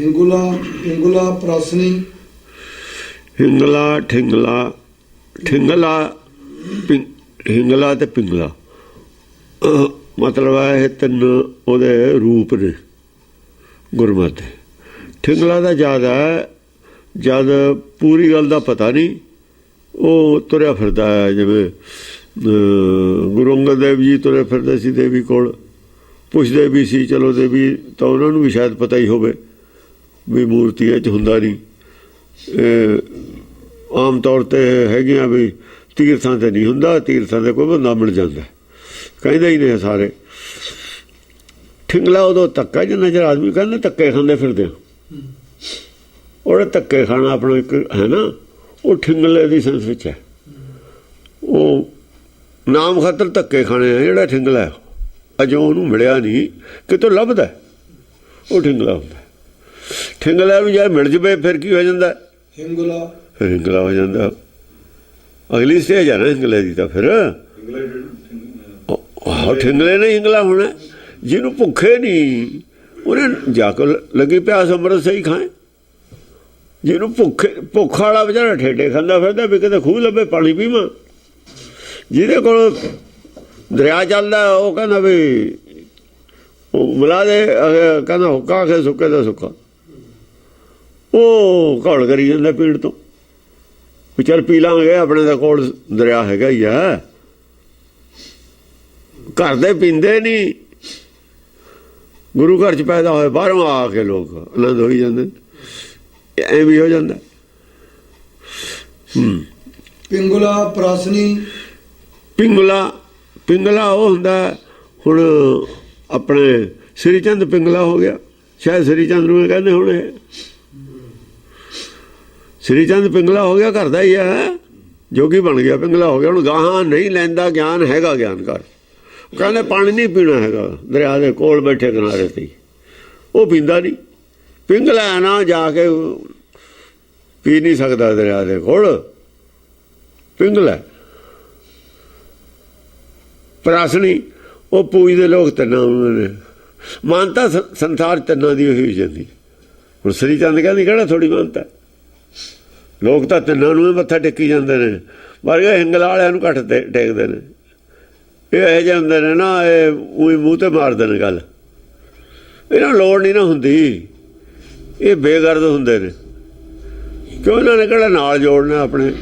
हिंगुला हिंगुला प्रासनी हिंगला ठिंगला ठिंगला हिंगला ते पिंगला मतलब है तीन ਉਹਦੇ रूप ने गुरमत दे। ठिंगला ਦਾ ਜ਼ਿਆਦਾ ਜਦ ਪੂਰੀ ਗੱਲ ਦਾ ਪਤਾ ਨਹੀਂ ਉਹ ਤੁਰਿਆ ਫਿਰਦਾ ਹੈ। ਜਿਵੇਂ ਗੁਰੂ ਅੰਗਦ ਦੇਵ ਜੀ ਤੁਰੇ ਫਿਰਦੇ ਸੀ ਦੇਵੀ ਕੋਲ, ਪੁੱਛਦੇ ਵੀ ਸੀ ਚਲੋ ਦੇਵੀ ਤਾਂ ਉਹਨਾਂ ਨੂੰ ਵੀ ਸ਼ਾਇਦ ਪਤਾ ਹੀ ਹੋਵੇ ਵੀ ਮੂਰਤੀਆਂ 'ਚ ਹੁੰਦਾ ਨਹੀਂ। ਆਮ ਤੌਰ 'ਤੇ ਹੈਗੀਆਂ ਵੀ ਤੀਰਥਾਂ 'ਤੇ ਨਹੀਂ ਹੁੰਦਾ, ਤੀਰਥਾਂ 'ਤੇ ਕੋਈ ਬੰਦਾ ਮਿਲ ਜਾਂਦਾ, ਕਹਿੰਦੇ ਹੀ ਨੇ ਸਾਰੇ। ਠਿੰਗਲਾ ਉਦੋਂ ਧੱਕਾ ਜਿੰਨਾ ਚਿਰ ਆਦਮੀ ਕਹਿੰਦੇ ਧੱਕੇ ਖਾਂਦੇ ਫਿਰਦੇ ਆ, ਉਹਦਾ ਧੱਕੇ ਖਾਣਾ ਆਪਣਾ ਇੱਕ ਹੈ ਨਾ, ਉਹ ਠਿੰਗਲੇ ਦੀ ਸੈਂਸ ਵਿੱਚ ਹੈ। ਉਹ ਨਾਮ ਖਾਤਰ ਧੱਕੇ ਖਾਣੇ ਆ ਜਿਹੜਾ ਠਿੰਗਲਾ ਅਜੋ ਉਹਨੂੰ ਮਿਲਿਆ ਨਹੀਂ, ਕਿਤੋਂ ਲੱਭਦਾ ਉਹ ਠਿੰਗਲਾ ਹੁੰਦਾ। ਠਿੰਗਲਾ ਵੀ ਜੇ ਮਿਲ ਜਵੇ ਫਿਰ ਕੀ ਹੋ ਜਾਂਦਾ? ਹਿੰਗਲਾ। ਫਿਰ ਹਿੰਗਲਾ ਹੋ ਜਾਂਦਾ। ਅਗਲੀ ਸਟੇਜ ਆ ਨਾ ਹਿੰਗਲੇ ਦੀ ਤਾਂ ਫਿਰ ਆਹੋ ਠਿੰਗਲੇ ਨੇ ਹਿੰਗਲਾ ਹੋਣਾ। ਜਿਹਨੂੰ ਭੁੱਖੇ ਨਹੀਂ ਉਹਨੇ ਜਾ ਕੇ ਲੱਗੀ ਪਿਆਸ ਅੰਮ੍ਰਿਤ ਸਹੀ ਖਾਏ। ਜਿਹਨੂੰ ਭੁੱਖ ਵਾਲਾ ਵਿਚਾਰਾ ਠੇਡੇ ਖਾਂਦਾ ਫਿਰਦਾ ਵੀ ਕਿਤੇ ਖੂਹ ਲੱਭੇ ਪਾਣੀ ਪੀਵਾਂ। ਜਿਹਦੇ ਕੋਲ ਦਰਿਆ ਚੱਲਦਾ ਉਹ ਕਹਿੰਦਾ ਵੀ ਉਹ ਮਿਲਾ ਦੇ, ਕਹਿੰਦਾ ਹੁੱਕਾ ਖੇ ਸੁੱਕੇ ਦਾ ਸੁੱਕਾ। ਉਹ ਘੋਲ ਕਰੀ ਜਾਂਦਾ ਪੀਣ ਤੋਂ ਵੀ ਚੱਲ ਪੀ ਲਾਂਗੇ, ਆਪਣੇ ਦਾ ਕੋਲ ਦਰਿਆ ਹੈਗਾ ਹੀ ਆ। ਘਰ ਦੇ ਪੀਂਦੇ ਨਹੀਂ, ਗੁਰੂ ਘਰ 'ਚ ਪੈਦਾ ਹੋਏ, ਬਾਹਰੋਂ ਆ ਕੇ ਲੋਕ ਆਨੰਦ ਹੋਈ ਜਾਂਦੇ। ਐਂ ਵੀ ਹੋ ਜਾਂਦਾ। ਪਿੰਗਲਾ ਪ੍ਰਾਸਨੀ ਪਿੰਗਲਾ ਉਹ ਹੁੰਦਾ ਹੁਣ ਆਪਣੇ ਸ੍ਰੀ ਚੰਦ ਪਿੰਗਲਾ ਹੋ ਗਿਆ, ਸ਼ਾਇਦ ਸ੍ਰੀ ਚੰਦ ਨੂੰ ਕਹਿੰਦੇ ਹੁਣ ਸ੍ਰੀ ਚੰਦ ਪਿੰਗਲਾ ਹੋ ਗਿਆ, ਘਰ ਦਾ ਹੀ ਹੈ, ਜੋਗੀ ਬਣ ਗਿਆ, ਪਿੰਗਲਾ ਹੋ ਗਿਆ। ਹੁਣ ਗਾਹਾਂ ਨਹੀਂ ਲੈਂਦਾ ਗਿਆਨ, ਹੈਗਾ ਗਿਆਨ ਘਰ। ਕਹਿੰਦੇ ਪਾਣੀ ਨਹੀਂ ਪੀਣਾ ਹੈਗਾ, ਦਰਿਆ ਦੇ ਕੋਲ ਬੈਠੇ ਕਿਨਾਰੇ 'ਤੇ ਉਹ ਪੀਂਦਾ ਨਹੀਂ। ਪਿੰਗਲਾ ਨਾ ਜਾ ਕੇ ਪੀ ਨਹੀਂ ਸਕਦਾ ਦਰਿਆ ਦੇ ਕੋਲ, ਪਿੰਗਲਾ। ਪ੍ਰਾਸਣੀ ਉਹ ਪੂਜਦੇ ਲੋਕ ਤਿੰਨਾਂ, ਉਹਨਾਂ ਨੇ ਮਾਨਤਾ ਸੰਸਾਰ ਤਿੰਨਾਂ ਦੀ ਹੋਈ ਜਾਂਦੀ। ਹੁਣ ਸ੍ਰੀ ਚੰਦ ਕਹਿੰਦੀ ਕਿਹੜਾ ਥੋੜ੍ਹੀ ਮਾਨਤਾ, ਲੋਕ ਤਾਂ ਤਿੰਨਾਂ ਨੂੰ ਹੀ ਮੱਥਾ ਟੇਕੀ ਜਾਂਦੇ ਨੇ, ਪਰ ਹਿੰਗਲਾ ਵਾਲਿਆਂ ਨੂੰ ਘੱਟ ਟੇਕਦੇ ਨੇ। ਇਹ ਇਹੋ ਜਿਹੇ ਹੁੰਦੇ ਨੇ ਨਾ, ਇਹ ਉਹੀ ਮੂੰਹ 'ਤੇ ਮਾਰਦੇ ਨੇ ਗੱਲ, ਇਹਨਾਂ ਨੂੰ ਲੋੜ ਨਹੀਂ ਨਾ ਹੁੰਦੀ। ਇਹ ਬੇਗਰਦ ਹੁੰਦੇ ਨੇ ਕਿਉਂ, ਇਹਨਾਂ ਨੇ ਕਿਹੜਾ ਨਾਲ ਜੋੜਨਾ ਆਪਣੇ।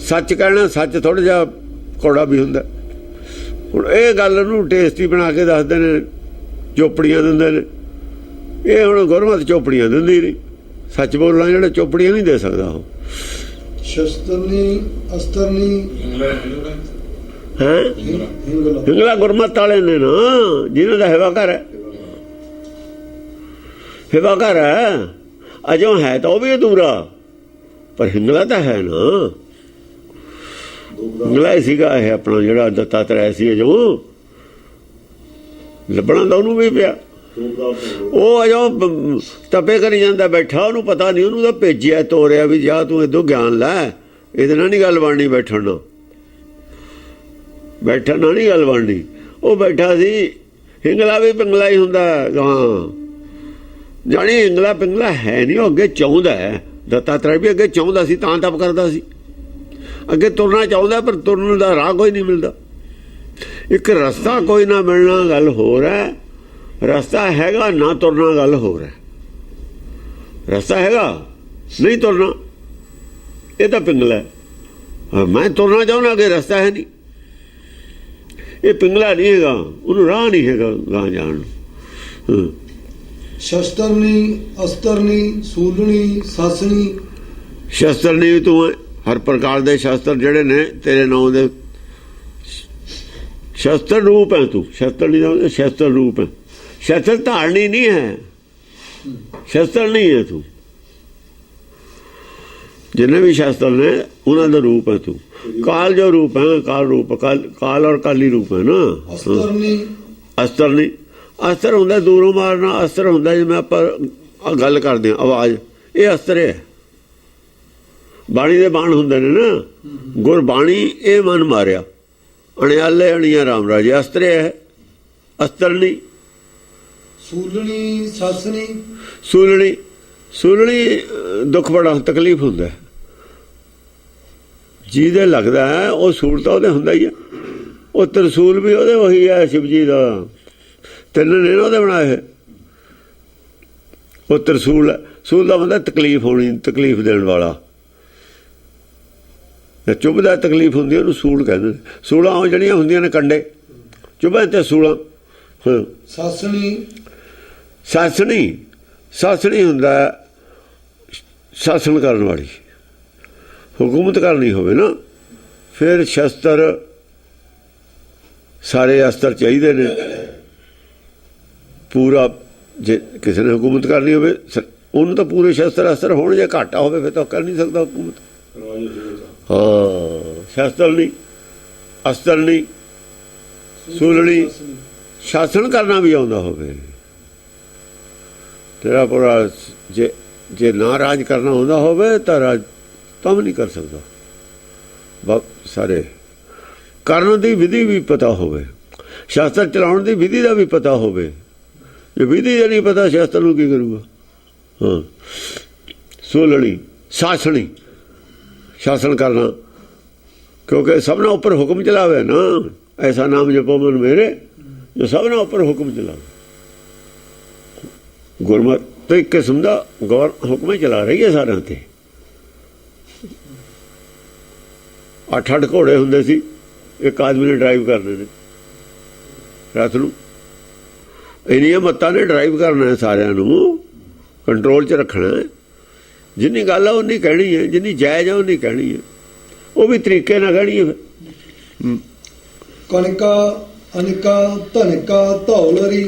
ਸੱਚ ਕਹਿਣਾ, ਸੱਚ ਥੋੜ੍ਹਾ ਜਿਹਾ ਕੌੜਾ ਵੀ ਹੁੰਦਾ। ਹੁਣ ਇਹ ਗੱਲ ਨੂੰ ਟੇਸਟੀ ਬਣਾ ਕੇ ਦੱਸਦੇ ਨੇ, ਚੋਪੜੀਆਂ ਦਿੰਦੇ ਨੇ। ਇਹ ਹੁਣ ਗੁਰਮਤ ਚੋਪੜੀਆਂ ਦਿੰਦੀ ਨਹੀਂ, ਸੱਚ ਬੋਲਣਾ ਜਿਹੜਾ ਚੋਪੜੀਆਂ ਨਹੀਂ ਦੇ ਸਕਦਾ ਉਹ। ਸ਼ਸਤਰਨੀ ਅਸਤਰਨੀ ਹੈਂ ਹਿੰਗਲਾ ਗੁਰਮਤ ਵਾਲੇ ਨੇ ਨਾ, ਜਿਹਨਾਂ ਦਾ ਹੈਵਾ ਘਰ ਹੈ, ਹੈਵਾ ਘਰ ਹੈ। ਅਜੋਂ ਹੈ ਤਾਂ ਉਹ ਵੀ ਅਧੂਰਾ, ਪਰ ਹਿੰਗਲਾ ਤਾਂ ਹੈ ਨਾ। ਹਿੰਗਲਾ ਸੀਗਾ ਇਹ ਆਪਣਾ ਜਿਹੜਾ ਦੱਤਾਤਰੇయ ਸੀ, ਅਜੋਂ ਲੱਭਣਾ ਤਾਂ ਉਹਨੂੰ ਵੀ ਪਿਆ। ਉਹ ਅਜੋਂ ਤਪੇ ਕਰੀ ਜਾਂਦਾ ਬੈਠਾ, ਉਹਨੂੰ ਪਤਾ ਨਹੀਂ, ਉਹਨੂੰ ਤਾਂ ਭੇਜਿਆ ਤੋਰਿਆ ਵੀ ਜਾ ਤੂੰ ਇੱਦੋਂ ਗਿਆਨ ਲੈ, ਇਹਦੇ ਨਾਲ ਨਹੀਂ ਗੱਲ ਬਣਨੀ, ਬੈਠਣ ਨਾਲ ਨਹੀਂ ਗੱਲ ਬਣਨੀ। ਉਹ ਬੈਠਾ ਸੀ। ਹਿੰਗਲਾ ਵੀ ਪਿੰਗਲਾ ਹੀ ਹੁੰਦਾ ਗਾਂ, ਜਾਣੀ ਹਿੰਗਲਾ ਪਿੰਗਲਾ ਹੈ ਨਹੀਂ, ਉਹ ਅੱਗੇ ਚਾਹੁੰਦਾ ਹੈ। ਦੱਤਾਤਰੇయ ਵੀ ਅੱਗੇ ਚਾਹੁੰਦਾ ਸੀ, ਤਾਂ ਤਪ ਕਰਦਾ ਸੀ, ਅੱਗੇ ਤੁਰਨਾ ਚਾਹੁੰਦਾ, ਪਰ ਤੁਰਨ ਦਾ ਰਾਹ ਕੋਈ ਨਹੀਂ ਮਿਲਦਾ। ਇੱਕ ਰਸਤਾ ਕੋਈ ਨਾ ਮਿਲਣਾ ਗੱਲ ਹੋਰ ਹੈ, ਰਸਤਾ ਹੈਗਾ ਨਾ ਤੁਰਨਾ ਗੱਲ ਹੋਰ ਹੈ। ਰਸਤਾ ਹੈਗਾ ਨਹੀਂ ਤੁਰਨਾ, ਇਹ ਤਾਂ ਪਿੰਗਲਾ ਹੈ। ਮੈਂ ਤੁਰਨਾ ਚਾਹੁੰਦਾ, ਅੱਗੇ ਰਸਤਾ ਹੈ ਨਹੀਂ, ਇਹ ਪਿੰਗਲਾ ਨਹੀਂ ਹੈਗਾ, ਉਹਨੂੰ ਰਾਹ ਨਹੀਂ ਹੈਗਾ ਗਾਂ ਜਾਣ ਨੂੰ। ਸ਼ਸਤਰਨੀ ਅਸਤਰਨੀ ਸੂਲਣੀ ਸਾਸਣੀ। ਸ਼ਸਤਰਨੀ ਤੂੰ ਹਰ ਪ੍ਰਕਾਰ ਦੇ ਸ਼ਸਤਰ ਜਿਹੜੇ ਨੇ ਤੇਰੇ ਨਾਂ ਦੇ ਸ਼ਸਤਰ ਰੂਪ ਹੈ। ਤੂੰ ਸ਼ਸਤਰਨੀ ਦਾ ਸ਼ਸਤਰ ਰੂਪ ਹੈ, ਸ਼ਸਤਰ ਧਾਰਨੀ ਨਹੀਂ ਹੈ, ਸ਼ਸਤਰ ਨਹੀਂ ਹੈ ਤੂੰ। ਜਿੰਨੇ ਵੀ ਸ਼ਸਤਰ ਨੇ ਉਹਨਾਂ ਦਾ ਰੂਪ ਹੈ ਤੂੰ। ਕਾਲ ਜੋ ਰੂਪ ਹੈ, ਕਾਲ ਰੂਪ, ਕਾਲ ਔਰ ਕਾਲੀ ਰੂਪ ਹੈ ਨਾ। ਅਸਤਰ ਨਹੀਂ, ਅਸਤਰ ਹੁੰਦਾ ਦੂਰੋਂ ਮਾਰਨਾ, ਅਸਤਰ ਹੁੰਦਾ ਜਿਵੇਂ ਆਪਾਂ ਗੱਲ ਕਰਦੇ ਹਾਂ ਆਵਾਜ਼, ਇਹ ਅਸਤਰ ਹੈ। ਬਾਣੀ ਦੇ ਬਾਣ ਹੁੰਦੇ ਨੇ ਨਾ, ਗੁਰਬਾਣੀ ਇਹ ਮਨ ਮਾਰਿਆ, ਅਣਿਆਲੇ ਅਣੀਆਂ ਰਾਮ ਰਾਜੇ, ਅਸਤਰ ਹੈ, ਅਸਤਰ ਨਹੀਂ। ਸੂਲਣੀ ਸਾਸਣੀ, ਸੂਲਣੀ ਸੂਲਣੀ ਦੁੱਖ ਬੜਾ ਤਕਲੀਫ ਹੁੰਦਾ ਜਿਹਦੇ ਲੱਗਦਾ ਹੈ ਉਹ ਸੂਲ ਤਾਂ ਉਹਦੇ ਹੁੰਦਾ ਹੀ ਆ। ਉਹ ਤਰਸੂਲ ਵੀ ਉਹਦੇ ਉਹੀ ਹੈ, ਸ਼ਿਵ ਜੀ ਦਾ ਤਿੰਨ ਨੇ ਉਹਦੇ ਬਣਾਏ। ਉਹ ਤਰਸੂਲ ਹੈ, ਸੂਲ ਦਾ ਬੰਦਾ ਤਕਲੀਫ ਹੋਣੀ, ਤਕਲੀਫ ਦੇਣ ਵਾਲਾ। ਚੁੱਭਦਾ ਤਕਲੀਫ ਹੁੰਦੀ ਉਹਨੂੰ ਸੂਲ ਕਹਿੰਦੇ ਨੇ। ਸੂਲਾਂ ਉਹ ਜਿਹੜੀਆਂ ਹੁੰਦੀਆਂ ਨੇ ਕੰਡੇ ਚੁੱਭਾਂ ਤੇ ਸੂਲਾਂ। ਸਾਸਣੀ ਸਾਸਣੀ, ਸਾਸਣੀ ਹੁੰਦਾ ਸ਼ਾਸਨ ਕਰਨ ਵਾਲੀ, ਹੁਕੂਮਤ ਕਰਨੀ ਹੋਵੇ ਨਾ, ਫਿਰ ਸ਼ਸਤਰ ਸਾਰੇ ਅਸਤਰ ਚਾਹੀਦੇ ਨੇ ਪੂਰਾ। ਜੇ ਕਿਸੇ ਨੇ ਹੁਕੂਮਤ ਕਰਨੀ ਹੋਵੇ ਉਹਨੂੰ ਤਾਂ ਪੂਰੇ ਸ਼ਸਤਰ ਅਸਤਰ ਹੋਣ, ਜੇ ਘਾਟਾ ਹੋਵੇ ਫਿਰ ਤਾਂ ਕਰ ਨਹੀਂ ਸਕਦਾ ਹੁਕੂਮਤ। ਹਾਂ, ਸ਼ਸਤਰ ਨਹੀਂ, ਅਸਤਰ ਨਹੀਂ, ਸੂਲਣੀ, ਸ਼ਾਸਨ ਕਰਨਾ ਵੀ ਆਉਂਦਾ ਹੋਵੇ ਤੇਰਾ ਪੂਰਾ। ਜੇ ਨਾ ਰਾਜ ਕਰਨਾ ਹੁੰਦਾ ਹੋਵੇ ਤਾਂ ਰਾਜ ਤਾਂ ਵੀ ਨਹੀਂ ਕਰ ਸਕਦਾ। ਸਾਰੇ ਕਰਨ ਦੀ ਵਿਧੀ ਵੀ ਪਤਾ ਹੋਵੇ, ਸ਼ਾਸਤਰ ਚਲਾਉਣ ਦੀ ਵਿਧੀ ਦਾ ਵੀ ਪਤਾ ਹੋਵੇ। ਜੇ ਵਿਧੀ ਦਾ ਨਹੀਂ ਪਤਾ ਸ਼ਾਸਤਰ ਨੂੰ ਕੀ ਕਰੂਗਾ। ਹਾਂ, ਸੂਲਣੀ, ਸਾਸਣੀ, ਸ਼ਾਸਨ ਕਰਨਾ, ਕਿਉਂਕਿ ਸਭਨਾਂ ਉੱਪਰ ਹੁਕਮ ਚਲਾਵੇ ਨਾ। ਐਸਾ ਨਾਮ ਜਪੋ ਮਨ ਮੇਰੇ ਜੋ ਸਭਨਾਂ ਉੱਪਰ ਹੁਕਮ ਚਲਾਵੇ। ਗੁਰਮਤਿ ਤਾਂ ਇੱਕ ਕਿਸਮ ਦਾ ਗੌਰ ਹੁਕਮ ਹੀ ਚਲਾ ਰਹੀ ਹੈ ਸਾਰਿਆਂ 'ਤੇ। 8-8 ਘੋੜੇ ਹੁੰਦੇ ਸੀ, ਇੱਕ ਆਦਮੀ ਨੇ ਡਰਾਈਵ ਕਰਨੇ ਨੇ ਰਾਤ ਨੂੰ। ਇੰਨੀਆਂ ਮੱਤਾਂ ਨੇ ਡਰਾਈਵ ਕਰਨਾ ਹੈ, ਸਾਰਿਆਂ ਨੂੰ ਕੰਟਰੋਲ 'ਚ ਰੱਖਣਾ ਹੈ। ਜਿੰਨੀ ਗੱਲ ਆ ਉਨੀ ਕਹਿਣੀ ਹੈ, ਜਿੰਨੀ ਜਾਇਜ਼ ਆ ਉਨੀ ਕਹਿਣੀ ਹੈ, ਉਹ ਵੀ ਤਰੀਕੇ ਨਾਲ ਕਹਿਣੀ ਹੈ। ਕਨਿਕਾ ਅਨਿਕਾ ਧਨਿਕਾ ਧੌਲਰੀ।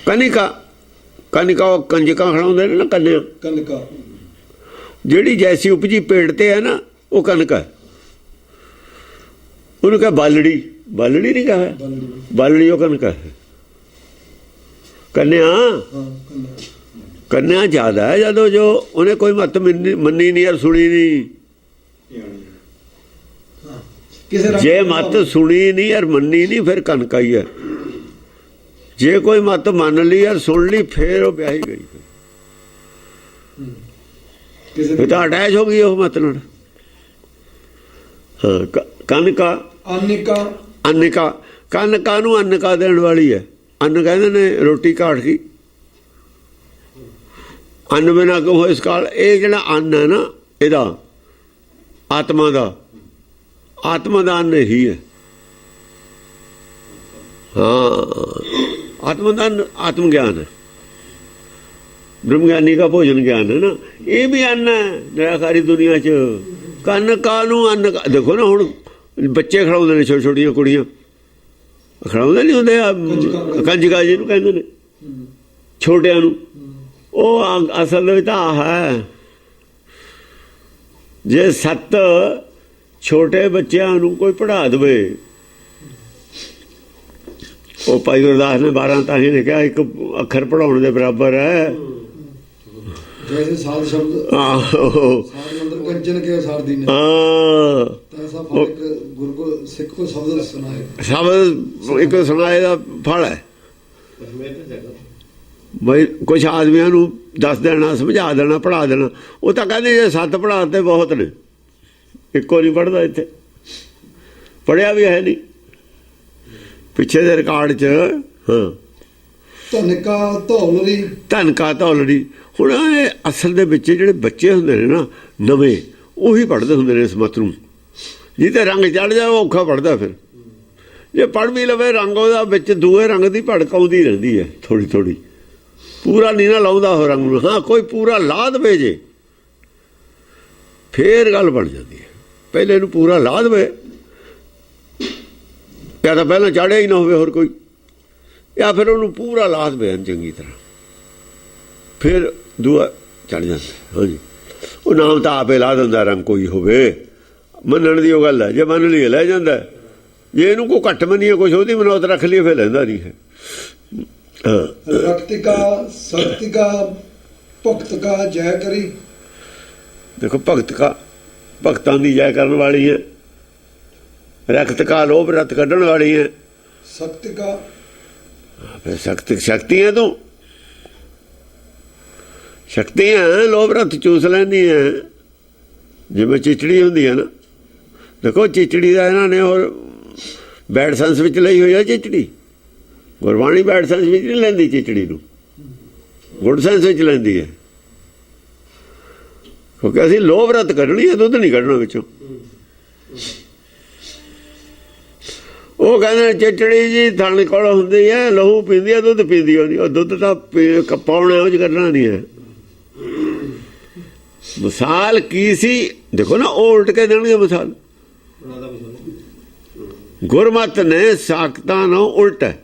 ਕਨਿਕਾ, ਕਨਿਕਾ ਉਹ ਕੰਜਕਾਂ ਖੜਾਉਂਦੇ ਨੇ ਨਾ, ਕੰਨਿਆ। ਕਨਿਕਾ ਜਿਹੜੀ ਜੈਸੀ ਉਪਜੀ ਪੇੜ ਤੇ ਹੈ ਨਾ, ਉਹ ਕਣਕ ਹੈ। ਉਹਨੂੰ ਕਹੇ ਬਾਲੜੀ, ਬਾਲੜੀ ਨਹੀਂ ਕਹਾ, ਬਾਲੜੀ ਉਹ ਕਣਕ ਹੈ। ਕੰਨਿਆ, ਕੰਨਿਆ ਜ਼ਿਆਦਾ ਹੈ ਜਦੋਂ ਜੋ ਉਹਨੇ ਕੋਈ ਮੱਤ ਮੰਨੀ ਨਹੀਂ ਯਾਰ, ਸੁਣੀ ਨਹੀਂ। ਜੇ ਮੱਤ ਸੁਣੀ ਨਹੀਂ ਯਾਰ, ਮੰਨੀ ਨਹੀਂ, ਫਿਰ ਕਣਕਾ ਹੀ ਹੈ। ਜੇ ਕੋਈ ਮੱਤ ਮੰਨ ਲਈ ਯਾਰ, ਸੁਣ ਲਈ, ਫਿਰ ਉਹ ਵਿਆਹੀ ਗਈ, ਫਿਰ ਤਾਂ ਅਟੈਚ ਹੋ ਗਈ ਉਹ ਮੱਤ ਨਾਲ। ਹਾਂ, ਕਨਕਾ ਅਨਿਕਾ, ਅਨਿਕਾ, ਕਨਕਾ ਨੂੰ ਅਨਿਕਾ ਦੇਣ ਵਾਲੀ ਹੈ। ਅੰਨ ਕਹਿੰਦੇ ਨੇ ਰੋਟੀ ਘਾਟ ਗਈ, ਅੰਨ ਬਿਨਾਂ ਕਿਉਂ ਇਸ ਕਾਲ। ਇਹ ਜਿਹੜਾ ਅੰਨ ਹੈ ਨਾ, ਇਹਦਾ ਆਤਮਾ ਦਾ, ਆਤਮਾ ਦਾ ਅੰਨ ਹੀ ਹੈ। ਹਾਂ, ਆਤਮਾ ਦਾ ਅੰਨ ਆਤਮ ਗਿਆਨ ਹੈ। ਬ੍ਰਹਮ ਗਿਆਨੀ ਦਾ ਭੋਜਨ ਗਿਆਨ ਹੈ ਨਾ, ਇਹ ਵੀ ਅੰਨ ਹੈ ਨਿਰਾਕਾਰੀ ਦੁਨੀਆ 'ਚ। ਕਨਕਾ ਨੂੰ ਅੰਨ, ਦੇਖੋ ਨਾ ਹੁਣ ਬੱਚੇ ਖੜਾਉਂਦੇ ਨੇ, ਛੋਟੀ ਛੋਟੀਆਂ ਕੁੜੀਆਂ ਖੜਾਉਂਦੇ ਨਹੀਂ ਹੁੰਦੇ ਆ, ਕੰਜਕਾ ਜਿਹਨੂੰ ਕਹਿੰਦੇ ਨੇ, ਛੋਟਿਆਂ ਨੂੰ। ਉਹ ਅਸਲ ਦੇ ਵਿੱਚ ਤਾਂ ਹੈ, ਜੇ 7 ਛੋਟੇ ਬੱਚਿਆਂ ਨੂੰ ਕੋਈ ਪੜ੍ਹਾ ਦੇਵੇ। ਉਹ ਭਾਈ ਗੁਰਦਾਸ ਨੇ 12 ਤਾਂ ਹੀ ਨੇ ਕਿਹਾ ਇੱਕ ਅੱਖਰ ਪੜ੍ਹਾਉਣ ਦੇ ਬਰਾਬਰ ਹੈ। ਜੈਸੇ ਸਾਧ ਸ਼ਬਦ ਆਹੋ, ਸਾਧ ਮੰਦਰ ਕੰਚਨ ਕੇ ਸਾਰਦੀ ਨੇ। ਤੈਸਾ ਫਲ ਗੁਰੂ ਸਿੱਖ ਕੋ ਸ਼ਬਦ ਸੁਣਾਏ, ਸ਼ਬਦ ਇੱਕ ਸੁਣਾਏ ਦਾ ਫਲ ਹੈ। ਬਈ ਕੁਛ ਆਦਮੀਆਂ ਨੂੰ ਦੱਸ ਦੇਣਾ, ਸਮਝਾ ਦੇਣਾ, ਪੜ੍ਹਾ ਦੇਣਾ। ਉਹ ਤਾਂ ਕਹਿੰਦੇ ਜੇ 7 ਪੜ੍ਹਾ ਤੇ ਬਹੁਤ ਨੇ, ਇੱਕੋ ਨਹੀਂ ਪੜ੍ਹਦਾ। ਇੱਥੇ ਪੜ੍ਹਿਆ ਵੀ ਹੈ ਨਹੀਂ ਪਿੱਛੇ ਦੇ ਰਿਕਾਰਡ 'ਚ। ਹਾਂ, ਧਨਕਾ ਧੌਲਰੀ, ਧਨਕਾ ਧੌਲਰੀ। ਹੁਣ ਇਹ ਅਸਲ ਦੇ ਵਿੱਚ ਜਿਹੜੇ ਬੱਚੇ ਹੁੰਦੇ ਨੇ ਨਾ ਨਵੇਂ, ਉਹੀ ਪੜ੍ਹਦੇ ਹੁੰਦੇ ਨੇ ਇਸ ਮਤ ਨੂੰ। ਜਿਹਦੇ ਰੰਗ ਚੜ੍ਹ ਜਾਏ ਉਹ ਔਖਾ ਪੜ੍ਹਦਾ। ਫਿਰ ਜੇ ਪੜ੍ਹ ਵੀ ਲਵੇ, ਰੰਗ ਉਹਦਾ ਵਿੱਚ ਦੂਏ ਰੰਗ ਦੀ ਭੜਕ ਆਉਂਦੀ ਰਹਿੰਦੀ ਹੈ ਥੋੜ੍ਹੀ ਥੋੜ੍ਹੀ। ਪੂਰਾ ਨਹੀਂ ਨਾ ਲਾਉਂਦਾ ਉਹ ਰੰਗ ਨੂੰ। ਹਾਂ, ਕੋਈ ਪੂਰਾ ਲਾ ਦੇਵੇ ਜੇ, ਫੇਰ ਗੱਲ ਬਣ ਜਾਂਦੀ ਹੈ। ਪਹਿਲੇ ਇਹਨੂੰ ਪੂਰਾ ਲਾ ਦੇਵੇ, ਜਾਂ ਤਾਂ ਪਹਿਲਾਂ ਚਾੜਿਆ ਹੀ ਨਾ ਹੋਵੇ ਹੋਰ ਕੋਈ, ਜਾਂ ਫਿਰ ਉਹਨੂੰ ਪੂਰਾ ਲਾ ਦੇਵੇ ਚੰਗੀ ਤਰ੍ਹਾਂ, ਫਿਰ ਦੂਆ ਚੜ੍ਹ ਜਾਂਦਾ। ਹਾਂਜੀ, ਉਹ ਨਾਮ ਤਾਂ ਆਪੇ ਲਾ ਦਿੰਦਾ, ਰੰਗ ਕੋਈ ਹੋਵੇ। ਮੰਨਣ ਦੀ ਉਹ ਗੱਲ ਹੈ, ਜੇ ਮੰਨ ਲਈਏ ਲੈ ਜਾਂਦਾ। ਜੇ ਇਹਨੂੰ ਕੋਈ ਘੱਟ ਮੰਨੀਏ, ਕੁਛ ਉਹਦੀ ਮਨੌਤ ਰੱਖ ਲਈਏ, ਫਿਰ ਲੈਂਦਾ ਨਹੀਂ ਹੈ। ਰਕਤਿਕਾ ਸਤਿਕਾ ਭਗਤਕਾ ਜੈ ਕਰੀ। ਦੇਖੋ, ਭਗਤਕਾ ਭਗਤਾਂ ਦੀ ਜੈ ਕਰਨ ਵਾਲੀ ਹੈ। ਰਕਤਕਾ ਲੋਭ ਰਤ ਕੱਢਣ ਵਾਲੀ ਹੈ। ਸਤਿਕਾ ਫਿਰ ਸ਼ਕਤੀ ਹੈ ਤੂੰ। ਸ਼ਕਤੀਆਂ ਲੋਭ ਰੱਤ ਚੂਸ ਲੈਂਦੀਆਂ, ਜਿਵੇਂ ਚਿਚੜੀ ਹੁੰਦੀ ਹੈ ਨਾ। ਦੇਖੋ ਚਿਚੜੀ ਦਾ ਇਹਨਾਂ ਨੇ ਹੋਰ ਬੈਡ ਸੈਂਸ ਵਿੱਚ ਲਈ ਹੋਈ ਹੈ ਚਿਚੜੀ। ਗੁਰਬਾਣੀ ਬੈਡ ਸੈਂਸ ਵਿੱਚ ਨਹੀਂ ਲੈਂਦੀ ਚਿਚੜੀ ਨੂੰ, ਗੁੱਡ ਸੈਂਸ ਵਿੱਚ ਲੈਂਦੀ ਹੈ। ਕਿਉਂਕਿ ਅਸੀਂ ਲੋਭ ਰੱਤ ਕੱਢਣੀ ਹੈ, ਦੁੱਧ ਨਹੀਂ ਕੱਢਣਾ ਵਿੱਚੋਂ। ਉਹ ਕਹਿੰਦੇ ਚਿਚੜੀ ਜੀ ਥਣ ਕੋਲ ਹੁੰਦੀ ਹੈ, ਲਹੂ ਪੀਂਦੀ ਹੈ, ਦੁੱਧ ਪੀਂਦੀ ਹੋਣੀ। ਉਹ ਦੁੱਧ ਤਾਂ ਪਾਉਣਾ, ਉਹ 'ਚ ਕੱਢਣਾ ਨਹੀਂ ਹੈ। ਮਿਸਾਲ ਕੀ ਸੀ ਦੇਖੋ ਨਾ, ਉਹ ਉਲਟ ਕੇ ਦੇਣਗੇ ਮਿਸਾਲ। ਗੁਰਮਤਿ ਨੇ ਸਾਖਤਾਂ ਨੂੰ ਉਲਟ ਹੈ।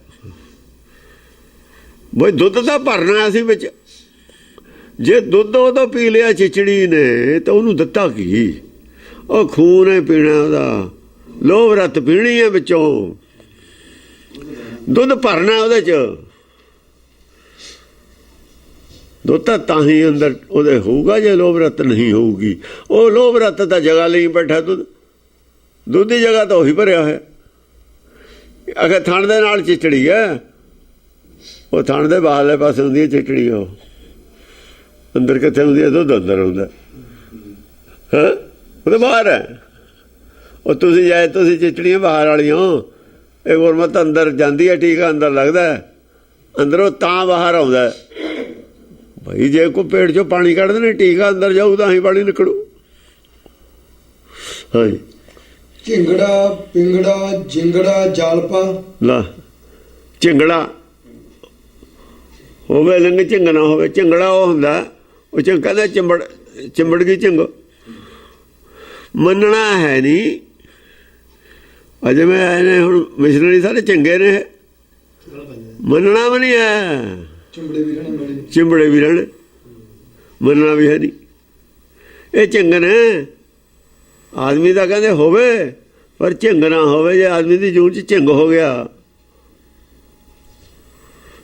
ਬਈ ਦੁੱਧ ਤਾਂ ਭਰਨਾ ਅਸੀਂ ਵਿੱਚ, ਜੇ ਦੁੱਧ ਉਹਦਾ ਪੀ ਲਿਆ ਚਿਚੜੀ ਨੇ ਤਾਂ ਉਹਨੂੰ ਦਿੱਤਾ ਕੀ? ਉਹ ਖੂਨ ਹੈ ਪੀਣਾ ਉਹਦਾ, ਲੋਭ ਰੱਤ ਪੀਣੀ ਹੈ ਵਿੱਚੋਂ, ਦੁੱਧ ਭਰਨਾ ਉਹਦੇ 'ਚ। ਦੁੱਧ ਤਾਂ ਹੀ ਅੰਦਰ ਉਹਦੇ ਹੋਊਗਾ ਜੇ ਲੋਭ ਰੱਤ ਨਹੀਂ ਹੋਊਗੀ। ਉਹ ਲੋਭ ਰੱਤ ਤਾਂ ਜਗ੍ਹਾ ਲਈ ਬੈਠਾ, ਦੁੱਧ ਦੀ ਜਗ੍ਹਾ ਤਾਂ ਉਹੀ ਭਰਿਆ ਹੋਇਆ। ਅਗਰ ਥਣ ਦੇ ਨਾਲ ਚਿਚੜੀ ਹੈ, ਉਹ ਥਣ ਦੇ ਬਾਹਰਲੇ ਪਾਸੇ ਹੁੰਦੀ ਹੈ ਚਿਚੜੀ, ਉਹ ਅੰਦਰ ਕਿੱਥੇ ਹੁੰਦੀ ਹੈ? ਦੁੱਧ ਅੰਦਰ ਹੁੰਦਾ ਹੈ, ਉਹਦੇ ਬਾਹਰ ਹੈ। ਉਹ ਤੁਸੀਂ ਚਿਚੜੀਆਂ ਬਾਹਰ ਵਾਲੀਆਂ, ਇਹ ਗੁਰਮਤਿ ਅੰਦਰ ਜਾਂਦੀ ਹੈ, ਟੀਕਾ ਅੰਦਰ ਲੱਗਦਾ, ਅੰਦਰੋਂ ਤਾਂ ਬਾਹਰ ਆਉਂਦਾ। ਭਾਈ ਜੇ ਕੋਈ ਪੇਟ 'ਚੋਂ ਪਾਣੀ ਕੱਢਦੇ ਨੇ, ਟੀਕਾ ਅੰਦਰ ਜਾਊ ਤਾਂ ਹੀ ਪਾਣੀ ਨਿਕਲੂ। ਹਾਂਜੀ, ਝਿੰਗੜਾ, ਪਿੰਗੜਾ, ਜਿੰਗੜਾ, ਜਾਲਪਾ। ਲਾ ਝਿੰਗੜਾ ਹੋਵੇ, ਲਿੰਗ ਝਿੰਗ ਨਾ ਹੋਵੇ। ਝਿੰਗੜਾ ਉਹ ਹੁੰਦਾ, ਉਹ ਕਹਿੰਦਾ ਚਿੰਬੜ ਗਈ ਝਿੰਗ। ਮੰਨਣਾ ਹੈ ਨਹੀਂ। ਅਜੇ ਮੈਂ ਆਏ ਨੇ ਹੁਣ ਮਿਸ਼ਨਰੀ ਸਾਰੇ ਚੰਗੇ ਨੇ, ਮੰਨਣਾ ਵੀ ਨਹੀਂ ਹੈ। ਚਿੰਬੜੇ ਵੀ ਰਹਿਣ, ਮੰਨਣਾ ਵੀ ਹੈ ਨਹੀਂ। ਇਹ ਝਿੰਗ ਨੇ। ਆਦਮੀ ਦਾ ਕਹਿੰਦੇ ਹੋਵੇ ਪਰ ਝਿੰਗ ਨਾ ਹੋਵੇ। ਜੇ ਆਦਮੀ ਦੀ ਜੂਨ 'ਚ ਝਿੰਗ ਹੋ ਗਿਆ,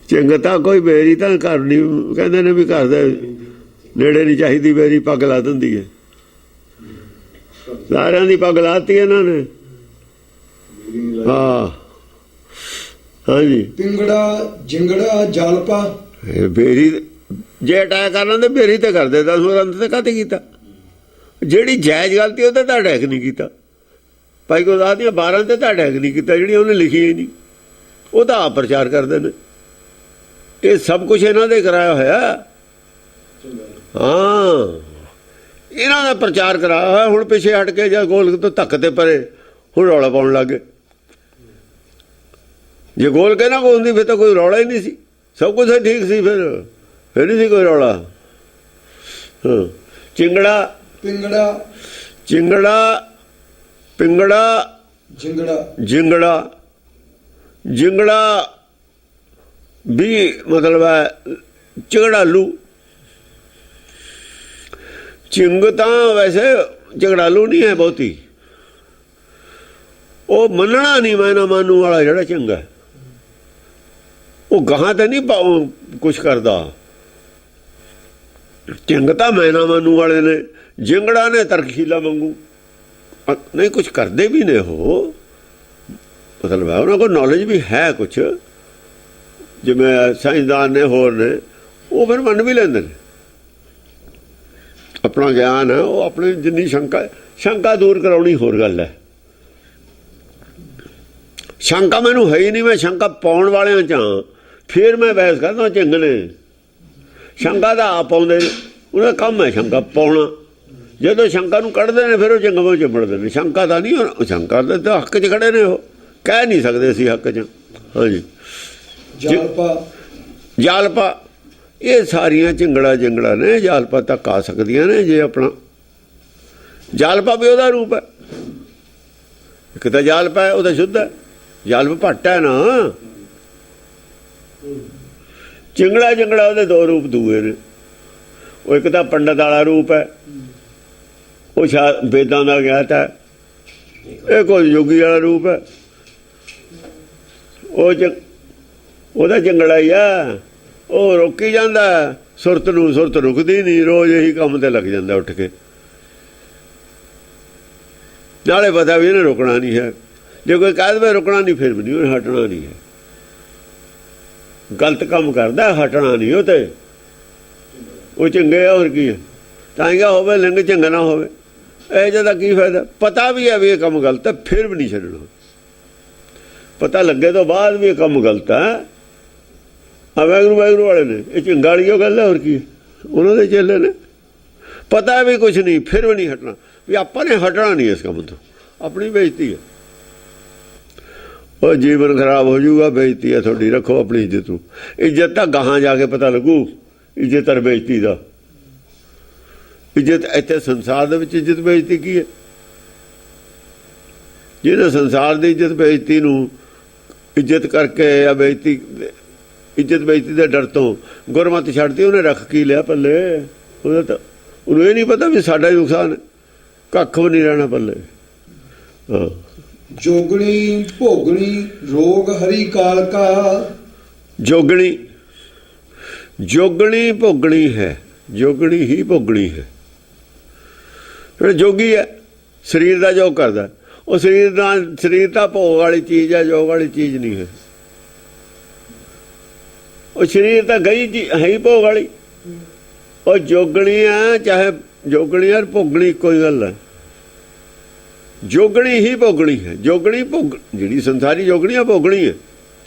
ਝਿੰਗ ਤਾਂ ਕੋਈ ਬੇਰੀ ਤਾਂ ਘਰ ਨਹੀਂ, ਕਹਿੰਦੇ ਨੇ ਵੀ ਘਰ ਦੇ ਨੇੜੇ ਨਹੀਂ ਚਾਹੀਦੀ ਬੇਰੀ, ਪੱਗ ਲਾ ਦਿੰਦੀ ਹੈ। ਸਾਰਿਆਂ ਦੀ ਪੱਗ ਲਾਤੀ ਇਹਨਾਂ ਨੇ। ਹਾਂ ਹਾਂਜੀ, ਪਿੰਗੜਾ, ਜਿੰਗੜਾ, ਜਾਲਪਾ। ਬੇਰੀ ਜੇ ਅਟੈਕ ਕਰ ਲੈਂਦੇ ਬੇਰੀ ਤੇ ਕਰਦੇ, 10 ਰੰਦ ਤੇ ਕਾਹਤੇ ਕੀਤਾ? ਜਿਹੜੀ ਜਾਇਜ਼ ਗਲਤੀ ਉਹ ਤਾਂ ਅਟੈਕ ਨਹੀਂ ਕੀਤਾ। ਭਾਈ ਗੁਰਦਾਸ ਦੀਆਂ 12 ਤੇ ਤਾਂ ਅਟੈਕ ਨਹੀਂ ਕੀਤਾ, ਜਿਹੜੀ ਉਹਨੇ ਲਿਖੀ ਹੀ ਨਹੀਂ, ਉਹ ਤਾਂ ਆਪ ਪ੍ਰਚਾਰ ਕਰਦੇ ਨੇ। ਇਹ ਸਭ ਕੁਛ ਇਹਨਾਂ ਦੇ ਕਰਾਇਆ ਹੋਇਆ। ਹਾਂ, ਇਹਨਾਂ ਦਾ ਪ੍ਰਚਾਰ ਕਰਾਇਆ ਹੋਇਆ। ਹੁਣ ਪਿੱਛੇ ਹਟ ਕੇ ਜਾਂ ਗੋਲ ਤੋਂ ਧੱਕ ਤੇ ਪਰੇ ਹੁਣ ਰੌਲਾ ਪਾਉਣ ਲੱਗ ਗਏ। ਜੇ ਗੋਲ ਕੇ ਨਾ ਹੁੰਦੀ ਫਿਰ ਤਾਂ ਕੋਈ ਰੌਲਾ ਹੀ ਨਹੀਂ ਸੀ, ਸਭ ਕੁਛ ਠੀਕ ਸੀ, ਫਿਰ ਨਹੀਂ ਸੀ ਕੋਈ ਰੌਲਾ। ਹਾਂ, ਝਿੰਗੜਾ, ਪਿੰਗੜਾ, ਝਿੰਗੜਾ, ਪਿੰਗੜਾ, ਜਿੰਗੜਾ। ਜਿੰਗੜਾ ਵੀ ਮਤਲਬ ਹੈ ਝਗੜਾਲੂ। ਝਿੰਗ ਤਾਂ ਵੈਸੇ ਝਗੜਾਲੂ ਨਹੀਂ ਹੈ ਬਹੁਤੀ। ਉਹ ਮੰਨਣਾ ਨਹੀਂ, ਮੈਂ ਨਾ ਮਾਨੂ ਵਾਲਾ ਜਿਹੜਾ ਝਿੰਗ ਹੈ, ਉਹ ਗਾਹਾਂ ਤੇ ਨਹੀਂ ਕੁਛ ਕਰਦਾ। ਝਿੰਗ ਤਾਂ ਮੈਂ ਨਾ ਮਾਨੂ ਵਾਲੇ ਨੇ। ਜਿੰਗੜਾ ਨੇ ਤਰਕਸ਼ੀਲਾ ਵਾਂਗੂ ਨਹੀਂ, ਕੁਛ ਕਰਦੇ ਵੀ ਨੇ ਉਹ, ਮਤਲਬ ਹੈ ਉਹਨਾਂ ਕੋਲ ਨੌਲੇਜ ਵੀ ਹੈ ਕੁਛ, ਜਿਵੇਂ ਸਾਇੰਸਦਾਨ ਨੇ ਹੋਰ ਨੇ, ਉਹ ਫਿਰ ਮੰਨ ਵੀ ਲੈਂਦੇ ਨੇ। ਆਪਣਾ ਗਿਆਨ ਹੈ, ਉਹ ਆਪਣੀ ਜਿੰਨੀ ਸ਼ੰਕਾ ਦੂਰ ਕਰਾਉਣੀ ਹੋਰ ਗੱਲ ਹੈ। ਸ਼ੰਕਾ ਮੈਨੂੰ ਹੈ ਹੀ ਨਹੀਂ, ਮੈਂ ਸ਼ੰਕਾ ਪਾਉਣ ਵਾਲਿਆਂ 'ਚ ਹਾਂ, ਫਿਰ ਮੈਂ ਬਹਿਸ ਕਰਦਾ। ਝਿੰਗ ਨੇ ਸ਼ੰਕਾ ਦਾ ਆਪ ਪਾਉਂਦੇ ਨੇ, ਉਹਦਾ ਕੰਮ ਹੈ ਸ਼ੰਕਾ ਪਾਉਣਾ। ਜਦੋਂ ਸ਼ੰਕਾ ਨੂੰ ਕੱਢਦੇ ਨੇ ਫਿਰ ਉਹ ਝਿੰਗ ਵਿੱਚ ਚਿੰਬੜਦੇ ਨੇ। ਸ਼ੰਕਾ ਦਾ ਨਹੀਂ, ਸ਼ੰਕਾ ਦੇ ਤਾਂ ਹੱਕ 'ਚ ਖੜੇ ਨੇ, ਉਹ ਕਹਿ ਨਹੀਂ ਸਕਦੇ ਅਸੀਂ ਹੱਕ 'ਚ। ਹਾਂਜੀ, ਜਾਲਪਾ ਇਹ ਸਾਰੀਆਂ ਝਿੰਗੜਾ ਨੇ। ਜਾਲਪਾ ਤੱਕ ਆ ਸਕਦੀਆਂ ਨੇ ਜੇ ਆਪਣਾ। ਜਾਲਪਾ ਵੀ ਉਹਦਾ ਰੂਪ ਹੈ। ਇੱਕ ਤਾਂ ਜਾਲਪਾ ਹੈ, ਉਹ ਤਾਂ ਸ਼ੁੱਧ ਹੈ। ਜਾਲਪ ਭੱਟ ਹੈ ਨਾ। ਝਿੰਗੜਾ ਉਹਦੇ ਦੋ ਰੂਪ ਦੂਏ ਨੇ। ਉਹ ਇੱਕ ਤਾਂ ਪੰਡਤ ਵਾਲਾ ਰੂਪ ਹੈ, ਉਹ ਵੇਦਾਂ ਦਾ ਗਿਆਤ ਹੈ। ਇਹ ਕੋਈ ਯੋਗੀ ਵਾਲਾ ਰੂਪ ਹੈ। ਉਹਦਾ ਝਿੰਗੜਾ ਹੀ ਆ, ਉਹ ਰੋਕੀ ਜਾਂਦਾ ਸੁਰਤ ਨੂੰ। ਸੁਰਤ ਰੁਕਦੀ ਨਹੀਂ, ਰੋਜ਼ ਇਹੀ ਕੰਮ ਤੇ ਲੱਗ ਜਾਂਦਾ ਉੱਠ ਕੇ। ਨਾਲੇ ਪਤਾ ਵੀ ਇਹਨੇ ਰੁਕਣਾ ਨਹੀਂ ਹੈ। ਜੇ ਕੋਈ ਕਹਿ ਦੇਵੇ ਰੁਕਣਾ ਨਹੀਂ, ਫਿਰ ਵੀ ਨਹੀਂ, ਉਹਨੇ ਹਟਣਾ ਨਹੀਂ ਹੈ। ਗਲਤ ਕੰਮ ਕਰਦਾ, ਹਟਣਾ ਨਹੀਂ ਉਹ ਤੇ। ਉਹ ਚੰਗੇ ਆ, ਹੋਰ ਕੀ ਹੈ। ਤਾਂਗਾ ਹੋਵੇ ਲਿੰਗ ਚੰਗਾ ਨਾ ਹੋਵੇ, ਇਹ ਜਿਹਦਾ ਕੀ ਫਾਇਦਾ। ਪਤਾ ਵੀ ਹੈ ਵੀ ਇਹ ਕੰਮ ਗਲਤ ਹੈ, ਫਿਰ ਵੀ ਨਹੀਂ ਛੱਡਣਾ। ਪਤਾ ਲੱਗੇ ਤੋਂ ਬਾਅਦ ਵੀ ਇਹ ਕੰਮ ਗਲਤ ਹੈ। ਆ ਵਾਹਿਗੁਰੂ ਵਾਹਿਗੁਰੂ ਵਾਲੇ ਨੇ ਇਹ ਚੰਗਾ ਵਾਲੀ ਉਹ ਗੱਲ ਹੈ, ਹੋਰ ਕੀ ਹੈ। ਉਹਨਾਂ ਦੇ ਚੇਲੇ ਨੇ, ਪਤਾ ਵੀ ਕੁਛ ਨਹੀਂ, ਫਿਰ ਵੀ ਨਹੀਂ ਹਟਣਾ। ਵੀ ਆਪਾਂ ਨੇ ਹਟਣਾ ਨਹੀਂ ਇਸ ਕੰਮ ਤੋਂ, ਆਪਣੀ ਬੇਇੱਜ਼ਤੀ ਹੈ। ਉਹ ਜੀਵਨ ਖਰਾਬ ਹੋ ਜਾਊਗਾ, ਬੇਇੱਜ਼ਤੀ ਹੈ ਤੁਹਾਡੀ, ਰੱਖੋ ਆਪਣੀ ਇੱਜ਼ਤ ਨੂੰ। ਇੱਜ਼ਤ ਤਾਂ ਗਾਹਾਂ ਜਾ ਕੇ ਪਤਾ ਲੱਗੂ, ਇੱਜ਼ਤ ਔਰ ਬੇਇੱਜ਼ਤੀ ਦਾ। ਇੱਜ਼ਤ ਇੱਥੇ ਸੰਸਾਰ ਦੇ ਵਿੱਚ ਇੱਜ਼ਤ ਬੇਇੱਜ਼ਤੀ ਕੀ ਹੈ? ਜਿਹਨੇ ਸੰਸਾਰ ਦੀ ਇੱਜ਼ਤ ਬੇਇੱਜ਼ਤੀ ਨੂੰ ਇੱਜ਼ਤ ਕਰਕੇ ਜਾਂ ਬੇਇੱਜ਼ਤੀ ਇੱਜ਼ਤ ਬੇਇੱਜ਼ਤੀ ਦੇ ਡਰ ਤੋਂ ਗੁਰਮਤਿ ਛੱਡਤੀ, ਉਹਨੇ ਰੱਖ ਕੀ ਲਿਆ ਪੱਲੇ? ਉਹਦਾ ਤਾਂ ਉਹਨੂੰ ਇਹ ਨਹੀਂ ਪਤਾ ਵੀ ਸਾਡਾ ਹੀ ਨੁਕਸਾਨ ਹੈ, ਕੱਖ ਵੀ ਨਹੀਂ ਰਹਿਣਾ ਪੱਲੇ। ਹਾਂ, ਜੋਗਣੀ ਭੋਗਣੀ ਰੋਗ ਹਰੀ ਕਾਲ ਕਾ। ਜੋਗਣੀ ਜੋਗਣੀ ਭੋਗਣੀ ਹੈ, ਜੋਗਣੀ ਹੀ ਭੋਗਣੀ ਹੈ। ਜਿਹੜਾ ਜੋਗੀ ਹੈ ਸਰੀਰ ਦਾ ਜੋਗ ਕਰਦਾ, ਉਹ ਸਰੀਰ ਤਾਂ ਭੋਗ ਵਾਲੀ ਚੀਜ਼ ਹੈ, ਜੋਗ ਵਾਲੀ ਚੀਜ਼ ਨਹੀਂ ਹੈ। ਉਹ ਸਰੀਰ ਤਾਂ ਗਈ ਹੈ ਹੀ ਭੋਗ ਵਾਲੀ। ਉਹ ਜੋਗਣੀ ਹੈ, ਚਾਹੇ ਜੋਗਣੀ ਹੈ ਭੋਗਣੀ ਕੋਈ ਗੱਲ ਹੈ। ਜੋਗਣੀ ਹੀ ਭੋਗਣੀ ਹੈ। ਜੋਗਣੀ ਭੋਗ ਜਿਹੜੀ ਸੰਸਾਰੀ ਜੋਗਣੀ ਆ ਭੋਗਣੀ ਹੈ।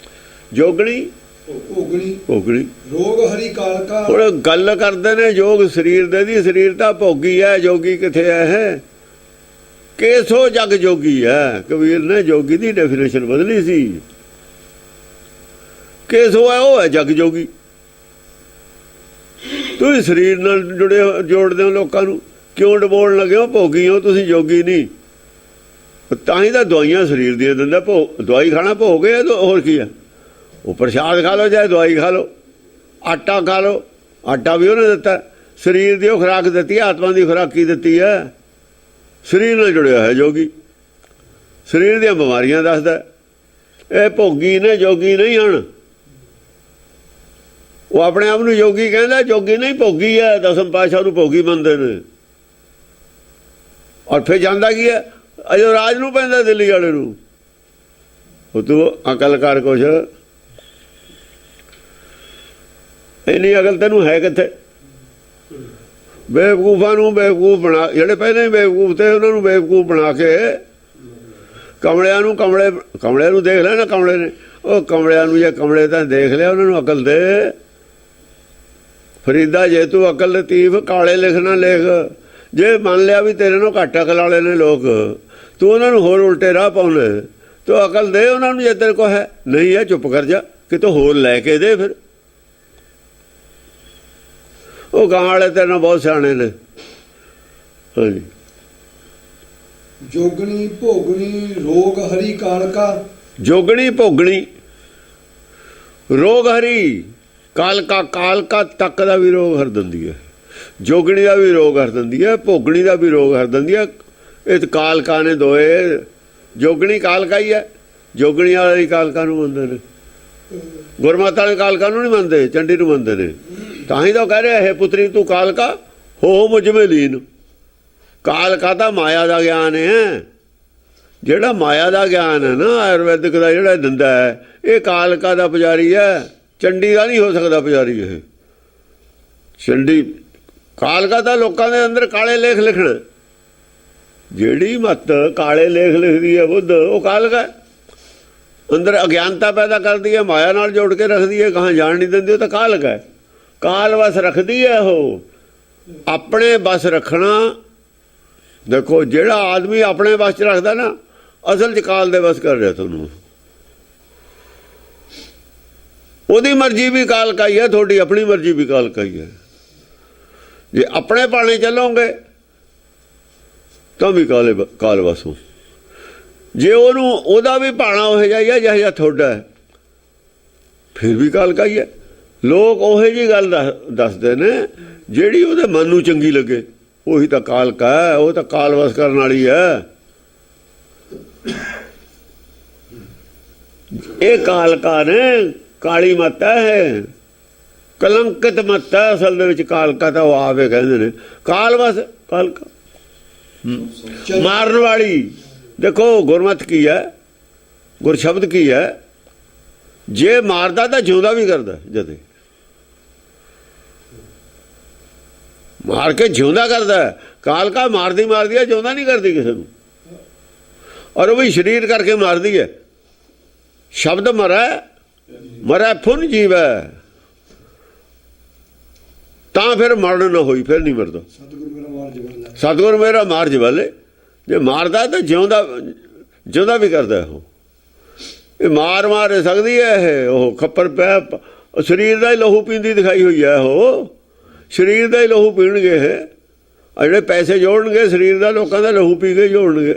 ਜੋਗਣੀ ਭੋਗਣੀ ਭੋਗਣੀ ਰੋਗ ਹਰੀ ਕਾਲ ਕਾ। ਹੁਣ ਗੱਲ ਕਰਦੇ ਨੇ ਜੋਗ ਸਰੀਰ ਦੇ ਦੀ, ਸਰੀਰ ਤਾਂ ਭੋਗੀ ਹੈ, ਜੋਗੀ ਕਿੱਥੇ ਹੈ? ਕੇਸੋ ਜਗ ਜੋਗੀ ਹੈ। ਕਬੀਰ ਨੇ ਜੋਗੀ ਦੀ ਡੈਫੀਨੇਸ਼ਨ ਬਦਲੀ ਸੀ। ਕੇਸੋ ਹੈ ਉਹ ਹੈ ਜਗ ਜੋਗੀ। ਤੁਸੀਂ ਸਰੀਰ ਨਾਲ ਜੋੜਦੇ ਹੋ ਲੋਕਾਂ ਨੂੰ, ਕਿਉਂ ਡਬੋਣ ਲੱਗੇ ਹੋ? ਭੋਗੀ ਹੋ ਤੁਸੀਂ, ਜੋਗੀ ਨਹੀਂ। ਤਾਂ ਹੀ ਤਾਂ ਦਵਾਈਆਂ ਸਰੀਰ ਦੀਆਂ ਦਿੰਦਾ। ਦਵਾਈ ਖਾਣਾ ਭੋਗ ਹੈ, ਹੋਰ ਕੀ ਹੈ? ਉਹ ਪ੍ਰਸ਼ਾਦ ਖਾ ਲਓ, ਚਾਹੇ ਦਵਾਈ ਖਾ ਲਓ, ਆਟਾ ਖਾ ਲਓ, ਆਟਾ ਵੀ ਉਹਨੇ ਦਿੱਤਾ। ਸਰੀਰ ਦੀ ਉਹ ਖੁਰਾਕ ਦਿੱਤੀ ਹੈ, ਆਤਮਾ ਦੀ ਖੁਰਾਕ ਕੀ ਦਿੱਤੀ ਹੈ? ਸਰੀਰ ਨਾਲ ਜੁੜਿਆ ਹੈ ਜੋਗੀ, ਸਰੀਰ ਦੀਆਂ ਬਿਮਾਰੀਆਂ ਦੱਸਦਾ। ਇਹ ਭੋਗੀ ਨੇ, ਜੋਗੀ ਨਹੀਂ ਹਨ। ਉਹ ਆਪਣੇ ਆਪ ਨੂੰ ਜੋਗੀ ਕਹਿੰਦਾ, ਜੋਗੀ ਨਹੀਂ ਭੋਗੀ ਹੈ। ਦਸਮ ਪਾਤਸ਼ਾਹ ਨੂੰ ਭੋਗੀ ਮੰਨਦੇ ਨੇ। ਔਰ ਫਿਰ ਜਾਂਦਾ ਕੀ ਹੈ? ਅਜੋ ਰਾਜ ਨੂੰ ਪੈਂਦਾ ਦਿੱਲੀ ਵਾਲੇ ਨੂੰ। ਉਹ ਤੂੰ ਅਕਲ ਕਰ ਕੁਛ, ਇੰਨੀ ਅਕਲ ਤੈਨੂੰ ਹੈ ਕਿੱਥੇ? ਬੇਵਕੂਫਾਂ ਨੂੰ ਬੇਵਕੂਫ ਬਣਾ, ਜਿਹੜੇ ਪਹਿਲਾਂ ਹੀ ਬੇਵਕੂਫ ਤੇ ਉਹਨਾਂ ਨੂੰ ਬੇਵਕੂਫ ਬਣਾ ਕੇ, ਕਮਲਿਆਂ ਨੂੰ ਕਮਲਿਆਂ ਨੂੰ ਦੇਖ ਲਿਆ ਨਾ ਕਮਲੇ ਨੇ। ਉਹ ਕਮਲਿਆਂ ਨੂੰ ਜੇ ਕਮਲੇ ਤਾਂ ਦੇਖ ਲਿਆ, ਉਹਨਾਂ ਨੂੰ ਅਕਲ ਦੇ। ਫਰੀਦਾ ਜੇ ਤੂੰ ਅਕਲ ਲਤੀਫ ਕਾਲੇ ਲਿਖਣਾ ਲਿਖ। ਜੇ ਮੰਨ ਲਿਆ ਵੀ ਤੇਰੇ ਨੂੰ ਘੱਟ ਅਕਲ ਵਾਲੇ ਨੇ ਲੋਕ, ਤੂੰ ਉਹਨਾਂ ਨੂੰ ਹੋਰ ਉਲਟੇ ਰਾਹ ਪਾਉਣੇ, ਤੂੰ ਅਕਲ ਦੇ ਉਹਨਾਂ ਨੂੰ ਜੇ ਤੇਰੇ ਕੋਲ ਹੈ। ਨਹੀਂ ਹੈ ਚੁੱਪ ਕਰ ਜਾ, ਕਿਤੋਂ ਹੋਰ ਲੈ ਕੇ ਦੇ। ਫਿਰ ਉਹ ਗਾਂ ਵਾਲੇ ਤੇਰੇ ਨਾਲ ਬਹੁਤ ਸਿਆਣੇ ਨੇ। ਹਾਂਜੀ, ਜੋਗਣੀ ਭੋਗਣੀ ਰੋਗ ਹਰੀ ਕਾਲ ਕਾ। ਜੋਗਣੀ ਭੋਗਣੀ ਰੋਗ ਹਰੀ ਕਾਲ ਕਾ ਤੱਕ ਦਾ ਵੀ ਰੋਗ ਹਰ ਦਿੰਦੀ ਹੈ। ਜੋਗਣੀ ਦਾ ਵੀ ਰੋਗ ਹਰ ਦਿੰਦੀ ਹੈ, ਭੋਗਣੀ ਦਾ ਵੀ ਰੋਗ ਹਰ ਦਿੰਦੀ ਹੈ। ਇਹ ਕਾਲਕਾ ਨੇ ਦੋਏ। ਜੋਗਣੀ ਕਾਲਕਾ ਹੀ ਹੈ। ਜੋਗਣੀ ਵਾਲੀ ਕਾਲਕਾ ਨੂੰ ਮੰਨਦੇ ਨੇ, ਗੁਰਮਤਿ ਵਾਲੇ ਕਾਲਕਾ ਨੂੰ ਨਹੀਂ ਮੰਨਦੇ, ਚੰਡੀ ਨੂੰ ਮੰਨਦੇ ਨੇ। ਤਾਂ ਹੀ ਤਾਂ ਕਹਿ ਰਿਹਾ ਹੈ ਪੁੱਤਰੀ ਤੂੰ ਕਾਲਕਾ ਹੋ ਮੁਝ ਮੇਂ ਲੀਨ। ਕਾਲਕਾ ਤਾਂ ਮਾਇਆ ਦਾ ਗਿਆਨ ਹੈ। ਜਿਹੜਾ ਮਾਇਆ ਦਾ ਗਿਆਨ ਹੈ ਨਾ, ਆਯੁਰਵੈਦਿਕ ਦਾ ਜਿਹੜਾ ਦਿੰਦਾ ਹੈ, ਇਹ ਕਾਲਕਾ ਦਾ ਪੁਜਾਰੀ ਹੈ, ਚੰਡੀ ਦਾ ਨਹੀਂ ਹੋ ਸਕਦਾ ਪੁਜਾਰੀ। ਇਹ ਚੰਡੀ ਕਾਲਕਾ ਤਾਂ ਲੋਕਾਂ ਦੇ ਅੰਦਰ ਕਾਲੇ ਲੇਖ ਲਿਖਣਾ। ਜਿਹੜੀ ਮੱਤ ਕਾਲੇ ਲੇਖ ਲਿਖਦੀ ਹੈ ਬੁੱਧ, ਉਹ ਕਾਲਕਾ ਅੰਦਰ ਅਗਿਆਨਤਾ ਪੈਦਾ ਕਰਦੀ ਹੈ, ਮਾਇਆ ਨਾਲ ਜੋੜ ਕੇ ਰੱਖਦੀ ਹੈ, ਕਹਾਂ ਜਾਣ ਨਹੀਂ ਦਿੰਦੀ। ਉਹ ਤਾਂ ਕਾਲਕਾ ਹੈ, ਕਾਲ ਵਸ ਰੱਖਦੀ ਹੈ। ਉਹ ਆਪਣੇ ਬਸ ਰੱਖਣਾ। ਦੇਖੋ ਜਿਹੜਾ ਆਦਮੀ ਆਪਣੇ ਬਸ 'ਚ ਰੱਖਦਾ ਨਾ, ਅਸਲ 'ਚ ਕਾਲ ਦੇ ਬਸ ਕਰ ਰਿਹਾ ਤੁਹਾਨੂੰ। ਉਹਦੀ ਮਰਜ਼ੀ ਵੀ ਕਾਲਕਾ ਹੀ ਹੈ, ਤੁਹਾਡੀ ਆਪਣੀ ਮਰਜ਼ੀ ਵੀ ਕਾਲਕਾ ਹੀ ਹੈ। ਜੇ ਆਪਣੇ ਪਾਣੇ ਚੱਲੋਗੇ ਤਾਂ ਵੀ ਕਾਲ ਵਸੋ। ਜੇ ਉਹਦਾ ਵੀ ਭਾਣਾ ਉਹ ਜਿਹਾ ਜਿਹਾ ਤੁਹਾਡਾ ਹੈ, ਫਿਰ ਵੀ ਕਾਲਕਾ ਹੀ ਹੈ। ਲੋਕ ਉਹੋ ਜਿਹੀ ਗੱਲ ਦੱਸਦੇ ਨੇ ਜਿਹੜੀ ਉਹਦੇ ਮਨ ਨੂੰ ਚੰਗੀ ਲੱਗੇ, ਉਹੀ ਤਾਂ ਕਾਲਕਾ ਹੈ। ਉਹ ਤਾਂ ਕਾਲ ਵਸ ਕਰਨ ਵਾਲੀ ਹੈ। ਇਹ ਕਾਲਕਾ ਨੇ, ਕਾਲੀ ਮੱਤ ਹੈ, ਕਲੰਕਿਤ ਮੱਤ ਹੈ। ਅਸਲ ਦੇ ਵਿੱਚ ਕਾਲਕਾ ਤਾਂ ਉਹ ਆਵੇ ਕਹਿੰਦੇ ਨੇ। ਕਾਲ ਵਸ ਕਾਲਕਾ ਮਾਰਨ ਵਾਲੀ। ਦੇਖੋ ਗੁਰਮਤਿ ਕੀ ਹੈ, ਗੁਰਸ਼ਬਦ ਕੀ ਹੈ? ਜੇ ਮਾਰਦਾ ਤਾਂ ਜਿਉਂਦਾ ਵੀ ਕਰਦਾ। ਜਦੇ ਮਾਰ ਕੇ ਜਿਉਂਦਾ ਕਰਦਾ। ਕਾਲਕਾ ਮਾਰਦੀ ਮਾਰਦੀ ਹੈ, ਜਿਉਂਦਾ ਨਹੀਂ ਕਰਦੀ ਕਿਸੇ ਨੂੰ। ਔਰ ਉਹ ਵੀ ਸਰੀਰ ਕਰਕੇ ਮਾਰਦੀ ਹੈ। ਸ਼ਬਦ ਮਰੈ ਫੁਨ ਜੀਵੈ, ਤਾਂ ਫਿਰ ਮਰਨ ਨਾ ਹੋਈ, ਫਿਰ ਨਹੀਂ ਮਰਦਾ। ਸਤਿਗੁਰ ਮੇਰਾ ਮਾਰ ਜਵਾਲੇ, ਜੇ ਮਾਰਦਾ ਤਾਂ ਜਿਉਂਦਾ ਵੀ ਕਰਦਾ। ਇਹ ਮਾਰ ਸਕਦੀ ਹੈ। ਇਹ ਉਹ ਖੱਪਰ ਪਿਆ ਸਰੀਰ ਦਾ ਹੀ ਲਹੂ ਪੀਂਦੀ ਦਿਖਾਈ ਹੋਈ ਹੈ। ਉਹ ਸਰੀਰ ਦਾ ਹੀ ਲਹੂ ਪੀਣਗੇ। ਇਹ ਜਿਹੜੇ ਪੈਸੇ ਜੋੜਨਗੇ ਸਰੀਰ ਦਾ, ਲੋਕਾਂ ਦਾ ਲਹੂ ਪੀ ਕੇ ਜੋੜਨਗੇ।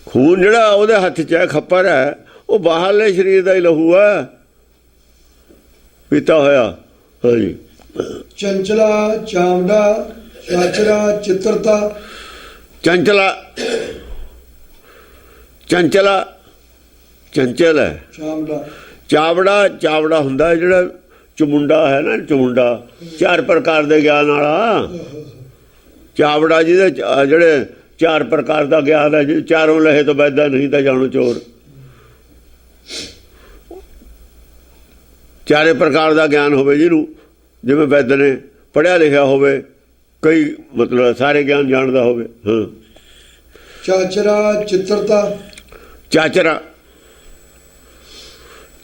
ਖੂਨ ਜਿਹੜਾ ਉਹਦੇ ਹੱਥ 'ਚ ਹੈ, ਖੱਪਰ ਹੈ, ਉਹ ਬਾਹਰਲੇ ਸਰੀਰ ਦਾ ਹੀ ਲਹੂ ਹੈ ਪੀਤਾ ਹੋਇਆ। ਹਾਂਜੀ। ਚੰਚਲਾ ਚਾਮੜਾ ਚਾਚਰਾ ਚਿੱਤਰਤਾ। ਚੰਚਲ ਹੈ। ਚਾਵੜਾ ਹੁੰਦਾ ਜਿਹੜਾ ਚਮੁੰਡਾ ਹੈ ਨਾ, ਚਮੁੰਡਾ 4 ਪ੍ਰਕਾਰ ਦੇ ਗਿਆਨ ਵਾਲਾ। ਚਾਵੜਾ ਜਿਹਦੇ ਜਿਹੜੇ 4 ਪ੍ਰਕਾਰ ਦਾ ਗਿਆਨ ਹੈ, ਚਾਰੋਂ ਲਹੇ ਤੋਂ ਵੈਦਾ ਨਹੀਂ ਤਾਂ ਜਾਣੋ ਚੋਰ। 4 ਪ੍ਰਕਾਰ ਦਾ ਗਿਆਨ ਹੋਵੇ ਜਿਹਨੂੰ, ਜਿਵੇਂ ਵੈਦ ਨੇ ਪੜ੍ਹਿਆ ਲਿਖਿਆ ਹੋਵੇ, ਕਈ ਮਤਲਬ ਸਾਰੇ ਗਿਆਨ ਜਾਣਦਾ ਹੋਵੇ। ਹਾਂ। ਚਾਚਰਾ ਚਿੱਤਰਤਾ।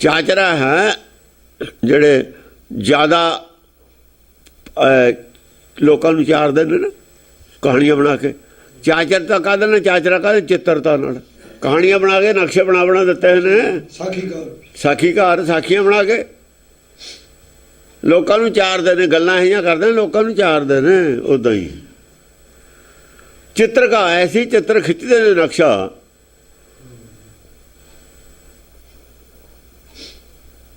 ਚਾਚਰਾ ਹੈ ਜਿਹੜੇ ਜ਼ਿਆਦਾ ਲੋਕਾਂ ਨੂੰ ਚਾਰਦੇ ਨੇ ਨਾ, ਕਹਾਣੀਆਂ ਬਣਾ ਕੇ। ਚਾਚਰਤਾ ਕਾਹਦੇ ਨਾਲ? ਚਾਚਰਾ ਕਾਹਦੇ? ਚਿੱਤਰਤਾ ਨਾਲ। ਕਹਾਣੀਆਂ ਬਣਾ ਕੇ, ਨਕਸ਼ੇ ਬਣਾ ਦਿੱਤੇ ਨੇ। ਸਾਖੀਕਾਰ ਸਾਖੀਆਂ ਬਣਾ ਕੇ ਲੋਕਾਂ ਨੂੰ ਚਾਰਦੇ ਨੇ, ਗੱਲਾਂ ਇਹੀਆਂ ਕਰਦੇ ਨੇ, ਲੋਕਾਂ ਨੂੰ ਚਾਰਦੇ ਨੇ। ਉੱਦਾਂ ਹੀ ਚਿੱਤਰਕਾਰ ਐਸੀ ਚਿੱਤਰ ਖਿੱਚਦੇ ਨੇ, ਨਕਸ਼ਾ।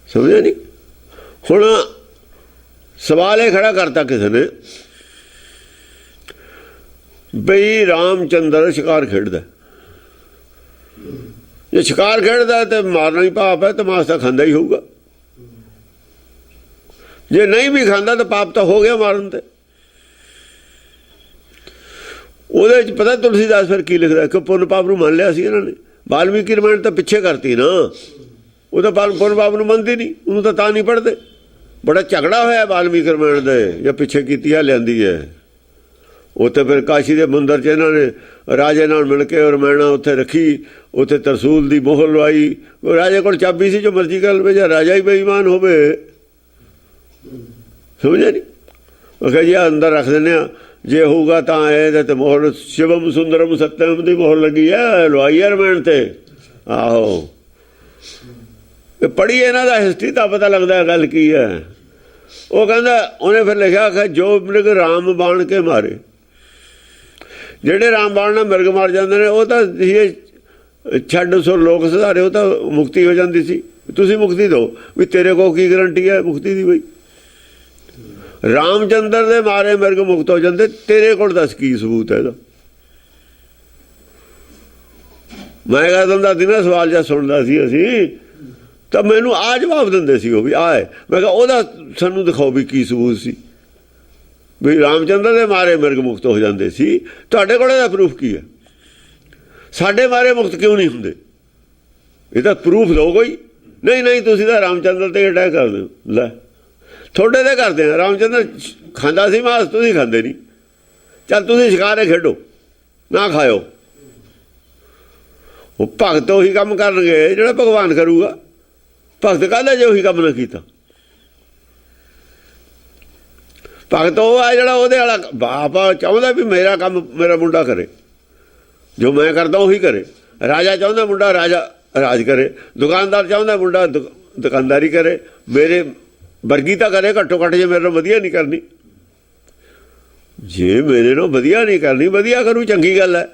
ਸਮਝਿਆ ਨਹੀਂ? ਹੁਣ ਸਵਾਲ ਇਹ ਖੜਾ ਕਰਤਾ ਕਿਸੇ ਨੇ ਬਈ ਰਾਮਚੰਦਰ ਸ਼ਿਕਾਰ ਖੇਡਦਾ। ਜੇ ਸ਼ਿਕਾਰ ਖੇਡਦਾ ਤੇ ਮਾਰਨਾ ਹੀ ਪਾਪ ਹੈ, ਤਮਾਸ਼ ਤਾਂ ਖਾਂਦਾ ਹੀ ਹੋਊਗਾ। ਜੇ ਨਹੀਂ ਵੀ ਖਾਂਦਾ ਤਾਂ ਪਾਪ ਤਾਂ ਹੋ ਗਿਆ ਮਾਰਨ ਤੇ। ਉਹਦੇ ਚ ਪਤਾ ਤੁਲਸੀਦਾਸ ਫਿਰ ਕੀ ਲਿਖਦਾ ਕਿ ਪੁੰਨ ਪਾਪ ਨੂੰ ਮੰਨ ਲਿਆ ਸੀ ਇਹਨਾਂ ਨੇ। ਵਾਲਮੀਕੀ ਰਾਮਾਇਣ ਤਾਂ ਪਿੱਛੇ ਕਰਤੀ ਨਾ, ਉਹ ਤਾਂ ਪੁੰਨ ਪਾਪ ਨੂੰ ਮੰਨਦੀ ਨਹੀਂ, ਉਹਨੂੰ ਤਾਂ ਨਹੀਂ ਪੜ੍ਹਦੇ। ਬੜਾ ਝਗੜਾ ਹੋਇਆ ਵਾਲਮੀਕੀ ਰਾਮਾਇਣ ਦੇ, ਜਾਂ ਪਿੱਛੇ ਕੀਤੀ ਹੈ ਲਿਆਂਦੀ ਹੈ। ਉੱਥੇ ਫਿਰ ਕਾਸ਼ੀ ਦੇ ਮੰਦਰ 'ਚ ਇਹਨਾਂ ਨੇ ਰਾਜੇ ਨਾਲ ਮਿਲ ਕੇ ਰਾਮਾਇਣਾ ਉੱਥੇ ਰੱਖੀ, ਉੱਥੇ ਤਰਸੂਲ ਦੀ ਮੋਹਰ ਲਵਾਈ। ਉਹ ਰਾਜੇ ਕੋਲ ਚਾਬੀ ਸੀ, ਜੋ ਮਰਜ਼ੀ ਕਰ ਲਵੇ, ਜਾਂ ਰਾਜਾ ਹੀ ਬੇਈਮਾਨ ਹੋਵੇ। ਸਮਝਿਆ ਨਹੀਂ? ਉਹ ਕਹੇ ਜੀ ਅੰਦਰ ਰੱਖ ਦਿੰਦੇ ਹਾਂ, ਜੇ ਹੋਊਗਾ ਤਾਂ ਇਹਦੇ ਤੇ ਮੋਹਰ ਸ਼ਿਵਮ ਸੁੰਦਰਮ ਸਤਿਅਮ ਦੀ ਮੋਹਰ ਲੱਗੀ ਹੈ, ਲਵਾਈ ਹੈ ਰਾਮਾਇਣ ਤੇ। ਆਹੋ, ਪੜ੍ਹੀ ਇਹਨਾਂ ਦਾ ਹਿਸਟਰੀ ਤਾਂ ਪਤਾ ਲੱਗਦਾ ਗੱਲ ਕੀ ਹੈ। ਉਹ ਕਹਿੰਦਾ, ਉਹਨੇ ਫਿਰ ਲਿਖਿਆ ਕਿ ਜੋ ਮਿਰਗ ਰਾਮ ਬਾਣ ਕੇ ਮਾਰੇ, ਜਿਹੜੇ ਰਾਮ ਬਾਣ ਨਾਲ ਮਿਰਗ ਮਾਰ ਜਾਂਦੇ ਨੇ, ਉਹ ਤਾਂ ਛੱਡ ਸੋ ਲੋਕ ਸੁਧਾਰੇ, ਉਹ ਤਾਂ ਮੁਕਤੀ ਹੋ ਜਾਂਦੀ ਸੀ। ਤੁਸੀਂ ਮੁਕਤੀ ਦਿਓ, ਵੀ ਤੇਰੇ ਕੋਲ ਕੀ ਗਰੰਟੀ ਹੈ ਮੁਕਤੀ ਦੀ? ਬਈ ਰਾਮਚੰਦਰ ਦੇ ਮਾਰੇ ਮਿਰਗ ਮੁਕਤ ਹੋ ਜਾਂਦੇ, ਤੇਰੇ ਕੋਲ ਦੱਸ ਕੀ ਸਬੂਤ ਹੈ ਇਹਦਾ? ਮੈਂ ਕਹਿੰਦਾ ਹੁੰਦਾ ਸੀ ਨਾ, ਸਵਾਲ ਜਿਹਾ ਸੁਣਦਾ ਸੀ ਅਸੀਂ, ਤਾਂ ਮੈਨੂੰ ਆ ਜਵਾਬ ਦਿੰਦੇ ਸੀ ਉਹ ਵੀ ਆਏ। ਮੈਂ ਕਿਹਾ ਉਹਦਾ ਸਾਨੂੰ ਦਿਖਾਓ ਵੀ ਕੀ ਸਬੂਤ ਸੀ ਵੀ ਰਾਮਚੰਦਰ ਦੇ ਮਾਰੇ ਮਿਰਗ ਮੁਕਤ ਹੋ ਜਾਂਦੇ ਸੀ। ਤੁਹਾਡੇ ਕੋਲ ਇਹਦਾ ਪ੍ਰੂਫ ਕੀ ਹੈ? ਸਾਡੇ ਮਾਰੇ ਮੁਕਤ ਕਿਉਂ ਨਹੀਂ ਹੁੰਦੇ? ਇਹਦਾ ਪ੍ਰੂਫ ਦਿਓ ਕੋਈ। ਨਹੀਂ ਤੁਸੀਂ ਤਾਂ ਰਾਮਚੰਦਰ ਤੇ ਅਟੈਕ ਕਰਦੇ ਹੋ। ਲੈ, ਤੁਹਾਡੇ ਤੇ ਕਰਦੇ ਆ। ਰਾਮਚੰਦਰ ਖਾਂਦਾ ਸੀ ਮਾਸ, ਤੁਸੀਂ ਖਾਂਦੇ ਨਹੀਂ। ਚੱਲ ਤੁਸੀਂ ਸ਼ਿਕਾਰੇ ਖੇਡੋ, ਨਾ ਖਾਓ। ਉਹ ਭਗਤ ਉਹੀ ਕੰਮ ਕਰਨਗੇ ਜਿਹੜਾ ਭਗਵਾਨ ਕਰੂਗਾ। ਭਗਤ ਕਾਹਦਾ ਜੇ ਉਹੀ ਕੰਮ ਨਾ ਕੀਤਾ? ਭਗਤ ਉਹ ਆ ਜਿਹੜਾ ਉਹਦੇ ਵਾਲਾ ਬਾਪ ਚਾਹੁੰਦਾ ਵੀ ਮੇਰਾ ਕੰਮ ਮੇਰਾ ਮੁੰਡਾ ਕਰੇ, ਜੋ ਮੈਂ ਕਰਦਾ ਉਹੀ ਕਰੇ। ਰਾਜਾ ਚਾਹੁੰਦਾ ਮੁੰਡਾ ਰਾਜ ਕਰੇ, ਦੁਕਾਨਦਾਰ ਚਾਹੁੰਦਾ ਮੁੰਡਾ ਦੁਕਾਨਦਾਰੀ ਕਰੇ। ਮੇਰੇ ਵਰਗੀ ਤਾਂ ਕਰੇ ਘੱਟੋ ਘੱਟ, ਜੇ ਮੇਰੇ ਨਾਲ ਵਧੀਆ ਨਹੀਂ ਕਰਨੀ। ਜੇ ਮੇਰੇ ਨਾਲ ਵਧੀਆ ਨਹੀਂ ਕਰਨੀ, ਵਧੀਆ ਕਰੂ ਚੰਗੀ ਗੱਲ ਹੈ।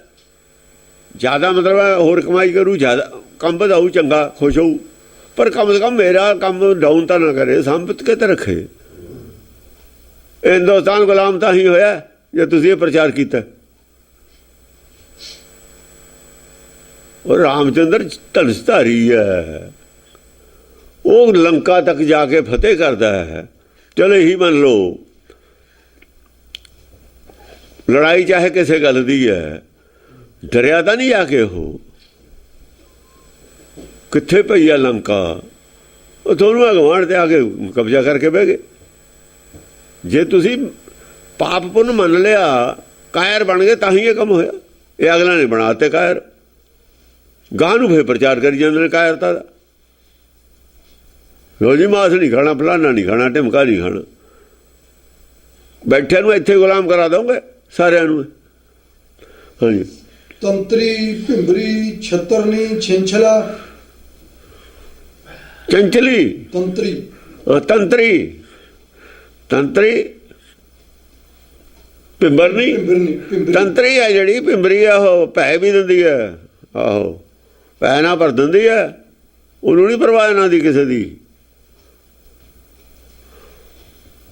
ਜ਼ਿਆਦਾ ਮਤਲਬ ਹੋਰ ਕਮਾਈ ਕਰੂ, ਜ਼ਿਆਦਾ ਕੰਮ ਵਧਾਊ, ਚੰਗਾ ਖੁਸ਼ ਹੋਊ। ਪਰ ਕਮ ਸੇ ਕਮ ਮੇਰਾ ਕੰਮ ਡਾਊਨ ਤਾਂ ਨਾ ਕਰੇ, ਸੰਭਤ ਕੇ ਤਾਂ ਰੱਖੇ। ਹਿੰਦੁਸਤਾਨ ਗੁਲਾਮ ਤਾਂ ਹੀ ਹੋਇਆ ਜੇ ਤੁਸੀਂ ਇਹ ਪ੍ਰਚਾਰ ਕੀਤਾ। ਉਹ ਰਾਮਚੰਦਰ ਧਨਸਧਾਰੀ ਹੈ, ਉਹ ਲੰਕਾ ਤੱਕ ਜਾ ਕੇ ਫਤਿਹ ਕਰਦਾ ਹੈ। ਚਲੋ ਇਹੀ ਮੰਨ ਲਓ, ਲੜਾਈ ਚਾਹੇ ਕਿਸੇ ਗੱਲ ਦੀ ਹੈ, ਡਰਿਆ ਤਾਂ ਨਹੀਂ ਆ ਕੇ। ਉਹ ਕਿੱਥੇ ਪਈ ਆ ਲੰਕਾ? ਉਹ ਤੁਹਾਨੂੰ ਅਗਵਾਨ ਤੇ ਆ ਕੇ ਕਬਜ਼ਾ ਕਰਕੇ ਬਹਿ ਗਏ। ਜੇ ਤੁਸੀਂ ਪਾਪ ਪੁੰਨ ਮੰਨ ਲਿਆ, ਕਾਇਰ ਬਣ ਗਏ, ਤਾਂ ਹੀ ਇਹ ਕੰਮ ਹੋਇਆ। ਇਹ ਅਗਲਾ ਨੇ ਬਣਾਤੇ ਕਾਇਰ, ਗਾਂ ਨੂੰ ਫੇਰ ਪ੍ਰਚਾਰ ਕਰੀ ਜਾਂਦੇ ਨੇ ਕਾਇਰਤਾ ਦਾ। ਰੋਜੀ ਮਾਸ ਨਹੀਂ ਖਾਣਾ, ਫਲਾਨਾ ਨਹੀਂ ਖਾਣਾ, ਢਿਮਕਾ ਨਹੀਂ ਖਾਣਾ, ਬੈਠਿਆਂ ਨੂੰ ਇੱਥੇ ਗੁਲਾਮ ਕਰਾ ਦੋਗੇ ਸਾਰਿਆਂ ਨੂੰ। ਹਾਂਜੀ। ਤੰਤਰੀ, ਭਿੰਬਰੀ, ਛਤਰਨੀ, ਛਿੰਛਲਾ, ਚੰਚਲੀ, ਤੰਤਰੀ, ਤੰਤਰੀ, ਤੰਤਰੀ, ਭਿੰਬਰਨੀ, ਭਿੰਬਰੀ, ਤੰਤਰੀ ਹੈ ਜਿਹੜੀ। ਭਿੰਬਰੀ ਆ ਉਹ ਪੈ ਵੀ ਦਿੰਦੀ ਹੈ, ਆਹੋ ਪੈ ਨਾ ਭਰ ਦਿੰਦੀ ਹੈ, ਉਹਨੂੰ ਨਹੀਂ ਪਰਵਾਹ ਨਾ ਦੀ ਕਿਸੇ ਦੀ।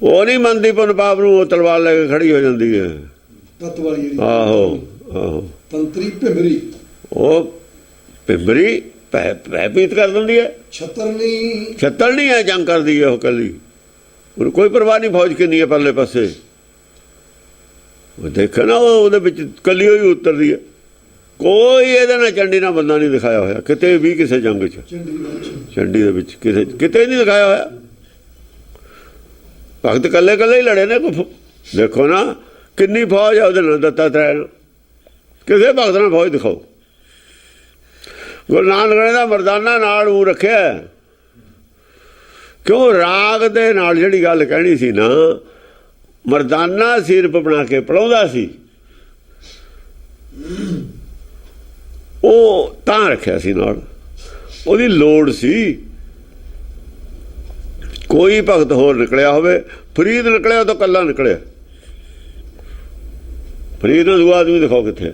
ਉਹ ਨਹੀਂ ਮੰਨਦੀ ਪੁੰਨ ਪਾਪ ਨੂੰ, ਉਹ ਤਲਵਾਰ ਲੈ ਕੇ ਖੜੀ ਹੋ ਜਾਂਦੀ ਹੈ ਤਤ ਵਾਲੀ ਜਿਹੜੀ। ਆਹੋ ਆਹੋ। ਤੰਤਰੀ, ਭਿੰਬਰੀ, ਉਹ ਭਿੰਬਰੀ ਪੈ ਪੀਤ ਕਰ ਦਿੰਦੀ ਹੈ। ਛਤਰਨੀ, ਛੱਤਰ ਨਹੀਂ ਹੈ, ਜੰਗ ਕਰਦੀ ਹੈ ਉਹ ਕੱਲੀ, ਉਹਨੂੰ ਕੋਈ ਪਰਵਾਹ ਨਹੀਂ ਫੌਜ ਕਿੰਨੀ ਹੈ ਪਰਲੇ ਪਾਸੇ। ਉਹ ਦੇਖੋ ਨਾ, ਉਹਦੇ ਵਿੱਚ ਕੱਲੀ ਹੋਈ ਉਤਰਦੀ ਹੈ। ਕੋਈ ਇਹਦੇ ਨਾਲ ਚੰਡੀ ਨਾਲ ਬੰਦਾ ਨਹੀਂ ਦਿਖਾਇਆ ਹੋਇਆ ਕਿਤੇ ਵੀ, ਕਿਸੇ ਜੰਗ 'ਚ ਚੰਡੀ ਦੇ ਵਿੱਚ ਕਿਤੇ ਨਹੀਂ ਦਿਖਾਇਆ ਹੋਇਆ। ਭਗਤ ਕੱਲੇ ਕੱਲੇ ਹੀ ਲੜੇ ਨੇ। ਦੇਖੋ ਨਾ ਕਿੰਨੀ ਫੌਜ ਆ ਉਹਦੇ ਨਾਲ, ਦੱਤਾਤਰੇయ ਨਾਲ। ਕਿਸੇ ਭਗਤ ਨਾਲ ਫੌਜ ਦਿਖਾਓ। ਗੁਰੂ ਨਾਨਕ ਨੇ ਦਾ ਮਰਦਾਨਾ ਨਾਲ ਉਹ ਰੱਖਿਆ, ਕਿਉਂ ਰਾਗ ਦੇ ਨਾਲ ਜਿਹੜੀ ਗੱਲ ਕਹਿਣੀ ਸੀ ਨਾ, ਮਰਦਾਨਾ ਸਿਰਪ ਬਣਾ ਕੇ ਪੜਾਉਂਦਾ ਸੀ, ਉਹ ਤਾਂ ਰੱਖਿਆ ਸੀ ਨਾਲ, ਉਹਦੀ ਲੋੜ ਸੀ। ਕੋਈ ਭਗਤ ਹੋਰ ਨਿਕਲਿਆ ਹੋਵੇ, ਫਰੀਦ ਨਿਕਲਿਆ ਤਾਂ ਕੱਲਾ ਨਿਕਲਿਆ। ਫਰੀਦ ਨੂੰ ਦੂਆ ਆਦਮੀ ਦਿਖਾਓ ਕਿੱਥੇ।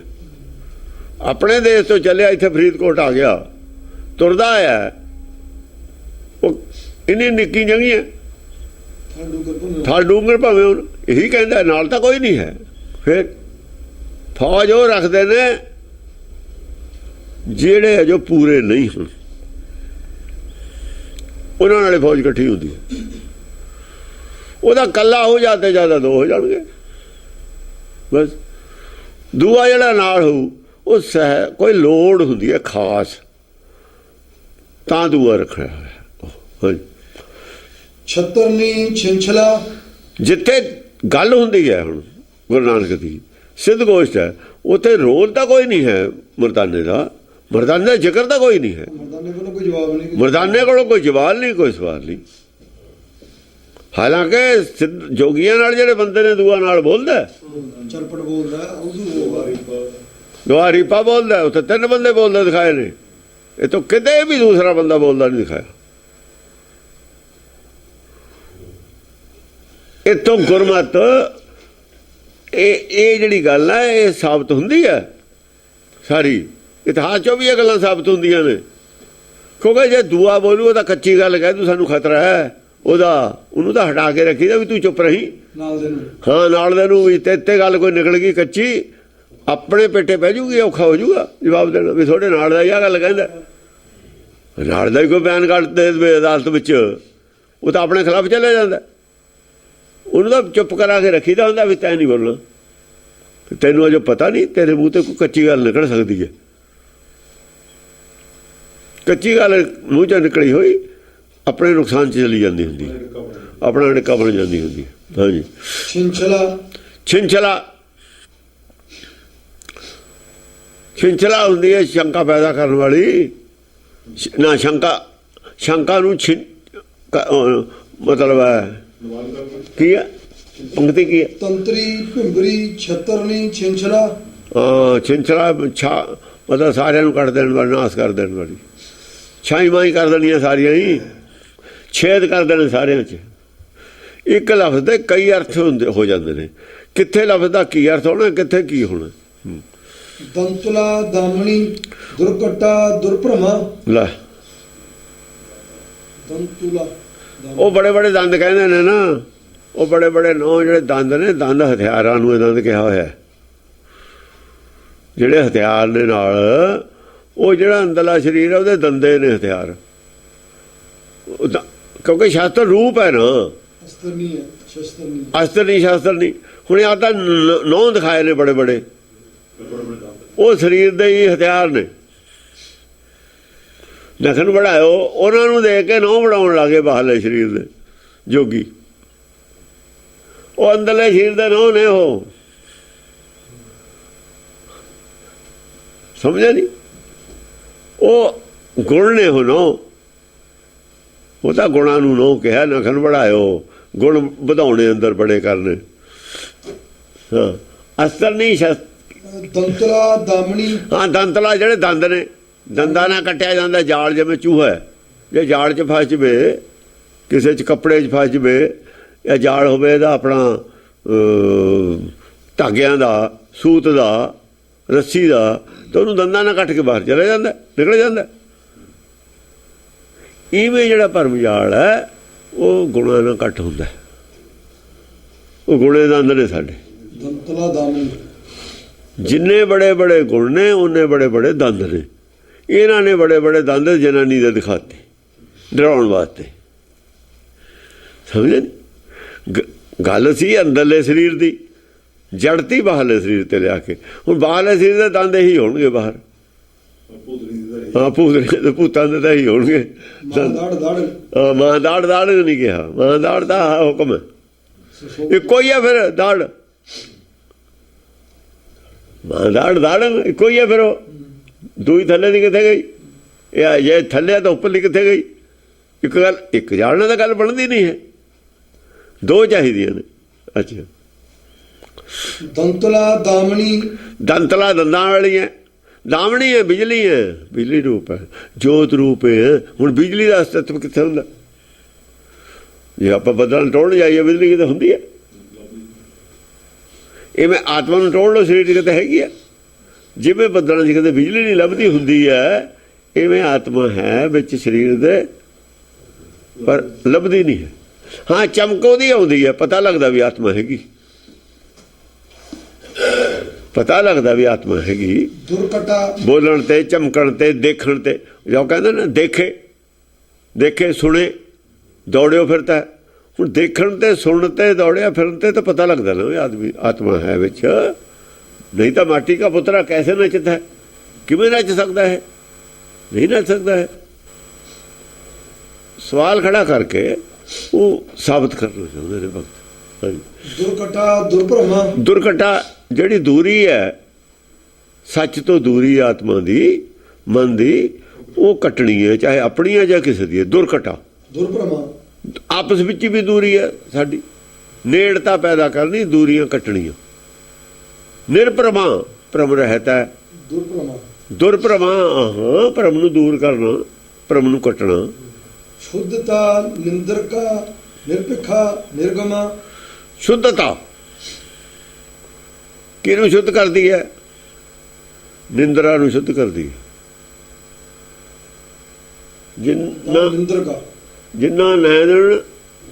ਆਪਣੇ ਦੇਸ਼ ਤੋਂ ਚੱਲਿਆ, ਇੱਥੇ ਫਰੀਦਕੋਟ ਆ ਗਿਆ, ਤੁਰਦਾ ਆਇਆ। ਉਹ ਇੰਨੀ ਨਿੱਕੀ ਜੰਗੀ ਹੈ, ਥਾਲ ਡੂੰਗਰ ਭਾਵੇਂ ਹੁਣ ਇਹੀ ਕਹਿੰਦਾ, ਨਾਲ ਤਾਂ ਕੋਈ ਨਹੀਂ ਹੈ। ਫਿਰ ਫੌਜ ਉਹ ਰੱਖਦੇ ਨੇ ਜਿਹੜੇ ਅਜੋ ਪੂਰੇ ਨਹੀਂ ਹੁਣ, ਉਹਨਾਂ ਨਾਲੇ ਫੌਜ ਇਕੱਠੀ ਹੁੰਦੀ ਹੈ। ਉਹਦਾ ਕੱਲਾ ਹੋ ਜਾਂਦੇ, ਜ਼ਿਆਦਾ ਦੋ ਹੋ ਜਾਣਗੇ ਬਸ। ਦੂਆ ਜਿਹੜਾ ਨਾਲ ਹੋਊ ਉਹ ਕੋਈ ਲੋੜ ਹੁੰਦੀ ਹੈ ਖਾਸ, ਤਾਂ ਦੂਆ ਰੱਖਿਆ ਹੋਇਆ। ਛਤਰਨੀ, ਛਿੰਛਲਾ, ਜਿੱਥੇ ਗੱਲ ਹੁੰਦੀ ਹੈ ਹੁਣ ਗੁਰੂ ਨਾਨਕ ਦੀ ਸਿੱਧ ਗੋਸ਼ਟ ਹੈ, ਉੱਥੇ ਰੋਲ ਤਾਂ ਕੋਈ ਨਹੀਂ ਹੈ ਮਰਦਾਨੇ ਦਾ, ਮਰਦਾਨੇ ਦਾ ਜ਼ਿਕਰ ਤਾਂ ਕੋਈ ਨਹੀਂ ਹੈ। ਮਰਦਾਨੇ ਕੋਲੋਂ ਕੋਈ ਜਵਾਬ ਨਹੀਂ, ਮਰਦਾਨੇ ਕੋਲੋਂ ਕੋਈ ਜਵਾਬ ਨਹੀਂ, ਕੋਈ ਸਵਾਲ ਨਹੀਂ। ਹਾਲਾਂਕਿ ਜੋਗੀਆਂ ਨਾਲ ਜਿਹੜੇ ਬੰਦੇ ਨੇ ਦੂਆ ਨਾਲ ਬੋਲਦਾ, ਚਰਪਟ ਬੋਲਦਾ, ਦੁਆਰੀਪਾ ਬੋਲਦਾ, ਉੱਥੇ 3 ਬੰਦੇ ਬੋਲਦੇ ਦਿਖਾਏ ਨੇ। ਇਹ ਤਾਂ ਕਿਤੇ ਵੀ ਦੂਸਰਾ ਬੰਦਾ ਬੋਲਦਾ ਨਹੀਂ ਦਿਖਾਇਆ। ਇੱਥੋਂ ਗੁਰਮਤ ਇਹ ਜਿਹੜੀ ਗੱਲ ਹੈ, ਇਹ ਸਾਬਤ ਹੁੰਦੀ ਹੈ ਸਾਰੀ ਇਤਿਹਾਸ 'ਚੋਂ ਵੀ ਇਹ ਗੱਲਾਂ ਸਾਬਤ ਹੁੰਦੀਆਂ ਨੇ। ਕਿਉਂਕਿ ਜੇ ਦੂਆ ਬੋਲੂ ਉਹ ਤਾਂ ਕੱਚੀ ਗੱਲ ਕਹਿ ਦੂ, ਸਾਨੂੰ ਖਤਰਾ ਹੈ ਉਹਨੂੰ ਤਾਂ ਹਟਾ ਕੇ ਰੱਖੀਦਾ ਵੀ ਤੂੰ ਚੁੱਪ ਰਹੀ। ਨਾਲ ਦੇ ਨੂੰ, ਹਾਂ, ਨਾਲ ਦੇ ਨੂੰ ਵੀ ਤੇ ਗੱਲ ਕੋਈ ਨਿਕਲ ਗਈ ਕੱਚੀ, ਆਪਣੇ ਪੇਟੇ ਪੈ ਜੂਗੀ, ਔਖਾ ਹੋ ਜੂਗਾ ਜਵਾਬ ਦੇਣਾ ਵੀ ਤੁਹਾਡੇ ਨਾਲ ਦਾ ਇਹ ਗੱਲ ਕਹਿੰਦਾ। ਨਾਲ ਦਾ ਹੀ ਕੋਈ ਬਿਆਨ ਕੱਢ ਦੇ ਅਦਾਲਤ ਵਿੱਚ, ਉਹ ਤਾਂ ਆਪਣੇ ਖਿਲਾਫ ਚਲੇ ਜਾਂਦਾ। ਉਹਨੂੰ ਤਾਂ ਚੁੱਪ ਕਰਾ ਕੇ ਰੱਖੀਦਾ ਹੁੰਦਾ ਵੀ ਤੈਂ ਨਹੀਂ ਬੋਲਣਾ, ਤੈਨੂੰ ਅਜੇ ਪਤਾ ਨਹੀਂ, ਤੇਰੇ ਮੂੰਹ ਤੇ ਕੋਈ ਕੱਚੀ ਗੱਲ ਨਿਕਲ ਸਕਦੀ ਹੈ। ਕੱਚੀ ਗੱਲ ਮੂੰਹ 'ਚੋਂ ਨਿਕਲੀ ਹੋਈ ਆਪਣੇ ਨੁਕਸਾਨ 'ਚ ਚਲੀ ਜਾਂਦੀ ਹੁੰਦੀ, ਆਪਣਾ ਨਿੱਕਾ ਬਣ ਜਾਂਦੀ ਹੁੰਦੀ। ਹਾਂਜੀ। ਛਿੰਛਲਾ, ਛਿੰਛਲਾ, ਛਿੰਛਲਾ ਹੁੰਦੀ ਹੈ ਸ਼ੰਕਾ ਪੈਦਾ ਕਰਨ ਵਾਲੀ ਨਾ। ਸ਼ੰਕਾ ਨੂੰ ਮਤਲਬ ਹੈ ਕੀ ਹੈ, ਪੰਕਤੀ ਕੀ ਹੈ? ਤੰਤਰੀ, ਭਿੰਬਰੀ, ਛਤਰਨੀ, ਛਿੰਛਲਾ। ਛਿੰਛਲਾ ਮਤਲਬ ਸਾਰਿਆਂ ਨੂੰ ਕੱਢ ਦੇਣ ਵਾਲੀ, ਨਾਸ ਕਰ ਦੇਣ ਵਾਲੀ, ਛਾਈ ਮਾਈ ਕਰ ਦੇਣੀਆਂ ਸਾਰੀਆਂ ਹੀ, ਛੇਦ ਕਰ ਦੇਣੇ ਸਾਰਿਆਂ 'ਚ। ਇੱਕ ਲਫ਼ਜ਼ ਦੇ ਕਈ ਅਰਥ ਹੋ ਜਾਂਦੇ ਨੇ, ਕਿੱਥੇ ਲਫ਼ਜ਼ ਦਾ ਕੀ ਅਰਥ ਹੋਣਾ, ਕਿੱਥੇ ਕੀ ਹੋਣਾ। ਦੰਤੁਲਾ, ਦਾਮਣੀ, ਦੁਰਕਟਾ, ਦੁਰਭ੍ਰਮਾ। ਲੈ, ਦੰਤੁਲਾ, ਉਹ ਬੜੇ ਬੜੇ ਦੰਦ ਕਹਿੰਦੇ ਨੇ ਨਾ, ਉਹ ਬੜੇ ਬੜੇ ਨੌ ਜਿਹੜੇ ਦੰਦ ਨੇ, ਦੰਦ ਹਥਿਆਰਾਂ ਨੂੰ ਇਹ ਦੰਦ ਕਿਹਾ ਹੋਇਆ। ਜਿਹੜੇ ਹਥਿਆਰ ਦੇ ਨਾਲ ਉਹ ਜਿਹੜਾ ਅੰਦਰਲਾ ਸਰੀਰ ਹੈ ਉਹਦੇ ਦੰਦੇ ਨੇ ਹਥਿਆਰ, ਕਿਉਂਕਿ ਸ਼ਾਸਤਰ ਰੂਪ ਹੈ ਨਾ, ਅਸਤਰ ਨਹੀਂ ਹੈ, ਸ਼ਸਤਰ ਨਹੀਂ। ਅਸਤਰ ਨਹੀਂ, ਸ਼ਾਸਤਰ ਨਹੀਂ। ਹੁਣ ਆਹ ਤਾਂ ਨੌ ਦਿਖਾਏ ਨੇ ਬੜੇ ਬੜੇ, ਉਹ ਸਰੀਰ ਦੇ ਹੀ ਹਥਿਆਰ ਨੇ। ਨਖਨ ਬਣਾਇਓ, ਉਹਨਾਂ ਨੂੰ ਦੇਖ ਕੇ ਨੌ ਬਣਾਉਣ ਲੱਗੇ ਬਾਹਰਲੇ ਸਰੀਰ ਦੇ ਜੋਗੀ। ਉਹ ਅੰਦਰਲੇ ਸਰੀਰ ਦੇ ਨਹੁੰ ਨੇ, ਉਹ ਸਮਝਿਆ ਨਹੀਂ? ਉਹ ਗੁਣ ਨੇ, ਉਹ ਨਹੁੰ, ਉਹ ਤਾਂ ਗੁਣਾਂ ਨੂੰ ਨਹੁੰ ਕਿਹਾ, ਨਖਨ बढ़ायो, ਗੁਣ ਵਧਾਉਣੇ ਅੰਦਰ ਬੜੇ ਕਰਨੇ। ਹਾਂ, ਅਸਰ ਨਹੀਂ ਦੰਤਲਾ ਦਾਮਣੀ। ਹਾਂ, ਦੰਤਲਾ ਜਿਹੜੇ ਦੰਦ ਨੇ, ਦੰਦਾਂ ਨਾਲ ਕੱਟਿਆ ਜਾਂਦਾ ਜਾਲ, ਜਿਵੇਂ ਚੂਹਾ ਹੈ, ਜੇ ਜਾਲ 'ਚ ਫਸ ਜਵੇ, ਕਿਸੇ 'ਚ ਕੱਪੜੇ 'ਚ ਫਸ ਜਵੇ, ਜਾਂ ਜਾਲ ਹੋਵੇ ਇਹਦਾ ਆਪਣਾ ਧਾਗਿਆਂ ਦਾ, ਸੂਤ ਦਾ, ਰੱਸੀ ਦਾ, ਤਾਂ ਉਹਨੂੰ ਦੰਦਾਂ ਨਾਲ ਕੱਟ ਕੇ ਬਾਹਰ ਚਲਾ ਜਾਂਦਾ, ਨਿਕਲ ਜਾਂਦਾ। ਇਵੇਂ ਜਿਹੜਾ ਭਰਮ ਜਾਲ ਹੈ ਉਹ ਗੁਣਾਂ ਨਾਲ ਕੱਟ ਹੁੰਦਾ, ਉਹ ਗੁਣੇ ਦੰਦ ਨੇ ਸਾਡੇ। ਦੰਤਲਾ ਦਾਮਣੀ, ਜਿੰਨੇ ਬੜੇ ਬੜੇ ਗੁਣ ਨੇ ਉਹਨੇ ਬੜੇ ਬੜੇ ਦੰਦ ਨੇ। ਇਹਨਾਂ ਨੇ ਬੜੇ ਬੜੇ ਦੰਦ ਜਨਾਨੀ ਦੇ ਦਿਖਾਤੇ ਡਰਾਉਣ ਵਾਸਤੇ, ਸਮਝੇ? ਗੱਲ ਸੀ ਅੰਦਰਲੇ ਸਰੀਰ ਦੀ, ਜੜਤੀ ਬਾਹਰਲੇ ਸਰੀਰ ਤੇ ਲਿਆ ਕੇ। ਹੁਣ ਬਾਹਰਲੇ ਸਰੀਰ ਦੇ ਦੰਦ ਇਹੀ ਹੋਣਗੇ ਬਾਹਰ, ਹਾਂ, ਭੂਤਾਂ ਦੇ ਤਾਂ ਇਹੀ ਹੋਣਗੇ। ਮਾਂ ਦਾੜ, ਦਾੜ ਨਹੀਂ ਕਿਹਾ, ਮਾਂ ਦਾੜ ਦਾ ਹੁਕਮ ਹੈ, ਇੱਕੋ ਹੀ ਹੈ ਫਿਰ ਦਾੜ, ਮਾਂ ਦਾੜ, ਦਾੜ ਇੱਕੋ ਹੀ ਹੈ ਫਿਰ। ਉਹ ਦੂਈ ਥੱਲੇ ਦੀ ਕਿੱਥੇ ਗਈ? ਇਹ ਜੇ ਥੱਲੇ ਤਾਂ ਉੱਪਰਲੀ ਕਿੱਥੇ ਗਈ? ਇੱਕ ਗੱਲ, ਇੱਕ ਜਾਣਨ ਦਾ ਗੱਲ ਬਣਦੀ ਨਹੀਂ ਹੈ, ਦੋ ਚਾਹੀਦੀਆਂ ਨੇ। ਅੱਛਾ, ਦੰਤਲਾ ਦਾਮਣੀ, ਦੰਤਲਾ ਦੰਦਾਂ ਵਾਲੀ ਹੈ, ਦਾਮਣੀ ਹੈ ਬਿਜਲੀ ਹੈ, ਬਿਜਲੀ ਰੂਪ ਹੈ, ਜੋਤ ਰੂਪ ਹੈ। ਹੁਣ ਬਿਜਲੀ ਦਾ ਅਸਤਿਤਵ ਕਿੱਥੇ ਹੁੰਦਾ? ਜੇ ਆਪਾਂ ਬੱਦਲਾਂ ਟੋੜ ਜਾਈਏ, ਬਿਜਲੀ ਕਿਤੇ ਹੁੰਦੀ ਹੈ? ਇਵੇਂ ਆਤਮਾ ਨੂੰ ਟੋੜ ਲਓ, ਸਰੀਰ ਕਿਤੇ ਹੈਗੀ ਆ। ਜਿਵੇਂ ਬੱਦਲਾਂ 'ਚ ਕਿਤੇ ਬਿਜਲੀ ਨਹੀਂ ਲੱਭਦੀ ਹੁੰਦੀ ਹੈ, ਇਵੇਂ ਆਤਮਾ ਹੈ ਵਿੱਚ ਸਰੀਰ ਦੇ, ਪਰ ਲੱਭਦੀ ਨਹੀਂ ਹੈ। ਹਾਂ, ਚਮਕ ਉਹਦੀ ਆਉਂਦੀ ਹੈ, ਪਤਾ ਲੱਗਦਾ ਵੀ ਆਤਮਾ ਹੈਗੀ, ਪਤਾ ਲੱਗਦਾ ਵੀ ਆਤਮਾ ਹੈਗੀ। ਦੁਰਕਟਾ, ਬੋਲਣ ਤੇ, ਚਮਕਣ ਤੇ, ਦੇਖਣ ਤੇ। ਜੋ ਕਹਿੰਦੇ ਨਾ, ਦੇਖੇ ਸੁਣੇ ਦੌੜਿਓ ਫਿਰਦਾ। ਹੁਣ ਦੇਖਣ ਤੇ, ਸੁਣਨ ਤੇ, ਦੌੜਿਆ ਫਿਰਨ ਤੇ ਤਾਂ ਪਤਾ ਲੱਗਦਾ ਨਾ ਵੀ ਆਦਮੀ ਆਤਮਾ ਹੈ ਵਿੱਚ। ਨਹੀਂ ਤਾਂ ਮਾਟੀ ਦਾ ਪੁੱਤਰਾ ਕੈਸੇ ਨੱਚਦਾ ਹੈ? ਕਿਵੇਂ ਨੱਚ ਸਕਦਾ ਹੈ? ਨਹੀਂ ਨੱਚ ਸਕਦਾ ਹੈ। ਸਵਾਲ ਖੜਾ ਕਰਕੇ ਉਹ ਸਾਬਤ ਕਰਨਾ ਚਾਹੁੰਦੇ ਨੇ ਭਗਤ। ਦੁਰਕਟਾ, ਦੁਰਭਰਮਾ, ਦੁਰਕਟਾ ਜਿਹੜੀ ਦੂਰੀ ਹੈ, ਸੱਚ ਤੋਂ ਦੂਰੀ ਆਤਮਾ ਦੀ, ਮਨ ਦੀ, ਉਹ ਕੱਟਣੀ ਹੈ, ਚਾਹੇ ਆਪਣੀ ਹੈ ਜਾਂ ਕਿਸੇ ਦੀ ਹੈ। ਦੁਰਕਟਾ, ਦੁਰਭਰਮਾ, ਆਪਸ ਵਿੱਚ ਵੀ ਦੂਰੀ ਹੈ ਸਾਡੀ, ਨੇੜਤਾ ਪੈਦਾ ਕਰਨੀ, ਦੂਰੀਆਂ ਕੱਟਣੀਆਂ। ਨਿਰਭਰਮਾ, ਭਰਮ ਰਹਿਤ ਹੈ। ਦੁਰਭਰਮਾ, ਦੁਰਭਰਮਾ, ਹਾਂ, ਭਰਮ ਨੂੰ ਦੂਰ ਕਰਨਾ, ਭਰਮ ਨੂੰ ਕੱਟਣਾ। ਸ਼ੁੱਧਤਾ, ਨਿੰਦਰਕਾ, ਨਿਰਪਿਖਾ, ਨਿਰਗਮਾ। ਸ਼ੁੱਧਤਾ ਕਿਹਨੂੰ ਸ਼ੁੱਧ ਕਰਦੀ ਹੈ? ਨਿੰਦਰਾ ਨੂੰ ਸ਼ੁੱਧ ਕਰਦੀ ਹੈ। ਨਿੰਦਰਕਾ, ਜਿੰਨਾ ਨੈਣ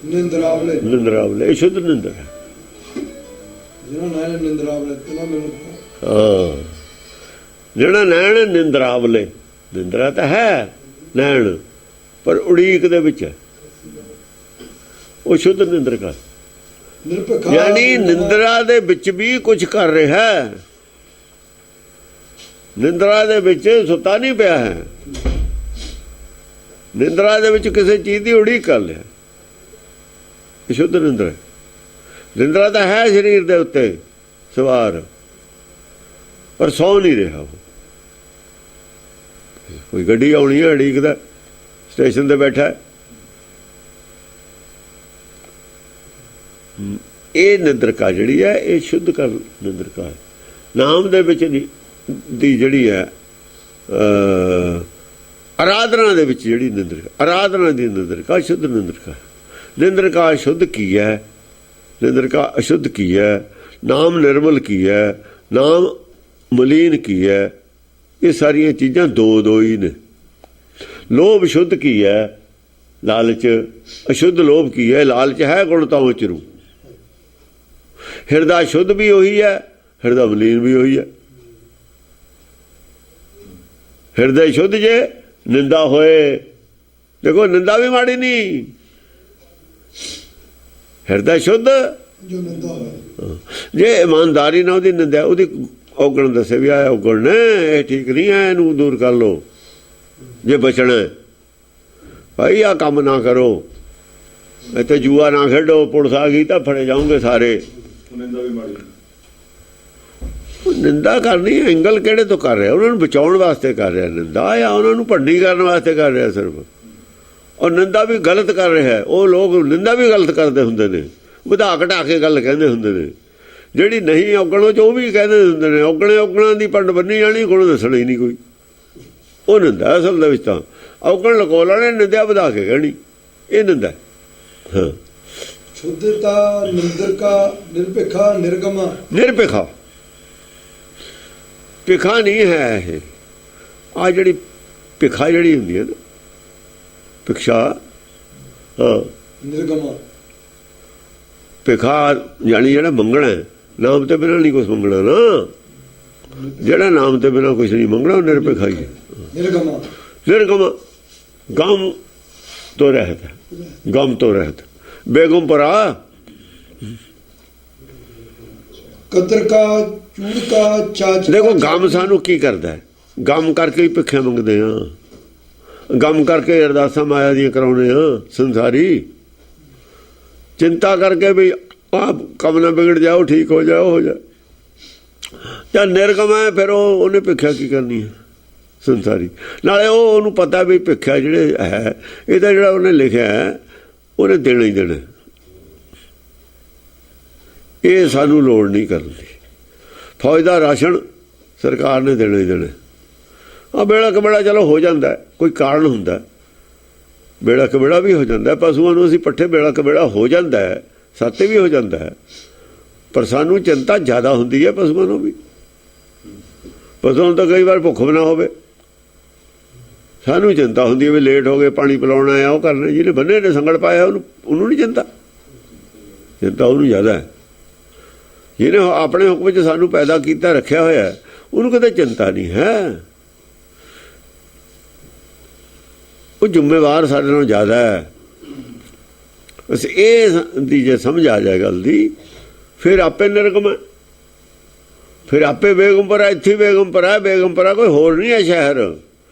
ਨਿੰਦਰਾਵਲੇ, ਨਿੰਦਰਾਵਲੇ, ਇਹ ਸ਼ੁੱਧ ਨਿੰਦਰ ਹੈ। ਜਿਹਨਾਂ ਨੈਣ ਨਿੰਦਰਾਵਲੇ, ਤੇਨਾ ਮੈਨੂੰ ਹਾਂ, ਜਿਹੜਾ ਨੈਣ ਨਿੰਦਰਾਵਲੇ, ਨਿੰਦਰਾ ਤਾਂ ਹੈ ਨੈਣ, ਪਰ ਉਡੀਕ ਦੇ ਵਿੱਚ ਹੈ, ਉਹ ਸ਼ੁੱਧ ਨਿੰਦਰਕਾ। ਨਿਰਪਿਖਾ, ਯਾਨੀ ਨਿੰਦਰਾ ਦੇ ਵਿੱਚ ਵੀ ਕੁਝ ਕਰ ਰਿਹਾ ਹੈ, ਨਿੰਦਰਾ ਦੇ ਵਿੱਚ ਸੁੱਤਾ ਨਹੀਂ ਪਿਆ ਹੈ, ਨਿੰਦਰਾ ਦੇ ਵਿੱਚ ਕਿਸੇ ਚੀਜ਼ ਦੀ ਉਡੀਕ ਕਰ ਲਿਆ। ਇਹ ਸ਼ੁੱਧ ਨਿੰਦਰ ਹੈ। ਨਿੰਦਰਾ ਤਾਂ ਹੈ ਸਰੀਰ ਦੇ ਉੱਤੇ ਸਵਾਰ, ਪਰ ਸੌ ਨਹੀਂ ਰਿਹਾ। ਉਹ ਕੋਈ ਗੱਡੀ ਆਉਣੀ ਹੈ, ਉਡੀਕਦਾ, ਸਟੇਸ਼ਨ ਤੇ ਬੈਠਾ ਹੈ। ਇਹ ਨਿੰਦਰਕਾ ਜਿਹੜੀ ਹੈ, ਇਹ ਸ਼ੁੱਧ ਕਰ ਨਿੰਦਰਕਾ ਹੈ। ਨਾਮ ਦੇ ਵਿੱਚ ਦੀ ਜਿਹੜੀ ਹੈ ਆਰਾਧਨਾ ਦੇ ਵਿੱਚ ਜਿਹੜੀ ਨਿੰਦਰਕਾ, ਆਰਾਧਨਾ ਦੀ ਨਿੰਦਰਕਾ ਸ਼ੁੱਧ ਨਿੰਦਰਕਾ। ਨਿੰਦਰਕਾ ਸ਼ੁੱਧ ਕੀ ਹੈ, ਨਿੰਦਰਕਾ ਅਸ਼ੁੱਧ ਕੀ ਹੈ, ਨਾਮ ਨਿਰਮਲ ਕੀ ਹੈ, ਨਾਮ ਮਲੀਨ ਕੀ ਹੈ। ਇਹ ਸਾਰੀਆਂ ਚੀਜ਼ਾਂ ਦੋ ਹੀ ਨੇ। ਲੋਭ ਸ਼ੁੱਧ ਕੀ ਹੈ, ਲਾਲਚ ਅਸ਼ੁੱਧ। ਲੋਭ ਕੀ ਹੈ, ਲਾਲਚ ਹੈ ਗੁਣ ਤਾਂ ਉਚਰੂ। ਹਿਰਦਾ ਸ਼ੁੱਧ ਵੀ ਉਹੀ ਹੈ, ਹਿਰਦਾ ਮਲੀਨ ਵੀ ਉਹੀ ਹੈ। ਹਿਰਦਾ ਸ਼ੁੱਧ ਜੇ ਨਿੰਦਾ ਹੋਏ, ਦੇਖੋ ਨਿੰਦਾ ਵੀ ਮਾੜੀ ਨਹੀਂ, ਹਿਰਦਾ ਸ਼ੁੱਧ ਜੋ ਨਿੰਦਾ ਹੋਏ। ਜੇ ਇਮਾਨਦਾਰੀ ਨਾਲ ਉਹਦੀ ਨਿੰਦਾ, ਉਹਦੀ ਔਗਣ ਦੱਸੇ ਵੀ ਆਇਆ ਔਗਣ ਨੇ, ਇਹ ਠੀਕ ਨਹੀਂ ਹੈ, ਇਹਨੂੰ ਦੂਰ ਕਰ ਲਓ ਜੇ ਬਚਣਾ ਭਾਈ, ਆਹ ਕੰਮ ਨਾ ਕਰੋ। ਇੱਥੇ ਜੂਆ ਨਾ ਖੇਡੋ, ਪੁਲਿਸ ਆ ਗਈ ਤਾਂ ਫੜੇ ਜਾਓਗੇ ਸਾਰੇ। ਨਿੰਦਾ ਕਰਨੀ ਐਂਗਲ ਕਿਹੜੇ ਤੋਂ ਕਰ ਰਿਹਾ? ਉਹਨਾਂ ਨੂੰ ਬਚਾਉਣ ਵਾਸਤੇ ਕਰ ਰਿਹਾ ਨਿੰਦਾ, ਜਾਂ ਉਹਨਾਂ ਨੂੰ ਭੰਡੀ ਕਰਨ ਵਾਸਤੇ ਕਰ ਰਿਹਾ ਸਿਰਫ? ਔਰ ਨਿੰਦਾ ਵੀ ਗਲਤ ਕਰ ਰਿਹਾ। ਉਹ ਲੋਕ ਨਿੰਦਾ ਵੀ ਗਲਤ ਕਰਦੇ ਹੁੰਦੇ ਨੇ, ਵਧਾ ਘਟਾ ਕੇ ਗੱਲ ਕਹਿੰਦੇ ਹੁੰਦੇ ਨੇ। ਜਿਹੜੀ ਨਹੀਂ ਔਗਣੋ 'ਚ ਉਹ ਵੀ ਕਹਿੰਦੇ ਹੁੰਦੇ ਨੇ ਔਗਣੇ ਔਗਣਾਂ ਦੀ ਪੰਡ ਬੰਨੀ ਜਾਣੀ, ਕੋਲ ਦੱਸਣਾ ਹੀ ਨਹੀਂ ਕੋਈ। ਉਹ ਨਿੰਦਾ ਅਸਲ ਦੇ ਵਿੱਚ ਤਾਂ ਔਗਣ ਲਕੋ ਲੈਣੇ, ਨਿੰਦਿਆ ਵਧਾ ਕੇ ਕਹਿਣੀ, ਇਹ ਨਿੰਦਾ। ਹਾਂ, ਸ਼ੁੱਧਤਾ ਨਿੰਦਰਕਾ ਨਿਰਭਿਖਾ ਨਿਰਗਮਾ। ਨਿਰਭਿਖਾ ਭਿਖਾ ਨਹੀਂ ਹੈ ਇਹ। ਆ ਜਿਹੜੀ ਭਿਖਾ ਜਿਹੜੀ ਹੁੰਦੀ ਹੈ ਨਾ, ਭਿਖਸ਼ਾ, ਹਾਂ, ਨਿਰਗਮਾ ਭਿਖਾ ਯਾਨੀ ਜਿਹੜਾ ਮੰਗਣਾ, ਨਾਮ ਤੇ ਬਿਨਾਂ ਨਹੀਂ ਕੁਛ ਮੰਗਣਾ ਨਾ। ਜਿਹੜਾ ਨਾਮ ਤੇ ਬਿਨਾਂ ਕੁਛ ਨਹੀਂ ਮੰਗਣਾ ਉਹ ਨਿਰਭਿਖਾ ਹੀ ਹੈ। ਨਿਰਗਮਾ ਨਿਰਗਮ ਗਮ ਤੋਂ ਰਹਿਤ, ਗਮ ਤੋਂ ਰਹਿਤ, ਬੇਗਮ ਪਰਾ। ਕਦਰ ਕਾ ਚੂੜ ਕਾ ਚਾਚ। ਦੇਖੋ ਗਮ ਸਾਨੂੰ ਕੀ ਕਰਦਾ? ਗਮ ਕਰਕੇ ਹੀ ਭਿੱਖਿਆ ਮੰਗਦੇ ਆ, ਗਮ ਕਰਕੇ ਅਰਦਾਸਾਂ ਮਾਇਆ ਦੀਆਂ ਕਰਾਉਣੇ ਆ ਸੰਸਾਰੀ। ਚਿੰਤਾ ਕਰਕੇ ਵੀ ਆਹ ਕੰਮ ਨਾ ਵਿਗੜ ਜਾਓ, ਠੀਕ ਹੋ ਜਾਓ, ਹੋ ਜਾ। ਜਾਂ ਨਿਰਗਮ ਹੈ, ਫਿਰ ਉਹਨੇ ਭਿੱਖਿਆ ਕੀ ਕਰਨੀ ਹੈ ਸੰਸਾਰੀ? ਨਾਲੇ ਉਹਨੂੰ ਪਤਾ ਵੀ ਭਿੱਖਿਆ ਜਿਹੜੇ ਹੈ, ਇਹਦਾ ਜਿਹੜਾ ਉਹਨੇ ਲਿਖਿਆ ਹੈ ਉਹਨੇ ਦੇਣਾ ਹੀ ਦੇਣਾ। ਇਹ ਸਾਨੂੰ ਲੋੜ ਨਹੀਂ ਕਰਨ ਦੀ। ਫੌਜ ਦਾ ਰਾਸ਼ਨ ਸਰਕਾਰ ਨੇ ਦੇਣਾ ਹੀ ਦੇਣਾ। ਆ ਵੇਲਾ ਕਵੇਲਾ ਚਲੋ ਹੋ ਜਾਂਦਾ, ਕੋਈ ਕਾਰਨ ਹੁੰਦਾ, ਵੇਲਾ ਕਵੇਲਾ ਵੀ ਹੋ ਜਾਂਦਾ। ਪਸ਼ੂਆਂ ਨੂੰ ਅਸੀਂ ਪੱਠੇ ਵੇਲਾ ਕਵੇਲਾ ਹੋ ਜਾਂਦਾ ਹੈ, ਸਾਤੇ ਵੀ ਹੋ ਜਾਂਦਾ ਹੈ, ਪਰ ਸਾਨੂੰ ਚਿੰਤਾ ਜ਼ਿਆਦਾ ਹੁੰਦੀ ਹੈ ਪਸ਼ੂਆਂ ਨੂੰ ਵੀ। ਪਸ਼ੂਆਂ ਨੂੰ ਤਾਂ ਕਈ ਵਾਰ ਭੁੱਖ ਵੀ ਨਾ ਹੋਵੇ, ਸਾਨੂੰ ਚਿੰਤਾ ਹੁੰਦੀ ਹੈ ਵੀ ਲੇਟ ਹੋ ਗਏ, ਪਾਣੀ ਪਿਲਾਉਣਾ ਆ, ਉਹ ਕਰਨਾ। ਜਿਹਨੇ ਬੰਨੇ ਨੇ ਸੰਗਲ ਪਾਇਆ ਉਹਨੂੰ ਨਹੀਂ ਚਿੰਤਾ, ਚਿੰਤਾ ਉਹਨੂੰ ਜ਼ਿਆਦਾ ਹੈ। ਜਿਹਨੇ ਆਪਣੇ ਹੁਕਮ ਵਿੱਚ ਸਾਨੂੰ ਪੈਦਾ ਕੀਤਾ ਰੱਖਿਆ ਹੋਇਆ, ਉਹਨੂੰ ਕਦੇ ਚਿੰਤਾ ਨਹੀਂ ਹੈ। ਉਹ ਜ਼ਿੰਮੇਵਾਰ ਸਾਡੇ ਨਾਲੋਂ ਜ਼ਿਆਦਾ ਹੈ। ਬਸ ਇਹ ਦੀ ਜੇ ਸਮਝ ਆ ਜਾਏ ਗੱਲ ਦੀ, ਫਿਰ ਆਪੇ ਨਿਰਗਮ ਹੈ, ਫਿਰ ਆਪੇ ਬੇਗਮਪੁਰਾ। ਇੱਥੇ ਬੇਗਮਪੁਰਾ, ਬੇਗਮਪੁਰਾ ਕੋਈ ਹੋਰ ਨਹੀਂ ਹੈ ਸ਼ਹਿਰ।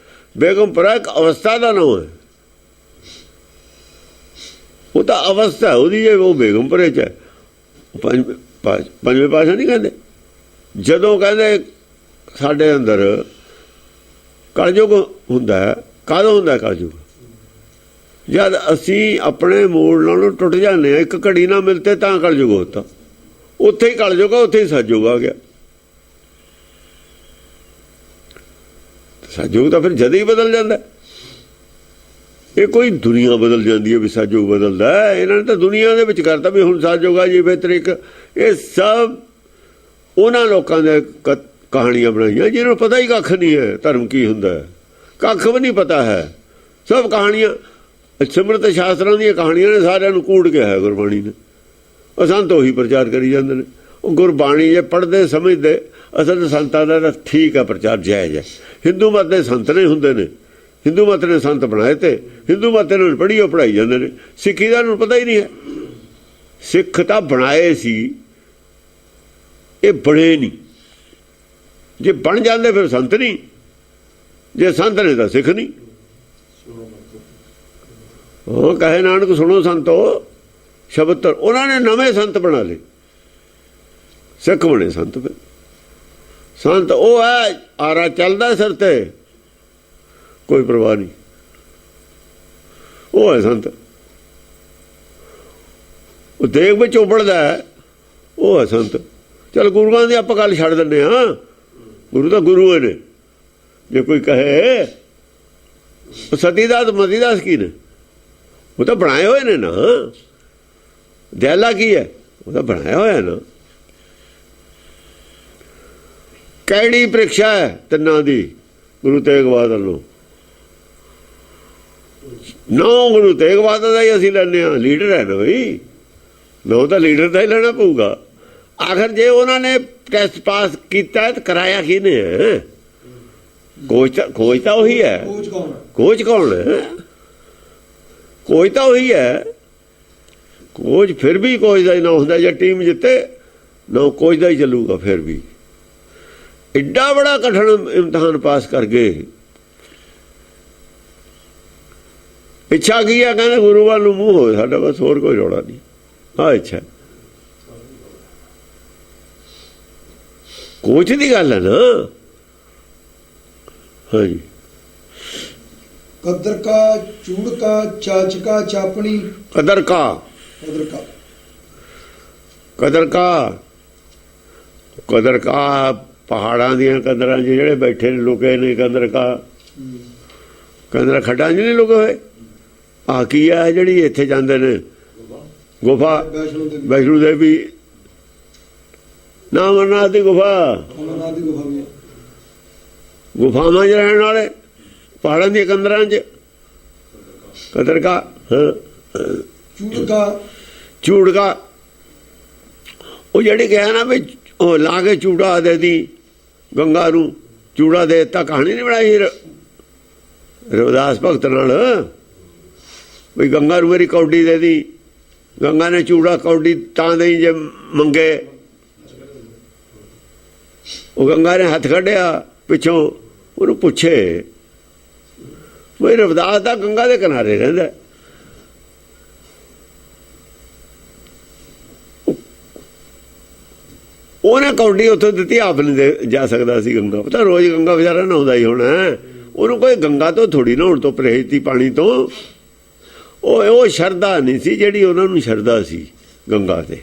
ਬੇਗਮਪੁਰਾ ਇੱਕ ਅਵਸਥਾ ਦਾ ਨਾਮ ਹੈ, ਉਹ ਤਾਂ ਅਵਸਥਾ ਉਹਦੀ ਹੈ। ਉਹ ਬੇਗਮਪੁਰੇ 'ਚ ਹੈ। ਪੰਜਵੇਂ ਪਾਤਸ਼ਾਹ ਨਹੀਂ ਕਹਿੰਦੇ, ਜਦੋਂ ਕਹਿੰਦੇ ਸਾਡੇ ਅੰਦਰ ਕਲਯੁਗ ਹੁੰਦਾ, ਕਦੋਂ ਹੁੰਦਾ ਕਲਯੁਗ? ਜਦ ਅਸੀਂ ਆਪਣੇ ਮੂਲ ਨਾਲੋਂ ਟੁੱਟ ਜਾਂਦੇ ਹਾਂ, ਇੱਕ ਘੜੀ ਨਾ ਮਿਲਤੇ ਤਾਂ ਕਲਯੁਗ ਹੁੰਦਾ। ਉੱਥੇ ਹੀ ਕਲਯੁਗ ਆ, ਉੱਥੇ ਹੀ ਸਤਯੁਗ ਆ ਗਿਆ। ਸਤਯੁਗ ਤਾਂ ਫਿਰ ਜਦ ਹੀ ਬਦਲ ਜਾਂਦਾ। ਇਹ ਕੋਈ ਦੁਨੀਆ ਬਦਲ ਜਾਂਦੀ ਹੈ ਵੀ ਸਤਯੁਗ ਬਦਲਦਾ। ਇਹਨਾਂ ਨੇ ਤਾਂ ਦੁਨੀਆ ਦੇ ਵਿੱਚ ਕਰਤਾ ਵੀ ਹੁਣ ਸਤਯੁਗ ਆ ਜੀ ਬਿਹਤਰ ਇੱਕ। ਇਹ ਸਭ ਉਹਨਾਂ ਲੋਕਾਂ ਦੇ ਕਹਾਣੀਆਂ ਬਣਾਈਆਂ ਜਿਹਨਾਂ ਨੂੰ ਪਤਾ ਹੀ ਕੱਖ ਨਹੀਂ ਹੈ ਧਰਮ ਕੀ ਹੁੰਦਾ, ਕੱਖ ਵੀ ਨਹੀਂ ਪਤਾ ਹੈ। ਸਭ ਕਹਾਣੀਆਂ ਸਿਮਰਤ ਸ਼ਾਸਤਰਾਂ ਦੀਆਂ ਕਹਾਣੀਆਂ ਨੇ, ਸਾਰਿਆਂ ਨੂੰ ਕੂੜ ਕੇ ਹੈ ਗੁਰਬਾਣੀ ਨੇ। ਅਸੰਤ ਉਹੀ ਪ੍ਰਚਾਰ ਕਰੀ ਜਾਂਦੇ ਨੇ। ਉਹ ਗੁਰਬਾਣੀ ਜੇ ਪੜ੍ਹਦੇ ਸਮਝਦੇ, ਅਸਲ ਸੰਤਾਂ ਦਾ ਤਾਂ ਠੀਕ ਹੈ ਪ੍ਰਚਾਰ ਜਾਇਜ਼ ਹੈ। ਹਿੰਦੂ ਮਤ ਦੇ ਸੰਤ ਨਹੀਂ ਹੁੰਦੇ ਨੇ, ਹਿੰਦੂ ਮਤ ਨੇ ਸੰਤ ਬਣਾਏ ਤੇ ਹਿੰਦੂ ਮਤ ਨੂੰ ਪੜ੍ਹੀ ਉਹ ਪੜ੍ਹਾਈ ਜਾਂਦੇ ਨੇ। ਸਿੱਖੀ ਦਾ ਨੂੰ ਪਤਾ ਹੀ ਨਹੀਂ ਹੈ। ਸਿੱਖ ਤਾਂ ਬਣਾਏ ਸੀ, ਇਹ ਬਣੇ ਨਹੀਂ। ਜੇ ਬਣ ਜਾਂਦੇ ਫਿਰ ਸੰਤ ਨਹੀਂ, ਜੇ ਸੰਤ ਨੇ ਤਾਂ ਸਿੱਖ ਨਹੀਂ। ਉਹ ਕਹੇ ਨਾਨਕ ਸੁਣੋ ਸੰਤੋ ਸ਼ਬਦ। ਉਹਨਾਂ ਨੇ ਨਵੇਂ ਸੰਤ ਬਣਾ ਲਏ, ਸਿੱਖ ਬਣੇ ਸੰਤ। ਫਿਰ ਸੰਤ ਉਹ ਹੈ ਆਰਾ ਚੱਲਦਾ ਸਿਰ ਤੇ, ਕੋਈ ਪਰਵਾਹ ਨਹੀਂ, ਉਹ ਹੈ ਸੰਤ। ਉਹ ਦੇਖ ਵਿੱਚ ਉਬੜਦਾ ਹੈ, ਉਹ ਹੈ ਸੰਤ। ਚੱਲ ਗੁਰੂਆਂ ਦੀ ਆਪਾਂ ਗੱਲ ਛੱਡ ਦਿੰਦੇ ਹਾਂ, ਗੁਰੂ ਤਾਂ ਗੁਰੂ ਨੇ। ਜੇ ਕੋਈ ਕਹੇ ਸਤੀਦਾਸ ਮਤੀਦਾਸ ਕੀ ਨੇ, ਉਹ ਤਾਂ ਬਣਾਏ ਹੋਏ ਨੇ ਨਾ। ਦਿਆਲਾ ਕੀ ਹੈ, ਉਹ ਤਾਂ ਬਣਾਇਆ ਹੋਇਆ ਨਾ। ਕਿਹੜੀ ਪ੍ਰੀਖਿਆ ਹੈ ਤਿੰਨਾਂ ਦੀ? ਗੁਰੂ ਤੇਗ ਬਹਾਦਰ ਨੂੰ ਨੌ, ਗੁਰੂ ਤੇਗ ਬਹਾਦਰ ਦਾ ਹੀ ਅਸੀਂ ਲੈਂਦੇ ਹਾਂ। ਲੀਡਰ ਹੈ ਨਾ ਬਈ, ਨੌ ਤਾਂ ਲੀਡਰ ਦਾ ਹੀ ਲੈਣਾ ਪਊਗਾ। ਆਖਰ ਜੇ ਉਹਨਾਂ ਨੇ ਟੈਸਟ ਪਾਸ ਕੀਤਾ ਤਾਂ ਕਰਾਇਆ ਕਿਹਨੇ ਹੈ? ਕੋਚ ਤਾਂ ਉਹੀ ਹੈ। ਕੋਚ ਕੌਣ ਹੈ? ਕੋਚ ਤਾਂ ਉਹੀ ਹੈ। ਕੋਚ ਫਿਰ ਵੀ ਕੋਚ ਦਾ ਹੀ ਨਾ ਹੁੰਦਾ। ਜੇ ਟੀਮ ਜਿੱਤੇ ਨਾ ਕੋਚ ਦਾ ਹੀ ਚੱਲੂਗਾ। ਫਿਰ ਵੀ ਐਡਾ ਬੜਾ ਕਠਿਨ ਇਮਤਿਹਾਨ ਪਾਸ ਕਰ ਗਏ, ਇੱਛਾ ਕੀ ਆ? ਕਹਿੰਦੇ ਗੁਰੂ ਵੱਲ ਨੂੰ ਮੂੰਹ ਹੋਵੇ ਸਾਡਾ, ਬਸ ਹੋਰ ਕੋਈ ਰੌਲਾ ਨਹੀਂ। ਹਾਂ ਇੱਛਾ ਕੋਚ ਦੀ ਗੱਲ ਹੈ ਨਾ। ਹਾਂਜੀ ਕਦਰ ਕਾ ਚੂੜ ਕਾ ਚਾਚ ਕਾ ਚਾਪਣੀ ਕਦਰ ਕਾ ਕਦਰ ਕਾ ਕਦਰ ਕਾ ਕਦਰ ਕਾ ਪਹਾੜਾਂ ਦੀਆਂ ਕਦਰਾਂ 'ਚ ਜਿਹੜੇ ਬੈਠੇ ਨੇ ਲੁਕੇ ਨੇ, ਕਦਰ ਕਾ ਕਦਰ ਖੱਡਾਂ 'ਚ ਨਹੀਂ ਲੁਕੇ ਹੋਏ। ਆ ਕੀ ਆ ਜਿਹੜੀ ਇੱਥੇ ਜਾਂਦੇ ਨੇ ਗੁਫਾ ਵੈਸ਼ਨੋ ਦੇਵੀ, ਨਾ ਅਮਰਨਾਥ ਦੀ ਗੁਫਾ, ਅਮਰਨਾਥ ਦੀ ਗੁਫਾ ਵੀ ਹੈ। ਗੁਫਾਵਾਂ 'ਚ ਰਹਿਣ ਵਾਲੇ ਪਹਾੜਾਂ ਦੀਆਂ ਕੰਦਰਾਂ 'ਚ ਕਦਰ ਕਾ। ਚੂੜ ਕਾ ਚੂੜ ਕਾ ਉਹ ਜਿਹੜੀ ਕਿਹਾ ਨਾ ਵੀ ਉਹ ਲਾ ਕੇ ਚੂੜਾ ਦੇ ਦੀ ਗੰਗਾ ਨੂੰ, ਚੂੜਾ ਦੇ ਦਿੱਤਾ। ਕਹਾਣੀ ਨਹੀਂ ਬਣਾਈ ਰਵਿਦਾਸ ਭਗਤ ਨਾਲ ਵੀ ਗੰਗਾ ਨੂੰ ਮੇਰੀ ਕੌਡੀ ਦੇ ਦੀ। ਗੰਗਾ ਨੇ ਚੂੜਾ ਕੌਡੀ ਤਾਂ ਦੇਈ ਜੇ ਮੰਗੇ। ਉਹ ਗੰਗਾ ਨੇ ਹੱਥ ਕੱਢਿਆ ਪਿੱਛੋਂ, ਉਹਨੂੰ ਪੁੱਛੇ ਵੀ ਰਵਿਦਾਸ ਦਾ ਗੰਗਾ ਦੇ ਕਿਨਾਰੇ ਰਹਿੰਦਾ। ਉਹਨੇ ਕੌਡੀ ਉੱਥੋਂ ਦਿੱਤੀ, ਆਪ ਨਹੀਂ ਜਾ ਸਕਦਾ ਸੀ ਗੰਗਾ। ਪਤਾ ਰੋਜ਼ ਗੰਗਾ ਵਿਚਾਰਾ ਨਹਾਉਂਦਾ ਹੀ ਹੋਣਾ, ਉਹਨੂੰ ਕੋਈ ਗੰਗਾ ਤੋਂ ਥੋੜੀ ਨਹਾਉਣ ਤੋਂ ਪਰਹੇਜ਼ ਸੀ, ਪਾਣੀ ਤੋਂ। ਉਹ ਸ਼ਰਧਾ ਨਹੀਂ ਸੀ ਜਿਹੜੀ ਉਹਨਾਂ ਨੂੰ ਸ਼ਰਧਾ ਸੀ ਗੰਗਾ ਤੇ।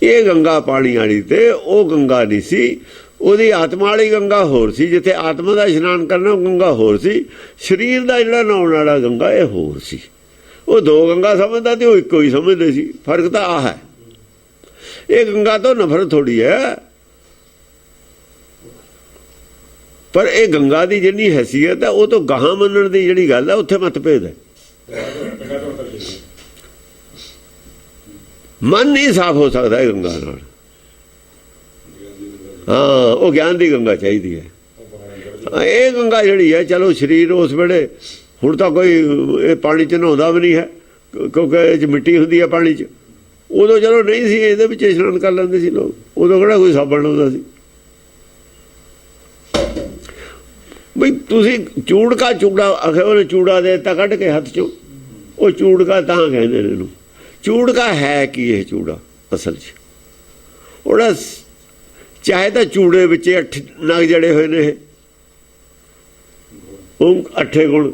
ਇਹ ਗੰਗਾ ਪਾਣੀ ਵਾਲੀ ਤੇ ਉਹ ਗੰਗਾ ਨਹੀਂ ਸੀ। ਉਹਦੀ ਆਤਮਾ ਵਾਲੀ ਗੰਗਾ ਹੋਰ ਸੀ, ਜਿੱਥੇ ਆਤਮਾ ਦਾ ਇਸ਼ਨਾਨ ਕਰਨਾ ਉਹ ਗੰਗਾ ਹੋਰ ਸੀ। ਸਰੀਰ ਦਾ ਜਿਹੜਾ ਨਹਾਉਣ ਵਾਲਾ ਗੰਗਾ ਇਹ ਹੋਰ ਸੀ। ਉਹ ਦੋ ਗੰਗਾ ਸਮਝਦਾ ਤੇ ਉਹ ਇੱਕੋ ਹੀ ਸਮਝਦੇ ਸੀ। ਫਰਕ ਤਾਂ ਆਹ ਹੈ। ਇਹ ਗੰਗਾ ਤੋਂ ਨਫ਼ਰਤ ਥੋੜੀ ਹੈ, ਪਰ ਇਹ ਗੰਗਾ ਦੀ ਜਿੰਨੀ ਹੈਸੀਅਤ ਹੈ ਉਹ ਤੋਂ ਗਾਹਾਂ ਮੰਨਣ ਦੀ ਜਿਹੜੀ ਗੱਲ ਹੈ ਉੱਥੇ ਮਤਭੇਦ ਹੈ। ਮਨ ਨਹੀਂ ਸਾਫ਼ ਹੋ ਸਕਦਾ ਇਹ ਗੰਗਾ ਨਾਲ। ਹਾਂ ਉਹ ਗਿਆਨ ਦੀ ਗੰਗਾ ਚਾਹੀਦੀ ਹੈ। ਇਹ ਗੰਗਾ ਜਿਹੜੀ ਹੈ, ਚਲੋ ਸਰੀਰ ਉਸ ਵੇਲੇ, ਹੁਣ ਤਾਂ ਕੋਈ ਇਹ ਪਾਣੀ 'ਚ ਨਹਾਉਂਦਾ ਵੀ ਨਹੀਂ ਹੈ ਕਿਉਂਕਿ ਇਹ 'ਚ ਮਿੱਟੀ ਹੁੰਦੀ ਹੈ ਪਾਣੀ 'ਚ। ਉਦੋਂ ਚਲੋ ਨਹੀਂ ਸੀ, ਇਹਦੇ ਵਿੱਚ ਇਸ਼ਨਾਨ ਕਰ ਲੈਂਦੇ ਸੀ ਲੋਕ। ਉਦੋਂ ਕਿਹੜਾ ਕੋਈ ਸਾਬਣ ਲਾਉਂਦਾ ਸੀ। ਬਈ ਤੁਸੀਂ ਚੂੜਕਾ ਚੂੜਾ ਆਖੇ, ਉਹਨੇ ਚੂੜਾ ਦੇ ਦਿੱਤਾ ਕੱਢ ਕੇ ਹੱਥ 'ਚੋਂ। ਉਹ ਚੂੜਕਾ ਤਾਂ ਕਹਿੰਦੇ ਨੇ ਇਹਨੂੰ। ਚੂੜਕਾ ਹੈ ਕੀ ਇਹ ਚੂੜਾ ਅਸਲ 'ਚ? ਉਹਦਾ ਚਾਹੇ ਤਾਂ ਚੂੜੇ ਵਿੱਚ 8 ਨਗ ਜੜੇ ਹੋਏ ਨੇ, ਉਹ 8 ਗੁਣ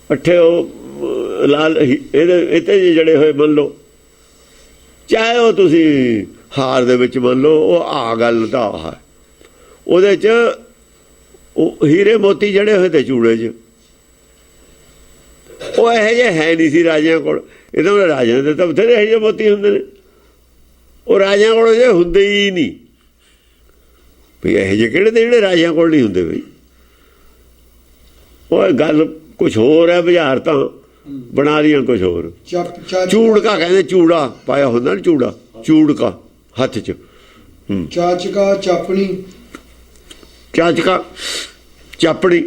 8 ਉਹ ਲਾਲ ਇਹਦੇ ਇੱਥੇ ਜੜੇ ਹੋਏ ਮੰਨ ਲਓ, ਚਾਹੇ ਉਹ ਤੁਸੀਂ ਹਾਰ ਦੇ ਵਿੱਚ ਮੰਨ ਲਓ। ਉਹ ਆ ਗੱਲ ਤਾਂ ਆ ਹੈ, ਉਹਦੇ 'ਚ ਉਹ ਹੀਰੇ ਮੋਤੀ ਜੜੇ ਹੋਏ ਤੇ ਚੂੜੇ 'ਚ। ਉਹ ਇਹੋ ਜਿਹੇ ਹੈ ਨਹੀਂ ਸੀ ਰਾਜਿਆਂ ਕੋਲ। ਇਹਦਾ ਰਾਜਿਆਂ ਦੇ ਤਾਂ ਬਥੇਰੇ ਇਹੋ ਜਿਹੇ ਮੋਤੀ ਹੁੰਦੇ ਨੇ, ਉਹ ਰਾਜਿਆਂ ਕੋਲ ਜੇ ਹੁੰਦੇ ਹੀ ਨਹੀਂ। ਵੀ ਇਹੋ ਜਿਹੇ ਕਿਹੜੇ ਤੇ ਜਿਹੜੇ ਰਾਜਿਆਂ ਕੋਲ ਨਹੀਂ ਹੁੰਦੇ। ਬਈ ਉਹ ਗੱਲ ਕੁਛ ਹੋਰ ਹੈ, ਬਾਜ਼ਾਰ ਤਾਂ ਬਣਾ ਰਹੀਆਂ ਕੁਛ ਹੋਰ। ਚੂੜਕਾ ਕਹਿੰਦੇ, ਚੂੜਾ ਪਾਇਆ ਹੁੰਦਾ ਨਾ, ਚੂੜਾ ਚੂੜਕਾ ਹੱਥ 'ਚ। ਚਾਚਕਾ ਚਾਪਣੀ ਚਾਚਕਾ ਚਾਪੜੀ।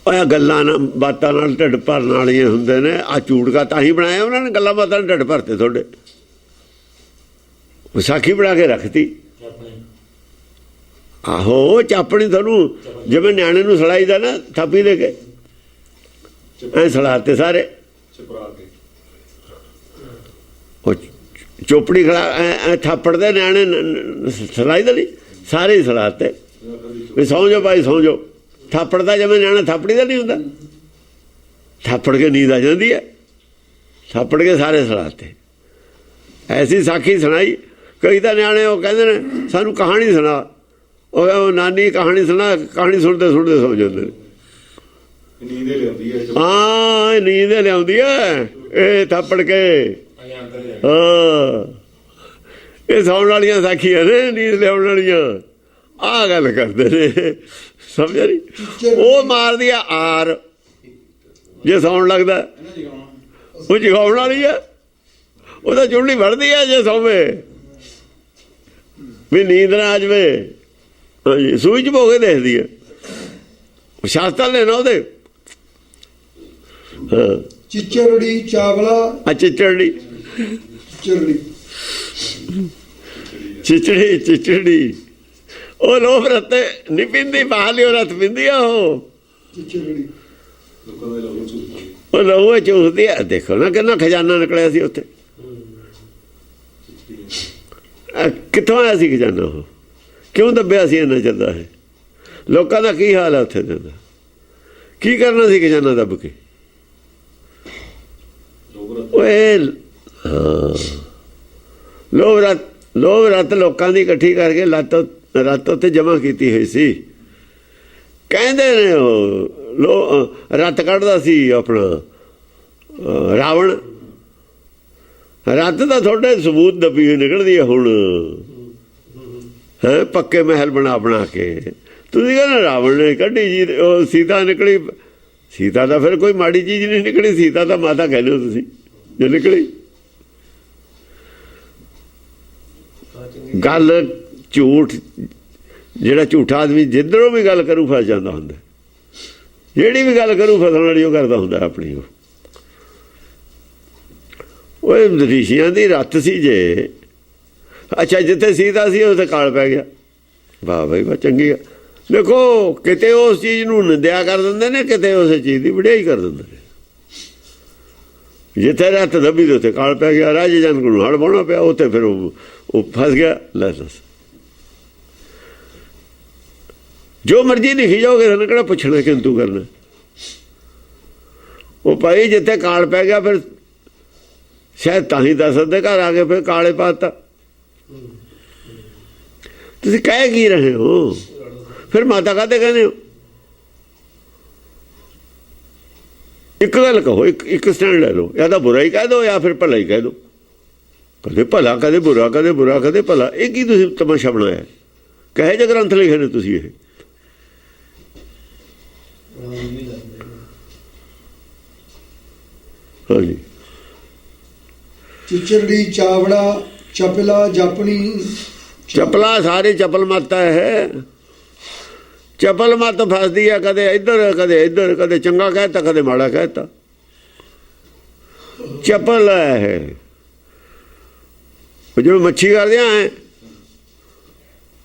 ਉਹ ਗੱਲਾਂ ਨਾਲ ਬਾਤਾਂ ਨਾਲ ਢਿੱਡ ਭਰਨ ਵਾਲੀਆਂ ਹੁੰਦੇ ਨੇ। ਆਹ ਚੂੜਕਾ ਤਾਂ ਹੀ ਬਣਾਇਆ ਉਹਨਾਂ ਨੇ, ਗੱਲਾਂ ਬਾਤਾਂ ਨਾਲ ਢਿੱਡ ਭਰਤੇ ਤੁਹਾਡੇ। ਵਿਸਾਖੀ ਬਣਾ ਕੇ ਰੱਖਤੀ। ਆਹੋ ਚਾਪਣੀ ਤੁਹਾਨੂੰ ਜਿਵੇਂ ਨਿਆਣੇ ਨੂੰ ਸੜਾਈਦਾ ਨਾ, ਥਾਪੀ ਦੇ ਕੇ ਐ ਸੜਾਤੇ ਸਾਰੇ। ਉਹ ਚੋਪੜੀ ਖੜਾ ਥਾਪੜ ਦੇ ਨਿਆਣੇ ਸੜਾਈਦਾ ਨਹੀਂ, ਸਾਰੇ ਹੀ ਸੜਾਤੇ ਵੀ ਸੌਂ ਜਾਓ ਭਾਈ ਸੌਂ ਜਾਓ। ਥਾਪੜ ਦਾ ਜਿਵੇਂ ਨਿਆਣਾ ਥਾਪੜੀ ਦਾ ਨਹੀਂ ਹੁੰਦਾ, ਥਾਪੜ ਕੇ ਨੀਂਦ ਆ ਜਾਂਦੀ ਹੈ। ਥਾਪੜ ਕੇ ਸਾਰੇ ਸੜਾਤੇ। ਐਸੀ ਸਾਖੀ ਸੁਣਾਈ। ਕਈ ਤਾਂ ਨਿਆਣੇ ਉਹ ਕਹਿੰਦੇ ਨੇ ਸਾਨੂੰ ਕਹਾਣੀ ਸੁਣਾ। ਉਹ ਨਾਨੀ ਕਹਾਣੀ ਸੁਣਾ, ਕਹਾਣੀ ਸੁਣਦੇ ਸੁਣਦੇ ਸੌਂ ਜਾਂਦੇ ਨੇ। ਹਾਂ ਨੀਂਦ ਲਿਆਉਂਦੀ ਹੈ ਇਹ ਥਾਪੜ ਕੇ। ਹਾਂ ਇਹ ਸੌਣ ਵਾਲੀਆਂ ਸਾਖੀਆਂ ਨੇ, ਨੀਂਦ ਲਿਆਉਣ ਵਾਲੀਆਂ। ਆਹ ਗੱਲ ਕਰਦੇ ਨੇ, ਸਮਝਿਆ ਨਹੀਂ? ਉਹ ਮਾਰਦੀ ਆ ਆਰ ਜੇ ਸੌਣ ਲੱਗਦਾ, ਉਹ ਜਗਾਉਣ ਵਾਲੀ ਆ। ਉਹ ਤਾਂ ਚੁੰਡੀ ਵੜਦੀ ਆ ਜੇ ਸੌਵੇ, ਵੀ ਨੀਂਦ ਨਾ ਆ ਜਾਵੇ। ਹਾਂਜੀ ਸੂਈ 'ਚ ਭੋਗੇ ਦੇਖਦੀ ਆ, ਸ਼ਾਸਤਰ ਲੈਣਾ ਉਹਦੇ। ਹਾਂ ਚਿਚੜੜੀ ਚਾਵਲਾ। ਆ ਚਿਚੜੀ ਚਿਚੜੀ ਚਿਚੜੀ ਉਹ ਲੋਭ ਰਤੇ ਨਹੀਂ ਪੀਂਦੀ, ਬਾਹਲੀ ਉਹ ਰਤ ਪੀਂਦੀ ਆ ਉਹ। ਉਹ ਲਹੂ ਚੂਸਦੀ ਆ। ਦੇਖੋ ਨਾ ਕਿੰਨਾ ਖਜ਼ਾਨਾ ਨਿਕਲਿਆ ਸੀ ਉੱਥੇ। ਕਿੱਥੋਂ ਆਇਆ ਸੀ ਖਜ਼ਾਨਾ? ਉਹ ਕਿਉਂ ਦੱਬਿਆ ਸੀ ਇੰਨਾ ਚੱਲਦਾ ਹੈ? ਲੋਕਾਂ ਦਾ ਕੀ ਹਾਲ ਹੈ ਉੱਥੇ ਦਾ? ਕੀ ਕਰਨਾ ਸੀ ਖਜ਼ਾਨਾ ਦੱਬ ਕੇ? ਓਏ ਲੋਭ ਰੱਤ ਲੋਕਾਂ ਦੀ ਇਕੱਠੀ ਕਰਕੇ ਰੱਤ ਉੱਤੇ ਜਮ੍ਹਾਂ ਕੀਤੀ ਹੋਈ ਸੀ। ਕਹਿੰਦੇ ਨੇ ਉਹ ਰੱਤ ਕੱਢਦਾ ਸੀ ਆਪਣਾ ਰਾਵਣ। ਰੱਤ ਦਾ ਤੁਹਾਡੇ ਸਬੂਤ ਦੱਬੀ ਹੋਈ ਨਿਕਲਦੀ ਹੈ ਹੁਣ ਹੈ, ਪੱਕੇ ਮਹਿਲ ਬਣਾ ਕੇ। ਤੁਸੀਂ ਕਹਿੰਦੇ ਰਾਵਣ ਨੇ ਕੱਢੀ ਜੀ, ਉਹ ਸੀਤਾ ਨਿਕਲੀ। ਸੀਤਾ ਦਾ ਫਿਰ ਕੋਈ ਮਾੜੀ ਚੀਜ਼ ਨਹੀਂ ਨਿਕਲੀ। ਸੀਤਾ ਤਾਂ ਮਾਤਾ ਕਹਿੰਦੇ ਹੋ ਤੁਸੀਂ ਜੋ ਨਿਕਲੀ। ਗੱਲ ਝੂਠ, ਜਿਹੜਾ ਝੂਠਾ ਆਦਮੀ ਜਿੱਧਰੋਂ ਵੀ ਗੱਲ ਕਰੂ ਫਸ ਜਾਂਦਾ ਹੁੰਦਾ। ਜਿਹੜੀ ਵੀ ਗੱਲ ਕਰੂ ਫਸਣ ਵਾਲੀ ਉਹ ਕਰਦਾ ਹੁੰਦਾ ਆਪਣੀ। ਉਹ ਰਿਸ਼ੀਆਂ ਦੀ ਰੱਤ ਸੀ ਜੇ। ਅੱਛਾ, ਜਿੱਥੇ ਸੀਤਾ ਸੀ ਉੱਥੇ ਕਾਲ ਪੈ ਗਿਆ। ਵਾਹ ਬਈ ਵਾਹ, ਚੰਗੀ ਆ। ਦੇਖੋ, ਕਿਤੇ ਉਸ ਚੀਜ਼ ਨੂੰ ਨਿੰਦਿਆ ਕਰ ਦਿੰਦੇ ਨੇ, ਕਿਤੇ ਉਸ ਚੀਜ਼ ਦੀ ਵਡਿਆਈ ਕਰ ਦਿੰਦੇ ਨੇ। ਜਿੱਥੇ ਰੱਤ ਦੱਬੀ ਤੇ ਉੱਥੇ ਕਾਲ ਪੈ ਗਿਆ। ਰਾਜੇ ਜਨਕ ਨੂੰ ਹੜ ਬਾਉਣਾ ਪਿਆ, ਉੱਥੇ ਫਿਰ ਉਹ ਫਸ ਗਿਆ। ਲੈ ਦੱਸ, ਜੋ ਮਰਜ਼ੀ ਲਿਖੀ ਜਾਓਗੇ, ਸਾਨੂੰ ਕਿਹੜਾ ਪੁੱਛਣਾ ਕਿੰਤੂ ਕਰਨਾ। ਉਹ ਭਾਈ ਜਿੱਥੇ ਕਾਲ ਪੈ ਗਿਆ, ਫਿਰ ਸ਼ਾਇਦ ਤਾਂ ਹੀ ਦਸ਼ਰਥ ਦੇ ਘਰ ਆ ਕੇ ਫਿਰ ਕਾਲੇ ਪਾਤਾ। ਤੁਸੀਂ ਕਹਿ ਕੀ ਰਹੇ ਹੋ? ਫਿਰ ਮਾਤਾ ਕਾਹਤੇ ਕਹਿੰਦੇ ਹੋ? ਇੱਕ ਗੱਲ ਕਹੋ, ਇੱਕ ਸਟੈਂਡ ਲੈ ਲਓ। ਜਾਂ ਤਾਂ ਬੁਰਾ ਹੀ ਕਹਿ ਦਿਓ ਜਾਂ ਫਿਰ ਭਲਾ ਹੀ ਕਹਿ ਦਿਓ। ਕਦੇ ਭਲਾ, ਕਦੇ ਬੁਰਾ, ਕਦੇ ਬੁਰਾ, ਕਦੇ ਭਲਾ। ਇਹ ਕੀ ਤੁਸੀਂ ਤਮਾਸ਼ਾ ਬਣਾਇਆ? ਕਹੇ ਜੇ ਗ੍ਰੰਥ ਲਿਖੇ ਨੇ ਤੁਸੀਂ ਇਹ? ਹਾਂਜੀ, ਚਿਚੜੀ ਚਾਵੜਾ ਚਪਲਾ ਜਾਪਣੀ। ਚਪਲਾ ਸਾਰੀ ਚਪਲ ਮੱਤ ਹੈ। ਚਪਲ ਮੱਤ ਫਸਦੀ ਹੈ, ਕਦੇ ਇੱਧਰ ਕਦੇ ਇੱਧਰ, ਕਦੇ ਚੰਗਾ ਕਹਿਤਾ ਕਦੇ ਮਾੜਾ ਕਹਿਤਾ। ਚਪਲ ਹੈ ਜਿਵੇਂ ਮੱਛੀ ਕਰਦਿਆਂ ਹੈ,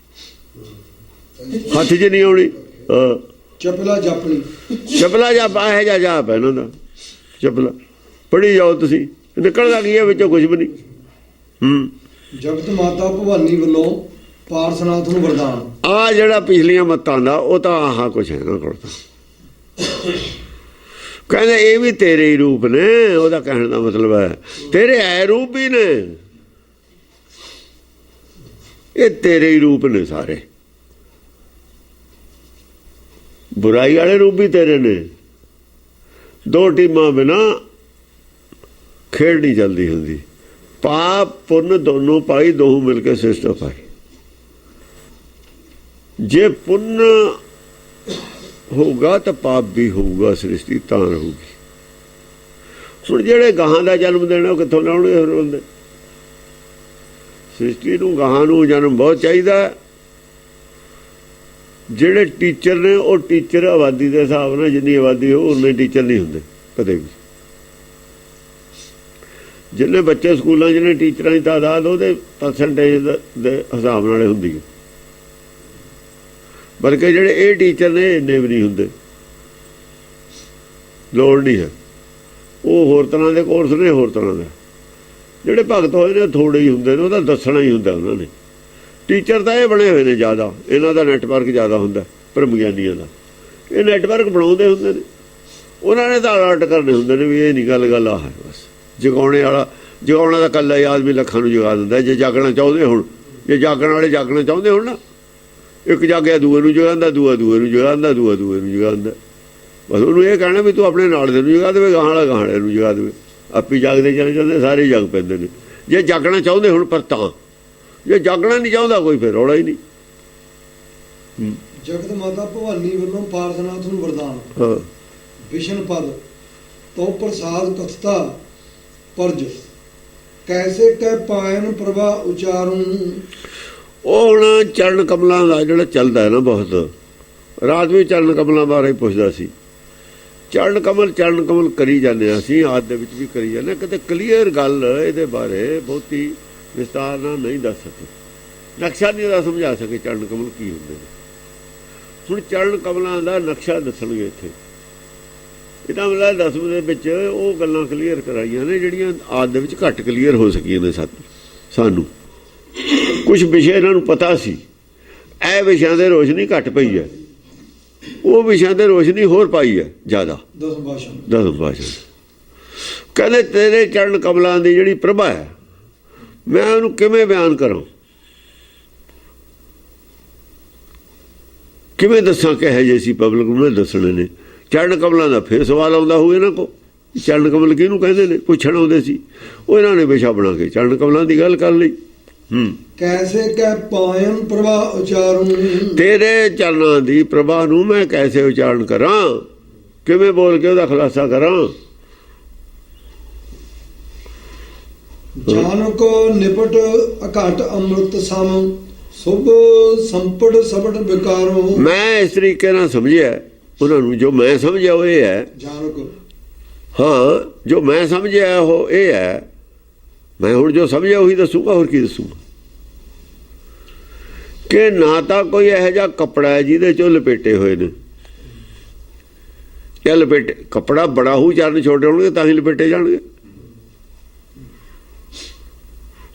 ਹੱਥ 'ਚ ਨਹੀਂ ਆਉਣੀ। ਚਪਲਾ ਜਾਪਣੀ। ਚਪਲਾ ਜਾਪ ਇਹੋ ਜਿਹਾ ਜਾਪ ਹੈ ਇਹਨਾਂ ਦਾ। ਚਪਲਾ ਪੜ੍ਹੀ ਜਾਓ ਤੁਸੀਂ, ਨਿਕਲਦਾ ਕੀ ਹੈ ਵਿੱਚੋਂ? ਕੁਝ ਵੀ ਨਹੀਂ। ਜਗਤ ਮਾਤਾ ਭਵਾਨੀ ਵੱਲੋਂ ਪਾਰਸਨਾਥ ਨੂੰ ਵਰਦਾਨ। ਆ ਜਿਹੜਾ ਪਿਛਲੀਆਂ ਮੱਤਾਂ ਦਾ, ਉਹ ਤਾਂ ਆਹ ਕੁਛ ਹੈ ਨਾ ਕੋਲ। ਕਹਿੰਦੇ ਇਹ ਵੀ ਤੇਰੇ ਹੀ ਰੂਪ ਨੇ। ਉਹਦਾ ਕਹਿਣ ਦਾ ਮਤਲਬ ਹੈ ਤੇਰੇ ਹੈ ਰੂਪ ਵੀ ਨੇ, ਇਹ ਤੇਰੇ ਹੀ ਰੂਪ ਨੇ ਸਾਰੇ। ਬੁਰਾਈ ਵਾਲੇ ਰੂਪ ਵੀ ਤੇਰੇ ਨੇ। ਦੋ ਟੀਮਾਂ ਬਿਨਾ ਖੇਡ ਨਹੀਂ ਚੱਲਦੀ ਹੁੰਦੀ। ਪਾਪ ਪੁੰਨ ਦੋਨੋਂ ਪਾਈ, ਦੋਹੂ ਮਿਲ ਕੇ ਸਿਸਟਮ ਪਾਈ। ਜੇ ਪੁੰਨ ਹੋਊਗਾ ਤਾਂ ਪਾਪ ਵੀ ਹੋਊਗਾ। ਸ੍ਰਿਸ਼ਟੀ ਤਾਂ ਰਹੂਗੀ। ਹੁਣ ਜਿਹੜੇ ਗਾਹਾਂ ਦਾ ਜਨਮ ਦੇਣਾ ਉਹ ਕਿੱਥੋਂ ਲਾਉਣਗੇ ਹੋਰ ਬੰਦੇ? ਸ੍ਰਿਸ਼ਟੀ ਨੂੰ ਗਾਹਾਂ ਨੂੰ ਜਨਮ ਬਹੁਤ ਚਾਹੀਦਾ। ਜਿਹੜੇ ਟੀਚਰ ਨੇ ਉਹ ਟੀਚਰ ਆਬਾਦੀ ਦੇ ਹਿਸਾਬ ਨਾਲ, ਜਿੰਨੀ ਆਬਾਦੀ ਹੋ ਉਨੇ ਟੀਚਰ ਨਹੀਂ ਹੁੰਦੇ ਕਦੇ ਵੀ। ਜਿੰਨੇ ਬੱਚੇ ਸਕੂਲਾਂ 'ਚ ਨੇ ਟੀਚਰਾਂ ਦੀ ਤਾਦਾਦ ਉਹਦੇ ਪਰਸੈਂਟੇਜ ਦੇ ਹਿਸਾਬ ਨਾਲ ਹੁੰਦੀ ਹੈ। ਬਲਕਿ ਜਿਹੜੇ ਇਹ ਟੀਚਰ ਨੇ ਇੰਨੇ ਵੀ ਨਹੀਂ ਹੁੰਦੇ, ਲੋੜ ਨਹੀਂ ਹੈ। ਉਹ ਹੋਰ ਤਰ੍ਹਾਂ ਦੇ ਕੋਰਸ ਨੇ, ਹੋਰ ਤਰ੍ਹਾਂ ਦਾ। ਜਿਹੜੇ ਭਗਤ ਹੋਏ ਨੇ ਥੋੜ੍ਹੇ ਹੀ ਹੁੰਦੇ ਨੇ, ਉਹਦਾ ਦੱਸਣਾ ਹੀ ਹੁੰਦਾ ਉਹਨਾਂ ਨੇ। ਟੀਚਰ ਤਾਂ ਇਹ ਬਣੇ ਹੋਏ ਨੇ ਜ਼ਿਆਦਾ, ਇਹਨਾਂ ਦਾ ਨੈਟਵਰਕ ਜ਼ਿਆਦਾ ਹੁੰਦਾ ਭਰਮ ਗਿਆਨੀਆਂ ਦਾ। ਇਹ ਨੈਟਵਰਕ ਬਣਾਉਂਦੇ ਹੁੰਦੇ ਨੇ, ਉਹਨਾਂ ਨੇ ਤਾਂ ਅਲਰਟ ਕਰਨੇ ਹੁੰਦੇ ਨੇ ਵੀ ਇਹ ਨਹੀਂ ਗੱਲ ਆਹ ਹੈ। ਬਸ ਜਗਾਉਣੇ ਵਾਲਾ, ਜਗਾਉਣਾ ਦਾ ਇਕੱਲਾ ਹੀ ਆਦਮੀ ਲੱਖਾਂ ਨੂੰ ਜਗਾ ਦਿੰਦਾ। ਜੇ ਜਾਗਣਾ ਚਾਹੁੰਦੇ ਹੁਣ, ਜੇ ਜਾਗਣ ਵਾਲੇ ਜਾਗਣਾ ਚਾਹੁੰਦੇ ਹੁਣ ਨਾ, ਇੱਕ ਜਾਗਿਆ ਦੂਏ ਨੂੰ ਜਗਾਉਂਦਾ, ਦੂਏ ਨੂੰ ਜਗਾਉਂਦਾ, ਦੂਏ ਨੂੰ ਜਗਾਉਂਦਾ। ਬਸ ਉਹਨੂੰ ਇਹ ਕਹਿਣਾ ਵੀ ਤੂੰ ਆਪਣੇ ਨਾਲ ਦੇ ਨੂੰ ਜਗਾ ਦੇਵੇ, ਗਾਹਾਂ ਵਾਲਾ ਗਾਹਾਂ ਵਾਲੇ ਨੂੰ ਜਗਾ ਦੇਵੇ। ਆਪੀ ਜਾਗਦੇ ਚਲੇ ਜਾਂਦੇ, ਸਾਰੇ ਜਾਗ ਪੈਂਦੇ ਨੇ ਜੇ ਜਾਗਣਾ ਚਾਹੁੰਦੇ ਹੁਣ। ਪਰ ਤਾਂ ਜੇ ਜਾਗਣਾ ਨਹੀਂ ਚਾਹੁੰਦਾ ਕੋਈ, ਫਿਰ ਰੌਲਾ ਹੀ ਨਹੀਂ। ਜਗਤ ਮਾਤਾ ਭਵਾਨੀ ਵੱਲੋਂ ਪਾਰਸਨਾਥ ਨੂੰ ਵਰਦਾਨ। ਵਿਸ਼ਨ ਪਦ ਤੋਂ ਪ੍ਰਸਾਦ ਕਥਤਾ ਪਰਜ ਕੈਸੇ ਕਹਿ ਪਾਇਨ ਪ੍ਰਭਾ ਉਚਾਰੂ। ਉਹ ਹੁਣ ਚਰਨ ਕਮਲਾਂ ਦਾ ਜਿਹੜਾ ਚੱਲਦਾ ਹੈ ਨਾ ਬਹੁਤ, ਰਾਤ ਵੀ ਚਰਨ ਕਮਲਾਂ ਬਾਰੇ ਪੁੱਛਦਾ ਸੀ। ਚਰਨ ਕਮਲ ਕਰੀ ਜਾਂਦੇ ਹਾਂ ਅਸੀਂ, ਆਦ ਦੇ ਵਿੱਚ ਵੀ ਕਰੀ ਜਾਂਦੇ। ਕਿਤੇ ਕਲੀਅਰ ਗੱਲ ਇਹਦੇ ਬਾਰੇ ਬਹੁਤੀ ਵਿਸਤਾਰ ਨਾਲ ਨਹੀਂ ਦੱਸ ਸਕੇ, ਨਕਸ਼ਾ ਨਹੀਂ ਦਾ ਸਮਝਾ ਸਕੇ ਚਰਨ ਕਮਲ ਕੀ ਹੁੰਦੇ ਨੇ। ਹੁਣ ਚਰਨ ਕਮਲਾਂ ਦਾ ਨਕਸ਼ਾ ਦੱਸਣਗੇ ਇੱਥੇ। ਇਹਦਾ ਮਤਲਬ 10ਵੇਂ ਦੇ ਵਿੱਚ ਉਹ ਗੱਲਾਂ ਕਲੀਅਰ ਕਰਾਈਆਂ ਨੇ ਜਿਹੜੀਆਂ ਆਦ ਦੇ ਵਿੱਚ ਘੱਟ ਕਲੀਅਰ ਹੋ ਸਕੀਆਂ ਨੇ ਸਾਨੂੰ। ਕੁਝ ਵਿਸ਼ੇ ਇਹਨਾਂ ਨੂੰ ਪਤਾ ਸੀ, ਇਹ ਵਿਸ਼ਿਆਂ ਦੇ ਰੋਸ਼ਨੀ ਘੱਟ ਪਈ ਹੈ, ਉਹ ਵਿਸ਼ਿਆਂ ਦੇ ਰੋਸ਼ਨੀ ਹੋਰ ਪਾਈ ਹੈ ਜ਼ਿਆਦਾ। 10 ਭਾਸ਼ਾ ਕਹਿੰਦੇ ਤੇਰੇ ਚਰਨ ਕਮਲਾਂ ਦੀ ਜਿਹੜੀ ਪ੍ਰਭਾ ਹੈ, ਮੈਂ ਉਹਨੂੰ ਕਿਵੇਂ ਬਿਆਨ ਕਰਾਂ, ਕਿਵੇਂ ਦੱਸਾਂ ਕਿਹੋ ਜਿਹੇ ਸੀ ਪਬਲਿਕ ਨੂੰ ਦੱਸਣੇ ਨੇ। ਚਰਨ ਕਮਲਾਂ ਦਾ ਫਿਰ ਸਵਾਲ ਆਉਂਦਾ ਹੋਊ ਇਹਨਾਂ ਕੋਲ, ਚਰਨ ਕਮਲ ਕਿਹਨੂੰ ਕਹਿੰਦੇ ਨੇ, ਪੁੱਛਣ ਆਉਂਦੇ ਸੀ। ਉਹ ਇਹਨਾਂ ਨੇ ਵਿਸ਼ਾ ਬਣਾ ਕੇ ਚਰਨ ਕਮਲਾਂ ਦੀ ਗੱਲ ਕਰ ਲਈ। ਕੈਸੇ ਕਹਿ ਪਾਇਨ ਪ੍ਰਭਾ ਉਚਾਰੂ, ਤੇਰੇ ਚਰਨਾਂ ਦੀ ਪ੍ਰਭਾ ਨੂੰ ਮੈਂ ਕੈਸੇ ਉਚਾਰਨ ਕਰਾਂ, ਕਿਵੇਂ ਬੋਲ ਕੇ ਉਹਦਾ ਖੁਲਾਸਾ ਕਰਾਂ। ਜਾਨ ਕੋ ਨਿਪਟ ਅਘਟ ਅੰਮ੍ਰਿਤ ਸਮ, ਸੁਭ ਸੰਪਟ ਸਬਟ ਵਿਕਾਰੋ। ਮੈਂ ਇਸ ਤਰੀਕੇ ਨਾਲ ਸਮਝਿਆ ਉਹਨਾਂ ਨੂੰ, ਜੋ ਮੈਂ ਸਮਝਿਆ ਉਹ ਇਹ ਹੈ। ਜਾਨ ਕੋ, ਹਾਂ, ਜੋ ਮੈਂ ਸਮਝਿਆ ਉਹ ਇਹ ਹੈ। ਮੈਂ ਹੁਣ ਜੋ ਸਮਝਿਆ ਉਹੀ ਦੱਸੂਗਾ, ਹੋਰ ਕੀ ਦੱਸੂਗਾ। ਕਿ ਨਾ ਤਾਂ ਕੋਈ ਇਹੋ ਜਿਹਾ ਕੱਪੜਾ ਹੈ ਜਿਹਦੇ ਚੋਂ ਲਪੇਟੇ ਹੋਏ ਨੇ, ਇਹ ਲਪੇਟੇ ਕੱਪੜਾ ਬੜਾ ਹੋਊ, ਚਰਨ ਛੋਟੇ ਹੋਣਗੇ ਤਾਂ ਹੀ ਲਪੇਟੇ ਜਾਣਗੇ।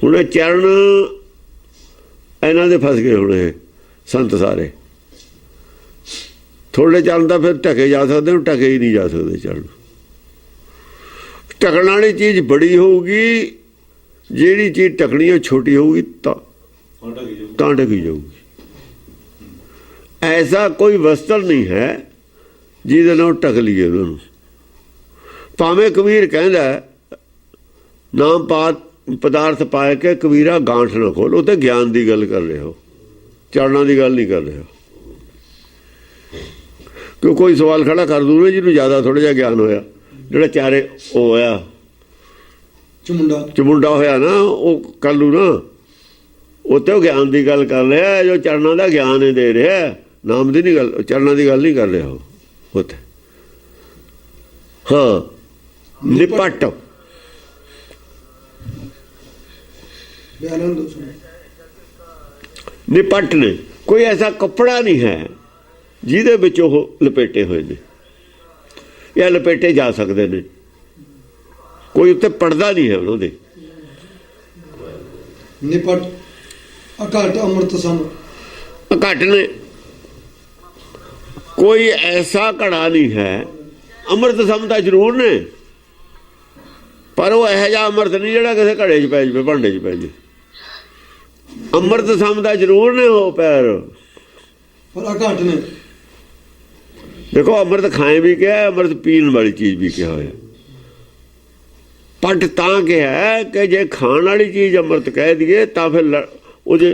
ਹੁਣ ਇਹ ਚਰਨ ਇਹਨਾਂ ਦੇ ਫਸ ਗਏ ਹੁਣ ਇਹ ਸੰਤ ਸਾਰੇ। ਥੋੜੇ ਚਰਨ ਤਾਂ ਫਿਰ ਢਕੇ ਜਾ ਸਕਦੇ, ਹੁਣ ਢਕੇ ਹੀ ਨਹੀਂ ਜਾ ਸਕਦੇ ਚਰਨ। ਢਕਣ ਵਾਲੀ ਚੀਜ਼ ਬੜੀ ਹੋਊਗੀ, ਜਿਹੜੀ ਚੀਜ਼ ਢਕਣੀ ਉਹ ਛੋਟੀ ਹੋਊਗੀ ਤਾਂ ਢਕੀ ਜਾਊਗੀ। ਐਸਾ ਕੋਈ ਵਸਤਰ ਨਹੀਂ ਹੈ ਜਿਹਦੇ ਨਾਲ ਢਕ ਲਈਏ ਉਹਨਾਂ ਨੂੰ। ਭਾਵੇਂ ਕਬੀਰ ਕਹਿੰਦਾ ਨਾਮ ਪਦਾਰਥ ਪਾਏ ਕੇ ਕਬੀਰਾ ਗਾਂਠ ਨਾ ਖੋਲ, ਉਹ ਤੇ ਗਿਆਨ ਦੀ ਗੱਲ ਕਰ ਰਹੇ ਹੋ, ਚਰਨਾਂ ਦੀ ਗੱਲ ਨਹੀਂ ਕਰ ਰਹੇ ਹੋ। ਕਿਉਂ ਕੋਈ ਸਵਾਲ ਖੜਾ ਕਰ ਦੂਗੇ ਜਿਹਨੂੰ ਜ਼ਿਆਦਾ ਥੋੜ੍ਹਾ ਜਿਹਾ ਗਿਆਨ ਹੋਇਆ, ਜਿਹੜਾ ਚਾਰੇ ਉਹ ਹੋਇਆ ਚਮੁੰਡਾ ਹੋਇਆ ਨਾ, ਉਹ ਕਰ ਲੂ ਨਾ। ਉੱਥੇ ਉਹ ਗਿਆਨ ਦੀ ਗੱਲ ਕਰ ਰਿਹਾ, ਜੋ ਚਰਨਾਂ ਦਾ ਗਿਆਨ ਹੀ ਦੇ ਰਿਹਾ, ਨਾਮ ਦੀ ਨਹੀਂ ਗੱਲ, ਚਰਨਾਂ ਦੀ ਗੱਲ ਨਹੀਂ ਕਰ ਰਿਹਾ ਉਹ ਉੱਥੇ। ਹਾਂ, ਨਿਪਟ ਨਿਪਟ ਨੇ ਕੋਈ ਐਸਾ ਕੱਪੜਾ ਨਹੀਂ ਹੈ ਜਿਹਦੇ ਵਿੱਚ ਉਹ ਲਪੇਟੇ ਹੋਏ ਨੇ, ਜਾਂ ਲਪੇਟੇ ਜਾ ਸਕਦੇ ਨੇ। ਕੋਈ ਉੱਤੇ ਪੜਦਾ ਨਹੀਂ ਹੈ ਉਹਨਾਂ ਦੇ। ਨਿਪਟ ਅਘਟ ਅੰਮ੍ਰਿਤ ਸਮ, ਘਟ ਨੇ ਕੋਈ ਐਸਾ ਘੜਾ ਨਹੀਂ ਹੈ। ਅੰਮ੍ਰਿਤ ਸਮ ਤਾਂ ਜ਼ਰੂਰ ਨੇ, ਪਰ ਉਹ ਇਹੋ ਜਿਹਾ ਅੰਮ੍ਰਿਤ ਨਹੀਂ ਜਿਹੜਾ ਕਿਸੇ ਘੜੇ 'ਚ ਪੈ ਜਾਵੇ, ਭਾਂਡੇ 'ਚ ਪੈ ਜਾਵੇ। ਅੰਮ੍ਰਿਤ ਸਮ ਦਾ ਜ਼ਰੂਰ ਨੇ ਉਹ ਪੈਰ, ਪਰ ਅਘਟ ਨੇ। ਦੇਖੋ ਅੰਮ੍ਰਿਤ ਖਾਏ ਵੀ ਕਿਹਾ, ਅੰਮ੍ਰਿਤ ਪੀਣ ਵਾਲੀ ਚੀਜ਼ ਵੀ ਕਿਹਾ ਹੋਇਆ। ਪੱਟ ਤਾਂ ਕਿਹਾ ਕਿ ਜੇ ਖਾਣ ਵਾਲੀ ਚੀਜ਼ ਅੰਮ੍ਰਿਤ ਕਹਿ ਦਈਏ ਤਾਂ ਫਿਰ ਉਹ ਜੇ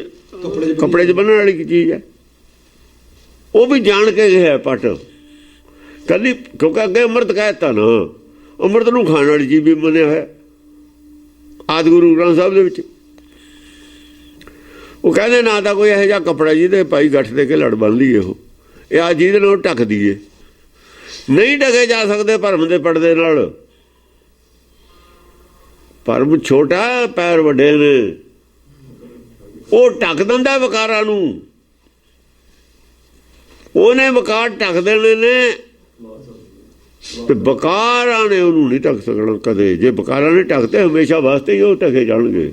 ਕੱਪੜੇ 'ਚ ਬੰਨ੍ਹਣ ਵਾਲੀ ਚੀਜ਼ ਹੈ, ਉਹ ਵੀ ਜਾਣ ਕੇ ਗਿਆ ਪੱਟ ਕੱਲੀ, ਕਿਉਂਕਿ ਅੱਗੇ ਅੰਮ੍ਰਿਤ ਕਹਿ ਦਿੱਤਾ ਨਾ। ਅੰਮ੍ਰਿਤ ਨੂੰ ਖਾਣ ਵਾਲੀ ਚੀਜ਼ ਵੀ ਮੰਨਿਆ ਹੋਇਆ ਆਦਿ ਗੁਰੂ ਗ੍ਰੰਥ ਸਾਹਿਬ ਦੇ ਵਿੱਚ। ਉਹ ਕਹਿੰਦੇ ਨਾ ਤਾਂ ਕੋਈ ਇਹੋ ਜਿਹਾ ਕੱਪੜਾ ਜਿਹਦੇ ਭਾਈ ਗੱਠ ਦੇ ਕੇ ਲੜ ਬੰਨ ਲਈਏ, ਉਹ ਇਹ ਆ ਜਿਹਦੇ ਨਾਲ ਢੱਕ ਦਈਏ। ਨਹੀਂ ਢਕੇ ਜਾ ਸਕਦੇ ਭਰਮ ਦੇ ਪਰਦੇ ਨਾਲ। ਭਰਮ ਛੋਟਾ, ਪੈਰ ਵੱਡੇ ਨੇ, ਉਹ ਢੱਕ ਦਿੰਦਾ ਵਿਕਾਰਾਂ ਨੂੰ। ਉਹਨੇ ਵਿਕਾਰ ਢੱਕ ਦੇਣੇ ਨੇ ਤੇ ਵਿਕਾਰਾਂ ਨੇ ਉਹਨੂੰ ਨਹੀਂ ਢੱਕ ਸਕਣਾ ਕਦੇ। ਜੇ ਵਿਕਾਰਾਂ ਨੇ ਢੱਕਦੇ ਹਮੇਸ਼ਾ ਵਾਸਤੇ ਹੀ ਉਹ ਢਕੇ ਜਾਣਗੇ।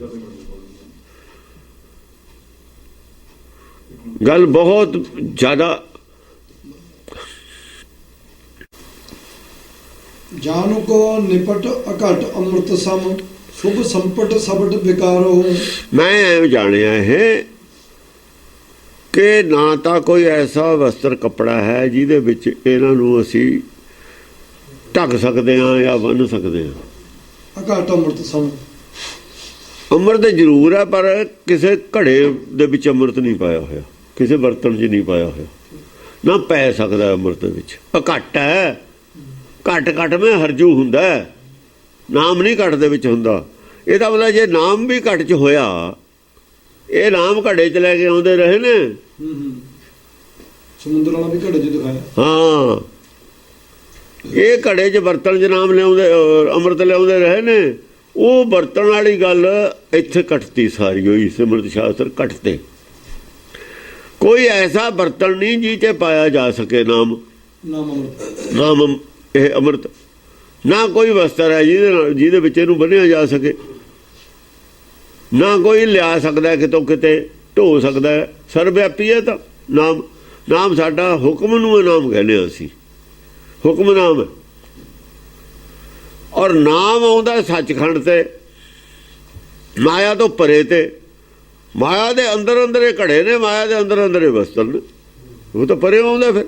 ਗੱਲ ਬਹੁਤ ਜ਼ਿਆਦਾ। ਜਾਨੁ ਕੋ ਨਿਪਟ ਅਘਟ ਅੰਮ੍ਰਿਤ ਸਮ, ਸੁਭ ਸੰਪਟ ਸਬਟ ਵਿਕਾਰੋ। ਮੈਂ ਐਂ ਜਾਣਿਆ ਹੈ ਕਿ ਨਾ ਤਾਂ ਕੋਈ ਐਸਾ ਵਸਤਰ ਕੱਪੜਾ ਹੈ ਜਿਹਦੇ ਵਿੱਚ ਇਹਨਾਂ ਨੂੰ ਅਸੀਂ ਢੱਕ ਸਕਦੇ ਹਾਂ ਜਾਂ ਬੰਨ੍ਹ ਸਕਦੇ ਹਾਂ। ਅਘਟ ਅੰਮ੍ਰਿਤ ਸਮ, ਅੰਮ੍ਰਿਤ ਜ਼ਰੂਰ ਹੈ, ਪਰ ਕਿਸੇ ਘੜੇ ਦੇ ਵਿੱਚ ਅੰਮ੍ਰਿਤ ਨਹੀਂ ਪਾਇਆ ਹੋਇਆ, ਕਿਸੇ ਬਰਤਨ 'ਚ ਨਹੀਂ ਪਾਇਆ ਹੋਇਆ, ਨਾ ਪੈ ਸਕਦਾ ਅੰਮ੍ਰਿਤ ਦੇ ਵਿੱਚ। ਘੱਟ ਹੈ, ਘੱਟ ਮੈਂ ਹਰਜੂ ਹੁੰਦਾ, ਨਾਮ ਨਹੀਂ ਘੱਟ ਦੇ ਵਿੱਚ ਹੁੰਦਾ। ਇਹਦਾ ਮਤਲਬ ਜੇ ਨਾਮ ਵੀ ਘੱਟ 'ਚ ਹੋਇਆ, ਇਹ ਨਾਮ ਘੜੇ 'ਚ ਲੈ ਕੇ ਆਉਂਦੇ ਰਹੇ ਨੇ। ਸਮੁੰਦਰ ਵਾਲਾ ਵੀ ਘੜੇ 'ਚ ਦਿਖਾਇਆ। ਹਾਂ, ਇਹ ਘੜੇ 'ਚ ਬਰਤਨ 'ਚ ਨਾਮ ਲਿਆਉਂਦੇ, ਅੰਮ੍ਰਿਤ ਲਿਆਉਂਦੇ ਰਹੇ ਨੇ। ਉਹ ਬਰਤਨ ਵਾਲੀ ਗੱਲ ਇੱਥੇ ਘਟਤੀ ਸਾਰੀ ਹੋਈ। ਸਿਮਰਤ ਸ਼ਾਸਤਰ ਘਟਤੇ। ਕੋਈ ਐਸਾ ਬਰਤਨ ਨਹੀਂ ਜਿਹ 'ਚ ਪਾਇਆ ਜਾ ਸਕੇ ਨਾਮ। ਇਹ ਅੰਮ੍ਰਿਤ। ਨਾ ਕੋਈ ਵਸਤਰ ਹੈ ਜਿਹਦੇ ਵਿੱਚ ਇਹਨੂੰ ਬੰਨ੍ਹਿਆ ਜਾ ਸਕੇ, ਨਾ ਕੋਈ ਲਿਆ ਸਕਦਾ ਕਿਤੋਂ ਕਿਤੇ, ਢੋ ਸਕਦਾ। ਸਰਵਵਿਆਪੀ ਹੈ ਤਾਂ ਨਾਮ। ਨਾਮ ਸਾਡਾ ਹੁਕਮ ਨੂੰ ਨਾਮ ਕਹਿੰਦੇ ਹਾਂ ਅਸੀਂ, ਹੁਕਮ ਨਾਮ ਹੈ। ਔਰ ਨਾਮ ਆਉਂਦਾ ਸੱਚਖੰਡ ਤੇ, ਮਾਇਆ ਤੋਂ ਪਰੇ ਤੇ। ਮਾਇਆ ਦੇ ਅੰਦਰ ਅੰਦਰ ਇਹ ਘੜੇ ਨੇ, ਮਾਇਆ ਦੇ ਅੰਦਰ ਅੰਦਰ ਇਹ ਵਸਤਰ ਨੇ, ਉਹ ਤਾਂ ਪਰੇ ਆਉਂਦਾ। ਫਿਰ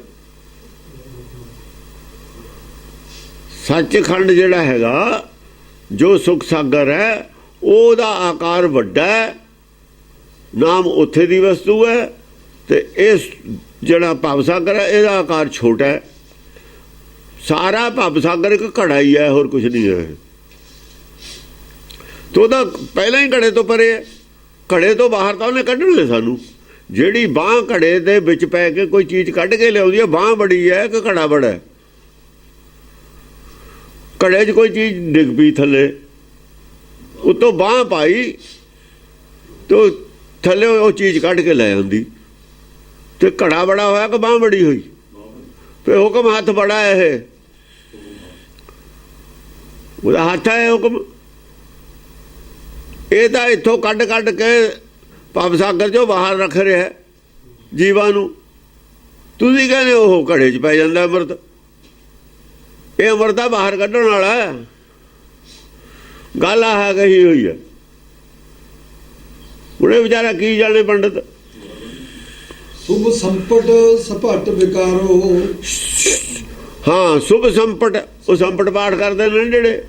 ਸੱਚਖੰਡ ਜਿਹੜਾ ਹੈਗਾ, ਜੋ ਸੁਖ ਸਾਗਰ ਹੈ, ਉਹਦਾ ਆਕਾਰ ਵੱਡਾ ਹੈ, ਨਾਮ ਉੱਥੇ ਦੀ ਵਸਤੂ ਹੈ। ਤੇ ਇਹ ਜਿਹੜਾ ਭਵ ਸਾਗਰ ਹੈ, ਇਹਦਾ ਆਕਾਰ ਛੋਟਾ ਹੈ। ਸਾਰਾ ਭਵ ਸਾਗਰ ਇੱਕ ਘੜਾ ਹੀ ਹੈ, ਹੋਰ ਕੁਝ ਨਹੀਂ ਹੈ। ਤੇ ਉਹਦਾ ਪਹਿਲਾਂ ਹੀ ਘੜੇ ਤੋਂ ਪਰੇ ਹੈ। ਘੜੇ ਤੋਂ ਬਾਹਰ ਤਾਂ ਉਹਨੇ ਕੱਢਣਾ ਸਾਨੂੰ। ਜਿਹੜੀ ਬਾਂਹ ਘੜੇ ਦੇ ਵਿੱਚ ਪੈ ਕੇ ਕੋਈ ਚੀਜ਼ ਕੱਢ ਕੇ ਲਿਆਉਂਦੀ ਹੈ, ਬਾਂਹ ਬੜੀ ਹੈ ਕਿ ਘੜਾ ਬੜਾ ਹੈ? ਘੜੇ 'ਚ ਕੋਈ ਚੀਜ਼ ਡਿੱਗ ਪਈ ਥੱਲੇ, ਉੱਤੋਂ ਬਾਂਹ ਪਾਈ ਤੇ ਥੱਲੇ ਉਹ ਚੀਜ਼ ਕੱਢ ਕੇ ਲੈ ਆਉਂਦੀ। ਤੇ ਘੜਾ ਬੜਾ ਹੋਇਆ ਕਿ ਬਾਂਹ ਬੜੀ ਹੋਈ? ਫਿਰ ਹੁਕਮ ਹੱਥ ਬੜਾ ਹੈ, ਇਹ ਉਹਦਾ ਹੱਥ ਹੈ ਹੁਕਮ। ਇਹ ਤਾਂ ਇੱਥੋਂ ਕੱਢ ਕੱਢ ਕੇ ਭਵ ਸਾਗਰ 'ਚੋਂ ਬਾਹਰ ਰੱਖ ਰਿਹਾ ਜੀਵਾਂ ਨੂੰ। ਤੁਸੀਂ ਕਹਿੰਦੇ ਉਹ ਘੜੇ 'ਚ ਪੈ ਜਾਂਦਾ ਅੰਮ੍ਰਿਤ। ਇਹ ਅੰਮ੍ਰਿਤ ਦਾ ਬਾਹਰ ਕੱਢਣ ਵਾਲਾ ਗੱਲ ਆਹ ਕਹੀ ਹੋਈ ਹੈ। ਉਹਨੇ ਵਿਚਾਰਾ ਕੀ ਜਾਣੇ ਪੰਡਤ। ਸੁਭ ਸੰਪਟ ਸਪਟ ਵਿਕਾਰੋ। ਹਾਂ, ਸੁਭ ਸੰਪਟ। ਉਹ ਸੰਪਟ ਪਾਠ ਕਰਦੇ ਨੇ ਜਿਹੜੇ,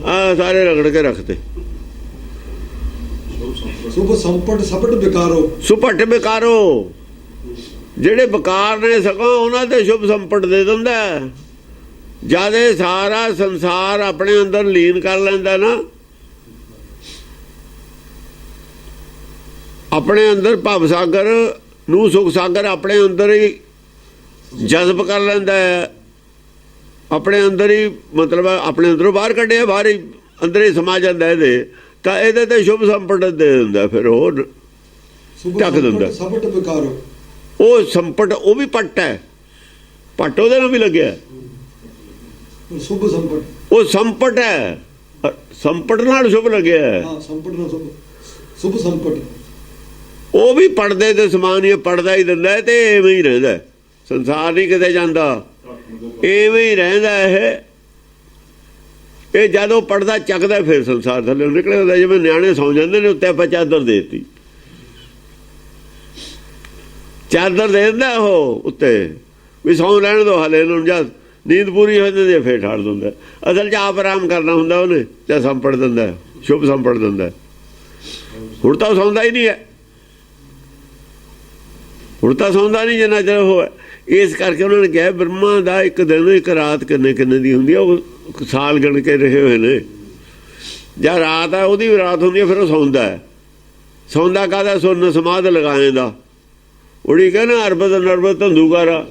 ਆ ਸਾਰੇ ਰਗੜ ਕੇ ਰੱਖਦੇ। ਸੁਭ ਸੰਪਟ ਸਪਟ ਵਿਕਾਰੋ। ਸੁਪਟ ਵਿਕਾਰੋ, ਜਿਹੜੇ ਵਿਕਾਰ ਨੇ ਸਗੋਂ ਉਹਨਾਂ ਤੇ ਸ਼ੁਭ ਸੰਪਟ ਦੇ ਦਿੰਦਾ। ਜਦ ਇਹ ਸਾਰਾ ਸੰਸਾਰ ਆਪਣੇ ਅੰਦਰ ਲੀਨ ਕਰ ਲੈਂਦਾ ਨਾ, ਆਪਣੇ ਅੰਦਰ ਭਵ ਸਾਗਰ ਨੂੰ ਸੁਖ ਸਾਗਰ ਆਪਣੇ ਅੰਦਰ ਹੀ ਜਜ਼ਬ ਕਰ ਲੈਂਦਾ ਹੈ। ਆਪਣੇ ਅੰਦਰ ਹੀ, ਮਤਲਬ ਆਪਣੇ ਅੰਦਰੋਂ ਬਾਹਰ ਕੱਢਿਆ, ਬਾਹਰ ਹੀ ਅੰਦਰ ਹੀ ਸਮਾ ਜਾਂਦਾ ਇਹਦੇ, ਤਾਂ ਇਹਦੇ ਤੇ ਸ਼ੁਭ ਸੰਪਟ ਦੇ ਦਿੰਦਾ। ਫਿਰ ਉਹ ਢੱਕ ਦਿੰਦਾ। ਸੰਪਟ ਵਿਕਾਰੋ, ਉਹ ਸੰਪਟ, ਉਹ ਵੀ ਪੱਟ ਹੈ, ਪੱਟ ਉਹਦੇ ਨਾਲ ਵੀ ਲੱਗਿਆ। ਸ਼ੁਭ ਸੰਪਟ, ਉਹ ਸੰਪਟ ਹੈ, ਸੰਪਟ ਨਾਲ ਸ਼ੁਭ ਲੱਗਿਆ। ਹਾਂ, ਸੰਪਟ ਨਾਲ ਸ਼ੁਭ ਸੰਪਟ। ਉਹ ਵੀ ਪੜਦੇ ਦੇ ਸਮਾਨ ਹੀ ਪੜਦਾ ਹੀ ਦਿੰਦਾ ਤੇ ਐਵੇਂ ਹੀ ਰਹਿੰਦਾ। ਸੰਸਾਰ ਨਹੀਂ ਕਿਤੇ ਜਾਂਦਾ, ਐਵੇਂ ਹੀ ਰਹਿੰਦਾ। ਇਹ ਜਦੋਂ ਪੜਦਾ ਚੱਕਦਾ ਫਿਰ ਸੰਸਾਰ ਥੱਲੇ ਨਿਕਲੇ ਹੁੰਦਾ। ਜਿਵੇਂ ਨਿਆਣੇ ਸੌਂ ਜਾਂਦੇ ਨੇ, ਉੱਤੇ ਆਪਾਂ ਚਾਦਰ ਦੇ ਦਿੱਤੀ, ਚਾਦਰ ਦੇ ਦਿੰਦਾ ਉਹ ਉੱਤੇ ਵੀ ਸੌਂ ਲੈਣ ਦੋ ਹਾਲੇ ਇਹਨੂੰ। ਜਦ ਨੀਂਦ ਪੂਰੀ ਹੋ ਜਾਂਦੀ ਫਿਰ ਠਾੜ ਦਿੰਦਾ। ਅਸਲ 'ਚ ਆਪ ਆਰਾਮ ਕਰਨਾ ਹੁੰਦਾ ਉਹਨੇ, ਜਾਂ ਸੰਪੜ ਦਿੰਦਾ, ਸ਼ੁਭ ਸੰਪੜ ਦਿੰਦਾ। ਹੁਣ ਤਾਂ ਸੌਂਦਾ ਹੀ ਨਹੀਂ ਹੈ, ਹੁਣ ਤਾਂ ਸੌਂਦਾ ਨਹੀਂ ਜਿੰਨਾ ਚਿਰ ਉਹ ਹੈ। ਇਸ ਕਰਕੇ ਉਹਨਾਂ ਨੇ ਕਿਹਾ ਬ੍ਰਹਮਾ ਦਾ ਇੱਕ ਦਿਨ ਇੱਕ ਰਾਤ ਕਿੰਨੇ ਕਿੰਨੇ ਦੀ ਹੁੰਦੀ ਆ, ਉਹ ਸਾਲ ਗਿਣ ਕੇ ਰਹੇ ਹੋਏ ਨੇ। ਜਾਂ ਰਾਤ ਹੈ ਉਹਦੀ ਵੀ ਰਾਤ ਹੁੰਦੀ ਹੈ, ਫਿਰ ਉਹ ਸੌਂਦਾ ਹੈ। ਸੌਂਦਾ ਕਾਹਦਾ? ਸੁਰਨ ਸਮਾਧ ਲਗਾਏ ਦਾ। ਉੜੀ ਕਹਿੰਦਾ ਅਰਬਦ ਨਰਬਦ ਧੰਦੂਕਾਰਾ,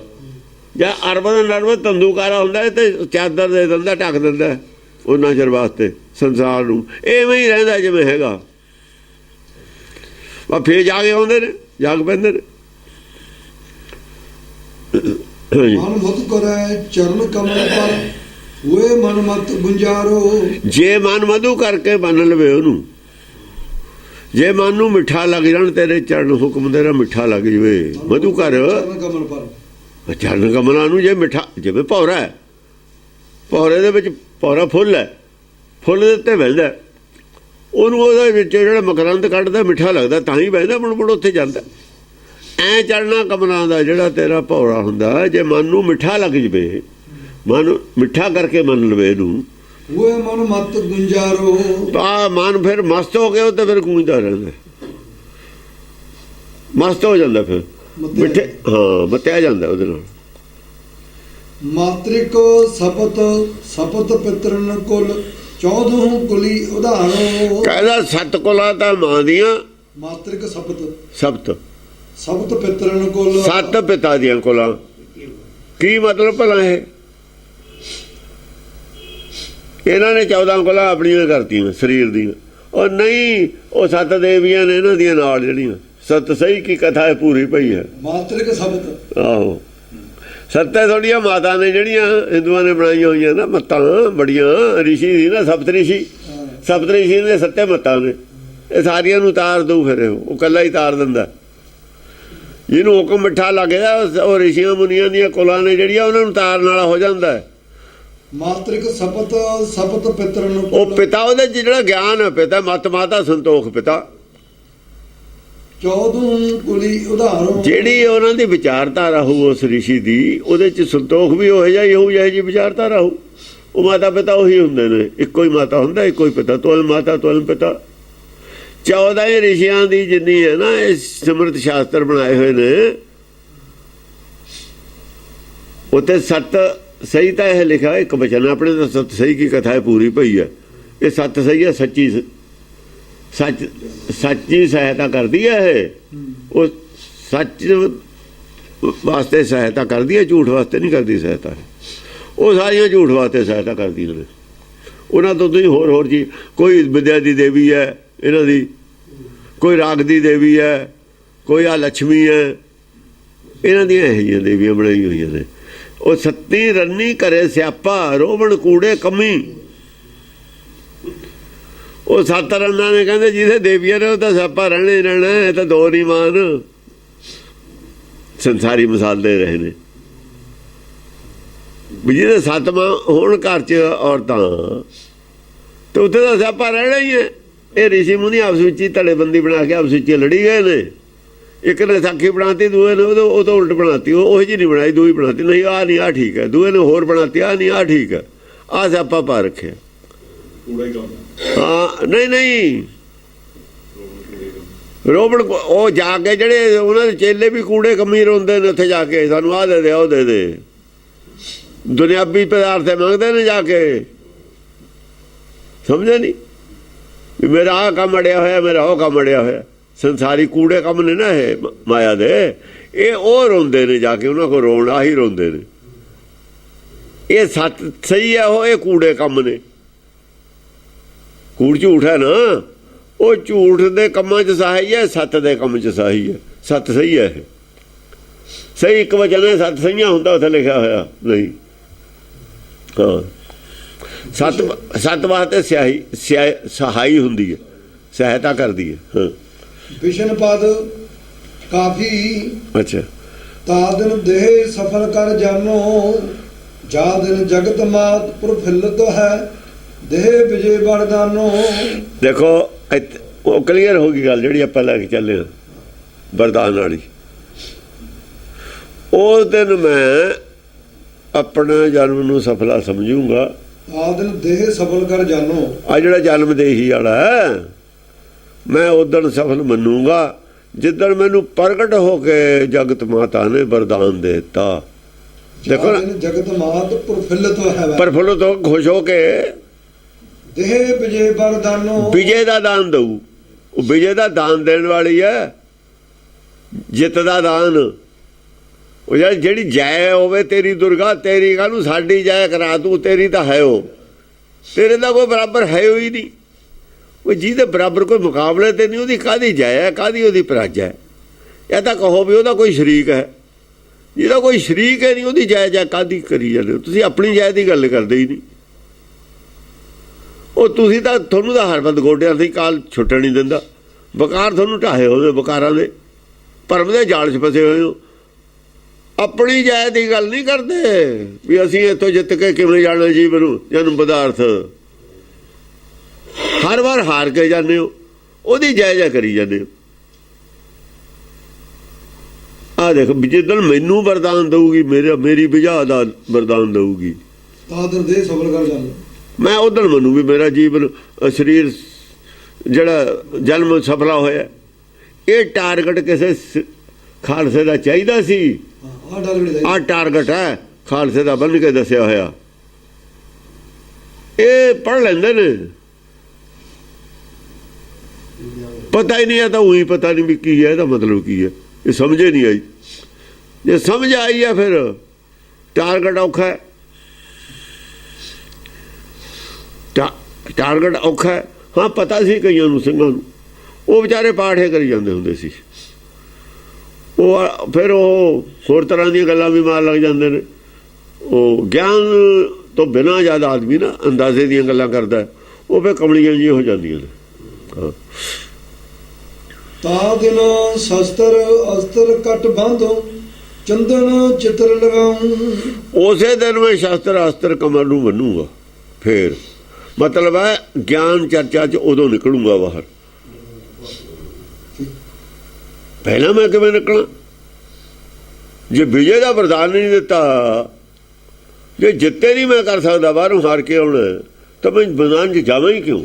ਜਾਂ ਅਰਬਦ ਨਰਬਦ ਧੰਦੂਕਾਰਾ ਹੁੰਦਾ ਤੇ ਚਾਦਰ ਦੇ ਦਿੰਦਾ, ਢੱਕ ਦਿੰਦਾ ਉਹਨਾਂ ਚਿਰ ਵਾਸਤੇ ਸੰਸਾਰ ਨੂੰ। ਐਵੇਂ ਹੀ ਰਹਿੰਦਾ ਜਿਵੇਂ ਹੈਗਾ। ਫਿਰ ਜਾ ਕੇ ਆਉਂਦੇ ਨੇ, ਜਾਗ ਪੈਂਦੇ ਨੇ। ਮਨ ਮਤ ਕਰੈ ਚਰਨ ਕਮਲ ਪਰ ਹੋਏ ਮਨ ਮਤ ਗੁੰਜਾਰੋ। ਜੇ ਮਨ ਮਧੂ ਕਰਕੇ ਮੰਨ ਲਵੇ ਉਹਨੂੰ, ਜੇ ਮਨ ਨੂੰ ਮਿੱਠਾ ਲੱਗ ਜਾਣ ਤੇਰੇ ਚਰਨ ਹੁਕਮ ਤੇਰਾ ਮਿੱਠਾ ਲੱਗ ਜਵੇ। ਮਧੂ ਕਰ ਚਰਨ ਕਮਲ ਪਰ, ਚਰਨ ਕਮਲਾਂ ਨੂੰ ਜੇ ਮਿੱਠਾ, ਜਿਵੇਂ ਭੌਰਾ ਹੈ, ਭੌਰੇ ਦੇ ਵਿੱਚ ਭੌਰਾ ਫੁੱਲ ਹੈ, ਫੁੱਲ ਦੇ ਉੱਤੇ ਬਹਿੰਦਾ, ਉਹਨੂੰ ਉਹਦੇ ਵਿੱਚ ਜਿਹੜਾ ਮਕਰੰਦ ਕੱਢਦਾ ਮਿੱਠਾ ਲੱਗਦਾ, ਤਾਂ ਹੀ ਬਹਿੰਦਾ, ਮੁੜ ਮੁੜ ਉੱਥੇ ਜਾਂਦਾ। ਐ ਚੜਨਾ ਕਮਲਾਂ ਦਾ ਜਿਹੜਾ ਤੇਰਾ ਭੌਰਾ ਹੁੰਦਾ, ਜੇ ਮਨ ਨੂੰ ਮਿੱਠਾ ਲੱਗ ਜਵੇ, ਮਨ ਮਿੱਠਾ ਕਰਕੇ ਮੰਨ ਲਵੇ ਇਹਨੂੰ, ਹੋਏ ਮਨ ਮਤ ਗੁੰਜਾਰੋ, ਤਾਂ ਮਨ ਫਿਰ ਮਸਤ ਹੋ ਗਿਆ। ਉਹ ਤਾਂ ਫਿਰ ਗੂੰਜਦਾ ਰਹਿੰਦਾ, ਮਸਤ ਹੋ ਜਾਂਦਾ, ਫਿਰ ਮਿੱਠੇ, ਹਾਂ, ਮੱਤਿਆ ਜਾਂਦਾ ਉਹਦੇ ਨਾਲ। ਮਾਤ੍ਰਿਕ ਸਪਤ ਸਪਤ ਪਿਤਰਨ ਕੁਲ 14 ਕੁਲੀ ਉਦਾਹਰੋ। ਕਹਿੰਦਾ 7 ਕੁਲਾਂ ਤਾਂ ਮਾਂ ਦੀਆਂ, ਮਾਤ੍ਰਿਕ ਸਪਤ ਸਪਤ ਸਪਤ ਪਿਤਰਨ ਕੁਲ, 7 ਪਿਤਾ ਦੀਆਂ ਕੁਲਾਂ। ਕੀ ਮਤਲਬ ਭਲਾ ਇਹ? ਇਹਨਾਂ ਨੇ 14 ਕੁਲਾਂ ਆਪਣੀਆਂ ਕਰਤੀਆਂ ਸਰੀਰ ਦੀਆਂ। ਉਹ ਨਹੀਂ, ਉਹ 7 ਦੇਵੀਆਂ ਨੇ ਇਹਨਾਂ ਦੀਆਂ ਨਾਲ ਜਿਹੜੀਆਂ। ਸਤ ਸਹੀ ਕੀ ਕਥਾ ਹੈ ਪੂਰੀ ਪਈ ਹੈ। ਮਾਤ੍ਰਿਕ ਸਪਤ, ਆਹੋ, ਸੱਤੇ ਥੋੜੀਆਂ ਮਾਤਾ ਨੇ ਜਿਹੜੀਆਂ ਹਿੰਦੂਆਂ ਨੇ ਬਣਾਈਆਂ ਹੋਈਆਂ ਨਾ ਮੱਤਾਂ ਬੜੀਆਂ, ਰਿਸ਼ੀ ਸੀ ਨਾ ਸਪਤ ਰਿਸ਼ੀ ਦੇ ਸੱਤੇ ਮੱਤਾਂ ਨੇ, ਇਹ ਸਾਰੀਆਂ ਨੂੰ ਤਾਰ ਦਊ। ਫਿਰ ਉਹ ਇਕੱਲਾ ਹੀ ਤਾਰ ਦਿੰਦਾ। ਜਿਹਨੂੰ ਹੁਕਮ ਮਿੱਠਾ ਲੱਗ ਗਿਆ ਉਹ ਰਿਸ਼ੀਆਂ ਮੁਨੀਆਂ ਦੀਆਂ ਕੁਲਾਂ ਨੇ ਜਿਹੜੀਆਂ ਉਹਨਾਂ ਨੂੰ ਤਾਰਨ ਵਾਲਾ ਹੋ ਜਾਂਦਾ। ਮਾਤ੍ਰਿਕ ਸਪਤ ਪਿਤਰ ਨੂੰ, ਉਹ ਪਿਤਾ ਉਹਦੇ 'ਚ ਜਿਹੜਾ ਗਿਆਨ ਹੈ, ਪਿਤਾ ਮਤ ਮਾਤਾ ਸੰਤੋਖ ਪਿਤਾ, 14 ਕੁਲੀ ਉਦਾਹਰੋ, ਜਿਹੜੀ ਉਹਨਾਂ ਦੀ ਵਿਚਾਰਧਾਰਾ ਹੋਊ ਉਸ ਰਿਸ਼ੀ ਦੀ, ਉਹਦੇ 'ਚ ਸੰਤੋਖ ਵੀ ਉਹ ਜਿਹਾ ਹੀ ਹੋਊ ਜਿਹੋ ਜਿਹੀ ਵਿਚਾਰਧਾਰਾ ਹੋਊ। ਉਹ ਮਾਤਾ ਪਿਤਾ ਉਹੀ ਹੁੰਦੇ ਨੇ, ਇੱਕੋ ਹੀ ਮਾਤਾ ਹੁੰਦਾ, ਇੱਕੋ ਹੀ ਪਿਤਾ, ਤੁਲ ਮਾਤਾ ਤੁਲ ਪਿਤਾ। 14 ਰਿਸ਼ੀਆਂ ਦੀ ਜਿੰਨੀ ਹੈ ਨਾ ਇਹ ਸਮਰਥ ਸ਼ਾਸਤਰ ਬਣਾਏ ਹੋਏ ਨੇ, ਉੱਥੇ ਸੱਤ ਸਹੀ ਤਾਂ ਇਹ ਲਿਖਿਆ ਇੱਕ ਬਚਨ ਆਪਣੇ ਤਾਂ ਸੱਤ ਸਹੀ ਕੀ ਕਥਾ ਹੈ ਪੂਰੀ ਪਈ ਹੈ। ਇਹ ਸੱਤ ਸਹੀ ਹੈ, ਸੱਚੀ ਸਹਾਇਤਾ ਕਰਦੀ ਹੈ। ਇਹ ਉਹ ਸੱਚ ਵਾਸਤੇ ਸਹਾਇਤਾ ਕਰਦੀ ਹੈ, ਝੂਠ ਵਾਸਤੇ ਨਹੀਂ ਕਰਦੀ ਸਹਾਇਤਾ। ਉਹ ਸਾਰੀਆਂ ਝੂਠ ਵਾਸਤੇ ਸਹਾਇਤਾ ਕਰਦੀਆਂ ਨੇ। ਉਹਨਾਂ ਤੋਂ ਤੁਸੀਂ ਹੋਰ ਜੀ, ਕੋਈ ਵਿਦਿਆ ਦੀ ਦੇਵੀ ਹੈ ਇਹਨਾਂ ਦੀ, ਕੋਈ ਰਾਗ ਦੀ ਦੇਵੀ ਹੈ, ਕੋਈ ਆ ਲక్ష్ਮੀ ਹੈ, ਇਹਨਾਂ ਦੀਆਂ ਇਹੋ ਜਿਹੀਆਂ ਦੇਵੀਆਂ ਬਣਾਈ ਹੋਈਆਂ ਨੇ। ਉਹ ਸੱਤੀ ਰੰਨੀ ਕਰੇ ਸਿਆਪਾ, ਰੋਵਣ ਕੂੜੇ ਕਮੀ। ਉਹ 7 ਰੰਨਾਂ ਨੇ ਕਹਿੰਦੇ ਜਿਹਦੇ ਦੇਵੀਆਂ ਨੇ ਉਹ ਤਾਂ ਸਿਆਪਾ ਰਹਿਣੇ ਰਹਿਣਾ, ਇਹ ਤਾਂ ਦੋ ਨਹੀਂ ਮਾਨ ਸੰਸਾਰੀ ਮਿਸਾਲ ਦੇ ਰਹੇ ਨੇ। ਵੀ ਜਿਹਦੇ 7 ਮਾਂ ਹੋਣ ਘਰ 'ਚ ਔਰਤਾਂ ਤੇ ਉੱਥੇ ਤਾਂ ਸਿਆਪਾ ਰਹਿਣਾ ਹੀ ਹੈ। ਇਹ ਰਿਸ਼ੀ ਮੁਨੀ ਆਪਸ ਵਿੱਚ ਹੀ ਧੜੇਬੰਦੀ ਬਣਾ ਕੇ ਆਪਸ ਵਿੱਚ ਲੜੀ ਗਏ ਨੇ। ਇੱਕ ਨੇ ਸਾਖੀ ਬਣਾਤੀ, ਦੂਏ ਨੇ ਉਹ ਤਾਂ ਉਲਟ ਬਣਾਤੀ, ਉਹ ਜਿਹੀ ਨਹੀਂ ਬਣਾਈ, ਦੂਈ ਬਣਾਤੀ, ਨਹੀਂ ਆਹ ਨਹੀਂ ਆਹ ਠੀਕ ਹੈ, ਦੂਏ ਨੇ ਹੋਰ ਬਣਾਤੀ, ਆਹ ਨਹੀਂ ਆਹ ਠੀਕ ਹੈ, ਆਹ ਸਿਆਪਾ ਪਾ ਰੱਖਿਆ। ਹਾਂ ਨਹੀਂ ਰੋਬਣ ਉਹ ਜਾ ਕੇ ਜਿਹੜੇ ਉਹਨਾਂ ਦੇ ਚੇਲੇ ਵੀ ਕੂੜੇ ਕੰਮੀ ਰੋਂਦੇ ਨੇ ਉੱਥੇ ਜਾ ਕੇ, ਸਾਨੂੰ ਆਹ ਦੇ ਦੇ ਉਹ ਦੇ ਦੇ, ਦੁਨਿਆਵੀ ਪਦਾਰਥ ਮੰਗਦੇ ਨੇ ਜਾ ਕੇ। ਸਮਝਿਆ ਨਹੀਂ ਵੀ ਮੇਰਾ ਆਹ ਕੰਮ ਅੜਿਆ ਹੋਇਆ, ਮੇਰਾ ਉਹ ਕੰਮ ਅੜਿਆ ਹੋਇਆ। ਸੰਸਾਰੀ ਕੂੜੇ ਕੰਮ ਨੇ ਨਾ ਇਹ ਮਾਇਆ ਦੇ, ਇਹ ਉਹ ਰੋਂਦੇ ਨੇ ਜਾ ਕੇ, ਉਹਨਾਂ ਕੋਲ ਰੋਣ ਆਹੀ ਰੋਂਦੇ ਨੇ। ਇਹ ਸੱਤ ਸਹੀ ਹੈ, ਉਹ ਇਹ ਕੂੜੇ ਕੰਮ ਨੇ। ਕੂੜ ਝੂਠ ਹੈ ਨਾ, ਉਹ ਝੂਠ ਦੇ ਕੰਮਾਂ 'ਚ ਸਹਾਈ ਹੈ, ਸੱਤ ਦੇ ਕੰਮ 'ਚ ਸਹਾਈ ਹੈ। ਸੱਤ ਸਹੀ ਹੈ, ਇਹ ਸਹੀ ਇੱਕ ਵਚਨ ਹੈ, ਸੱਤ ਸਹੀਆਂ ਹੁੰਦਾ ਉੱਥੇ ਲਿਖਿਆ ਹੋਇਆ ਨਹੀਂ। ਹਾਂ ਸੱਤ ਵਾਸਤੇ ਸਹਾਈ ਹੁੰਦੀ ਹੈ, ਸਹਾਇਤਾ ਕਰਦੀ ਹੈ। ਹਾਂ ਵਿਸ਼ਨ ਪਦ ਕਾਫੀ, ਅੱਛਾ। ਤਾ ਦਿਨ ਦੇਹ ਸਫਲ ਕਰ ਜਾਨੋ, ਜਾ ਦਿਨ ਜਗਤ ਮਾਤ ਪ੍ਰਫੁੱਲਤ ਹੈ, ਦੇਹ ਵਿਜੇ ਵਰਦਾਨੋ। ਦੇਖੋ ਉਹ ਕਲੀਅਰ ਹੋ ਗਈ ਗੱਲ ਜਿਹੜੀ ਆਪਾਂ ਲੈ ਕੇ ਚੱਲੇ ਹਾਂ ਵਰਦਾਨ ਵਾਲੀ। ਉਸ ਦਿਨ ਮੈਂ ਆਪਣੇ ਜਨਮ ਨੂੰ ਸਫਲਾ ਸਮਝੂੰਗਾ। ਆ ਦਿਨ ਦੇਹ ਸਫਲ ਕਰ ਜਾਨੋ, ਆ ਜਿਹੜਾ ਜਨਮ ਦੇਹੀ ਵਾਲਾ ਹੈ, ਮੈਂ ਉਦਣ ਸਫਲ ਮੰਨੂਗਾ ਜਿੱਦਣ ਮੈਨੂੰ ਪ੍ਰਗਟ ਹੋ ਕੇ ਜਗਤ ਮਾਤਾ ਨੇ ਵਰਦਾਨ ਦੇ ਦਿੱਤਾ। ਦੇਖੋ ਨਾ, ਜਗਤ ਮਾਤ ਪ੍ਰਫੁੱਲਤ ਹੈ, ਪ੍ਰਫੁੱਲਤ ਹੋ ਖੁਸ਼ ਹੋ ਕੇ ਦੇਹ ਵਿਜੇ ਵਰਦਾਨੋ, ਵਿਜੇ ਦਾ ਦਾਨ ਦਊ। ਉਹ ਵਿਜੇ ਦਾ ਦਾਨ ਦੇਣ ਵਾਲੀ ਹੈ, ਜਿੱਤ ਦਾ ਦਾਨ। ਉਹ ਜਿਹੜੀ ਜੈ ਹੋਵੇ ਤੇਰੀ ਦੁਰਗਾ, ਤੇਰੀ ਕਾਹਨੂੰ ਸਾਡੀ ਜੈ ਕਰਾ ਤੂੰ, ਤੇਰੀ ਤਾਂ ਹੈ ਉਹ, ਤੇਰੇ ਦਾ ਕੋਈ ਬਰਾਬਰ ਹੈ ਹੀ ਨਹੀਂ। ਉਹ ਜਿਹਦੇ ਬਰਾਬਰ ਕੋਈ ਮੁਕਾਬਲੇ ਤੇ ਨਹੀਂ, ਉਹਦੀ ਕਾਹਦੀ ਜੈ ਹੈ, ਕਾਹਦੀ ਉਹਦੀ ਪਰਾਜਾ ਹੈ। ਇਹ ਤਾਂ ਕਹੋ ਵੀ ਉਹਦਾ ਕੋਈ ਸ਼ਰੀਕ ਹੈ, ਜਿਹਦਾ ਕੋਈ ਸ਼ਰੀਕ ਹੈ ਨਹੀਂ ਉਹਦੀ ਜੈ ਕਾਹਦੀ ਕਰੀ ਜਾਂਦੇ ਹੋ ਤੁਸੀਂ? ਆਪਣੀ ਜੈ ਦੀ ਗੱਲ ਕਰਦੇ ਹੀ ਨਹੀਂ। ਉਹ ਤੁਸੀਂ ਤਾਂ, ਤੁਹਾਨੂੰ ਤਾਂ ਹਰ ਬੰਦ ਗੋਡਿਆਂ ਦੀ ਕਾਲ ਛੁੱਟਣ ਨਹੀਂ ਦਿੰਦਾ। ਬਕਾਰ ਤੁਹਾਨੂੰ ਢਾਹੇ ਹੋਏ, ਬਕਾਰਾਂ ਦੇ ਭਰਮ ਦੇ ਜਾਲ 'ਚ ਫਸੇ ਹੋਏ ਹੋ। ਆਪਣੀ ਜੈ ਦੀ ਗੱਲ ਨਹੀਂ ਕਰਦੇ ਵੀ ਅਸੀਂ ਇੱਥੋਂ ਜਿੱਤ ਕੇ ਕਿਵੇਂ ਜਾਣਾ ਜੀਵਨ ਨੂੰ, ਜਨਮ ਪਦਾਰਥ। ਹਰ ਵਾਰ ਹਾਰ ਕੇ ਜਾਂਦੇ ਹੋ, ਉਹਦੀ ਜੈ ਕਰੀ ਜਾਂਦੇ ਹੋ। ਆਹ ਦੇਖ, ਜਿੱਦਣ ਮੈਨੂੰ ਵਰਦਾਨ ਦਊਗੀ, ਮੇਰੀ ਵਿਜਾ ਦਾ ਵਰਦਾਨ ਦਊਗੀ, ਦੇ ਸਫਲ ਕਰ ਜਾਨੋ, ਮੈਂ ਉਦਣ ਮੰਨੂ ਵੀ ਮੇਰਾ ਜੀਵਨ ਸਰੀਰ ਜਿਹੜਾ ਜਨਮ ਸਫਲਾ ਹੋਇਆ। ਇਹ ਟਾਰਗੇਟ ਕਿਸੇ ਖਾਲਸੇ ਦਾ ਚਾਹੀਦਾ ਸੀ। ਆਹ ਟਾਰਗੇਟ ਹੈ ਖਾਲਸੇ ਦਾ ਬੰਨ ਕੇ ਦੱਸਿਆ ਹੋਇਆ। ਇਹ ਪੜ੍ਹ ਲੈਂਦੇ ਨੇ, ਪਤਾ ਹੀ ਨਹੀਂ ਹੈ ਤਾਂ ਉਹੀ ਪਤਾ ਨਹੀਂ ਵੀ ਕੀ ਹੈ, ਇਹਦਾ ਮਤਲਬ ਕੀ ਹੈ, ਇਹ ਸਮਝੇ ਨਹੀਂ ਆਈ। ਜੇ ਸਮਝ ਆਈ ਹੈ ਫਿਰ ਟਾਰਗੇਟ ਔਖਾ ਹੈ, ਟਾਰਗੇਟ ਔਖਾ ਹੈ। ਹਾਂ ਪਤਾ ਸੀ ਕਈਆਂ ਨੂੰ, ਸਿੰਘਾਂ ਨੂੰ, ਉਹ ਵਿਚਾਰੇ ਪਾਠੇ ਕਰੀ ਜਾਂਦੇ ਹੁੰਦੇ ਸੀ। ਉਹ ਫਿਰ ਉਹ ਹੋਰ ਤਰ੍ਹਾਂ ਦੀਆਂ ਗੱਲਾਂ ਵੀ ਮਾਰ ਲੱਗ ਜਾਂਦੇ ਨੇ। ਉਹ ਗਿਆਨ ਤੋਂ ਬਿਨਾਂ ਜਦ ਆਦਮੀ ਨਾ ਅੰਦਾਜ਼ੇ ਦੀਆਂ ਗੱਲਾਂ ਕਰਦਾ, ਉਹ ਫਿਰ ਕਮਲੀਆਂ ਜਿਹੀਆਂ ਹੋ ਜਾਂਦੀਆਂ ਨੇ। ਹਾਂ, ਤਾ ਦਿਨ ਸ਼ਸਤਰ ਅਸਤਰ ਕਟ ਬਾਂਧੋ ਚੰਦਨ ਚਿੱਤਰ ਲਗਾਉ। ਉਸੇ ਦਿਨ ਮੈਂ ਸ਼ਸਤਰ ਅਸਤਰ ਕਮਰ ਨੂੰ ਬੰਨੂਗਾ। ਫਿਰ ਮਤਲਬ ਹੈ ਗਿਆਨ ਚਰਚਾ 'ਚ ਉਦੋਂ ਨਿਕਲੂੰਗਾ ਬਾਹਰ। ਪਹਿਲਾਂ ਮੈਂ ਕਿਵੇਂ ਨਿਕਲਾਂ? ਜੇ ਵਿਜੇ ਦਾ ਵਰਦਾਨ ਨਹੀਂ ਦਿੱਤਾ, ਜੇ ਜਿੱਤੇ ਨਹੀਂ ਮੈਂ ਕਰ ਸਕਦਾ ਬਾਹਰੋਂ ਹਾਰ ਕੇ ਆਉਣਾ, ਤਾਂ ਮੈਂ ਮੈਦਾਨ 'ਚ ਜਾਵਾਂ ਹੀ ਕਿਉਂ?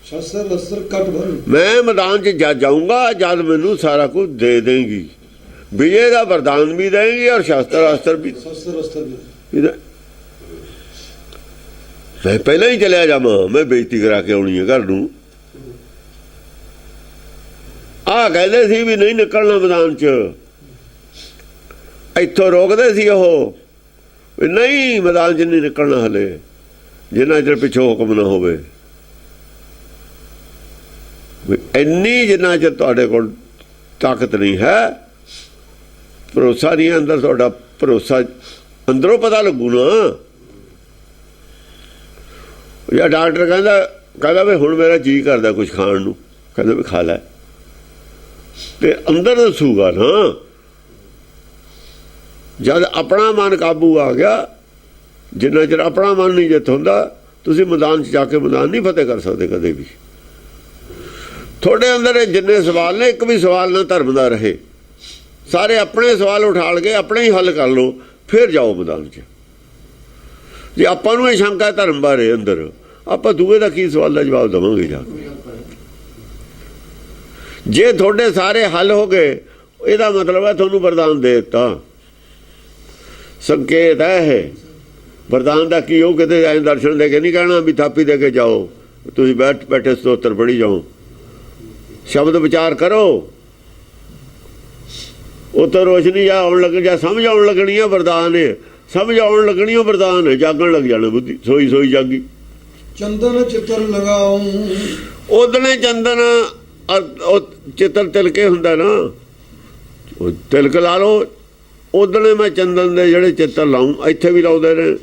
ਸ਼ਸਤਰ ਅਸਤਰ ਕਟ ਬਾਂਧੋ, ਮੈਂ ਮੈਦਾਨ 'ਚ ਜਾਊਂਗਾ ਜਦ ਮੈਨੂੰ ਸਾਰਾ ਕੁਝ ਦੇ ਦੇਂਗੀ। ਵਿਜੇ ਦਾ ਵਰਦਾਨ ਵੀ ਦੇਂਗੀ ਔਰ ਸ਼ਸਤਰ ਅਸਤਰ ਵੀ। ਸ਼ਸਤਰ ਅਸਤਰ ਵੀ ਮੈਂ ਪਹਿਲਾਂ ਹੀ ਚਲਿਆ ਜਾਵਾਂ, ਮੈਂ ਬੇਇੱਜ਼ਤੀ ਕਰਾ ਕੇ ਆਉਣੀ ਹੈ ਘਰ ਨੂੰ। ਆਹ ਕਹਿੰਦੇ ਸੀ ਵੀ ਨਹੀਂ ਨਿਕਲਣਾ ਮੈਦਾਨ 'ਚ, ਇੱਥੋਂ ਰੋਕਦੇ ਸੀ ਉਹ ਵੀ ਨਹੀਂ ਮੈਦਾਨ 'ਚ ਨਹੀਂ ਨਿਕਲਣਾ ਹਲੇ, ਜਿੰਨਾ ਚਿਰ ਪਿੱਛੋਂ ਹੁਕਮ ਨਾ ਹੋਵੇ। ਇੰਨੀ ਜਿੰਨਾ ਚਿਰ ਤੁਹਾਡੇ ਕੋਲ ਤਾਕਤ ਨਹੀਂ ਹੈ, ਭਰੋਸਾ ਨਹੀਂ ਅੰਦਰ ਤੁਹਾਡਾ, ਭਰੋਸਾ ਅੰਦਰੋਂ ਪਤਾ ਲੱਗੂ ਨਾ। ਜਾਂ ਡਾਕਟਰ ਕਹਿੰਦਾ ਵੀ ਹੁਣ ਮੇਰਾ ਜੀਅ ਕਰਦਾ ਕੁਝ ਖਾਣ ਨੂੰ, ਕਹਿੰਦਾ ਵੀ ਖਾ ਲੈ, ਤੇ ਅੰਦਰ ਦੱਸੂਗਾ ਨਾ। ਜਦ ਆਪਣਾ ਮਨ ਕਾਬੂ ਆ ਗਿਆ, ਜਿੰਨਾ ਚਿਰ ਆਪਣਾ ਮਨ ਨਹੀਂ ਜਿੱਤ ਹੁੰਦਾ, ਤੁਸੀਂ ਮੈਦਾਨ 'ਚ ਜਾ ਕੇ ਮੈਦਾਨ ਨਹੀਂ ਫਤਿਹ ਕਰ ਸਕਦੇ ਕਦੇ ਵੀ। ਤੁਹਾਡੇ ਅੰਦਰ ਜਿੰਨੇ ਸਵਾਲ ਨੇ, ਇੱਕ ਵੀ ਸਵਾਲ ਨਾ ਧਰਮ ਦਾ ਰਹੇ। ਸਾਰੇ ਆਪਣੇ ਸਵਾਲ ਉਠਾਲ ਕੇ ਆਪਣੇ ਹੀ ਹੱਲ ਕਰ ਲਓ, ਫਿਰ ਜਾਓ ਮੈਦਾਨ 'ਚ। ਜੇ ਆਪਾਂ ਨੂੰ ਇਹ ਸ਼ੰਕਾ ਧਰਮ ਬਾਰੇ ਅੰਦਰ, ਆਪਾਂ ਦੂਏ ਦਾ ਕੀ ਸਵਾਲ ਦਾ ਜਵਾਬ ਦੇਵਾਂਗੇ ਜਾ ਕੇ? ਜੇ ਤੁਹਾਡੇ ਸਾਰੇ ਹੱਲ ਹੋ ਗਏ, ਇਹਦਾ ਮਤਲਬ ਹੈ ਤੁਹਾਨੂੰ ਵਰਦਾਨ ਦੇ ਦਿੱਤਾ। ਸੰਕੇਤ ਹੈ ਇਹ ਵਰਦਾਨ ਦਾ। ਕੀ ਉਹ ਕਿਤੇ ਐਂ ਦਰਸ਼ਨ ਦੇ ਕੇ ਨਹੀਂ ਕਹਿਣਾ ਵੀ ਥਾਪੀ ਦੇ ਕੇ ਜਾਓ, ਤੁਸੀਂ ਬੈਠੇ ਸਤੋਤਰ ਪੜ੍ਹੀ ਜਾਓ, ਸ਼ਬਦ ਵਿਚਾਰ ਕਰੋ, ਉਹ ਤਾਂ ਰੋਸ਼ਨੀ ਜਾਂ ਆਉਣ ਲੱਗ, ਜਾਂ ਸਮਝ ਆਉਣ ਲੱਗਣੀ ਆ, ਵਰਦਾਨ ਹੈ। ਸਮਝ ਆਉਣ ਲੱਗਣੀ ਉਹ ਵਰਦਾਨ ਹੈ, ਜਾਗਣ ਲੱਗ ਜਾਣਾ ਬੁੱਧੀ, ਸੋਈ ਸੋਈ ਜਾਗੀ। ਚੰਦਨ ਚਿੱਤਰ ਲਗਾਉ, ਉਹਦਨੇ ਚੰਦਨ ਉਹ ਚਿੱਤਰ ਤਿਲਕੇ ਹੁੰਦਾ ਨਾ, ਉਹ ਤਿਲਕ ਲਾ ਲਓ। ਉਹਦਨੇ ਮੈਂ ਚੰਦਨ ਦੇ ਜਿਹੜੇ ਚਿੱਤਰ ਲਾਉਂ, ਇੱਥੇ ਵੀ ਲਾਉਂਦੇ ਨੇ,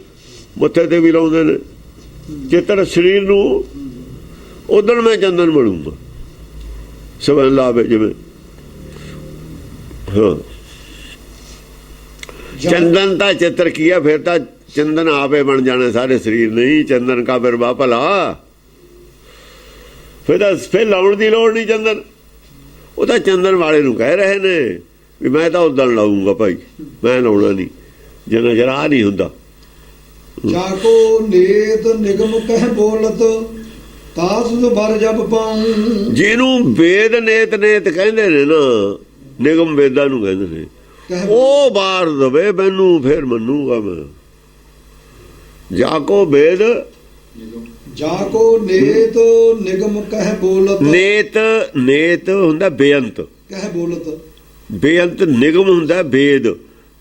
ਮੱਥੇ ਤੇ ਵੀ ਲਾਉਂਦੇ ਨੇ ਚਿੱਤਰ ਸਰੀਰ ਨੂੰ, ਉਦਣ ਮੈਂ ਚੰਦਨ ਬਣੂੰਗਾ। ਸਮਝ ਲਾਵੇ ਜਿਵੇਂ ਹਾਂ, ਚੰਦਨ ਦਾ ਚਿੱਤਰ ਕੀ ਹੈ? ਫਿਰ ਤਾਂ ਚੰਦਨ ਆਪੇ ਬਣ ਜਾਣਾ ਸਾਰੇ ਸਰੀਰ। ਨਹੀਂ ਚੰਦਨ ਕਾ ਬਿਰਵਾ ਭਲਾ, ਫਿਰ ਲਾਉਣ ਦੀ ਲੋੜ ਨਹੀਂ ਚੰਦਨ। ਉਹ ਤਾਂ ਚੰਦਨ ਵਾਲੇ ਨੂੰ ਕਹਿ ਰਹੇ ਨੇ ਵੀ ਮੈਂ ਤਾਂ ਉਦਣ ਲਾਊਂਗਾ ਭਾਈ, ਮੈਂ ਲਾਉਣਾ ਨਹੀਂ ਜਿੰਨਾ ਜਰਾ ਨਹੀਂ ਹੁੰਦਾ। ਜਾ ਕੋ ਨੇਤ ਨਿਗਮ ਕਹਿ ਬੋਲਤ ਤਾਸ ਬਰ ਜਬ ਪਾਉ। ਜਿਹਨੂੰ ਵੇਦ ਨੇਤ ਨੇਤ ਕਹਿੰਦੇ ਨੇ ਨਾ, ਨਿਗਮ ਵੇਦਾਂ ਨੂੰ ਕਹਿੰਦੇ ਨੇ, ਉਹ ਬਾਰ ਦਵੇ ਮੈਨੂੰ, ਫਿਰ ਮੰਨੂਗਾ ਮੈਂ। ਜਾ ਕੋ ਵੇਦ, ਜਾ ਕੋ ਨੇਤ ਨਿਗਮ ਕਹਿ ਬੋਲਤ। ਨੇਤ ਨੇਤ ਹੁੰਦਾ ਬੇਅੰਤ, ਕਹਿ ਬੋਲਤ ਬੇਅੰਤ ਨਿਗਮ ਹੁੰਦਾ ਵੇਦ।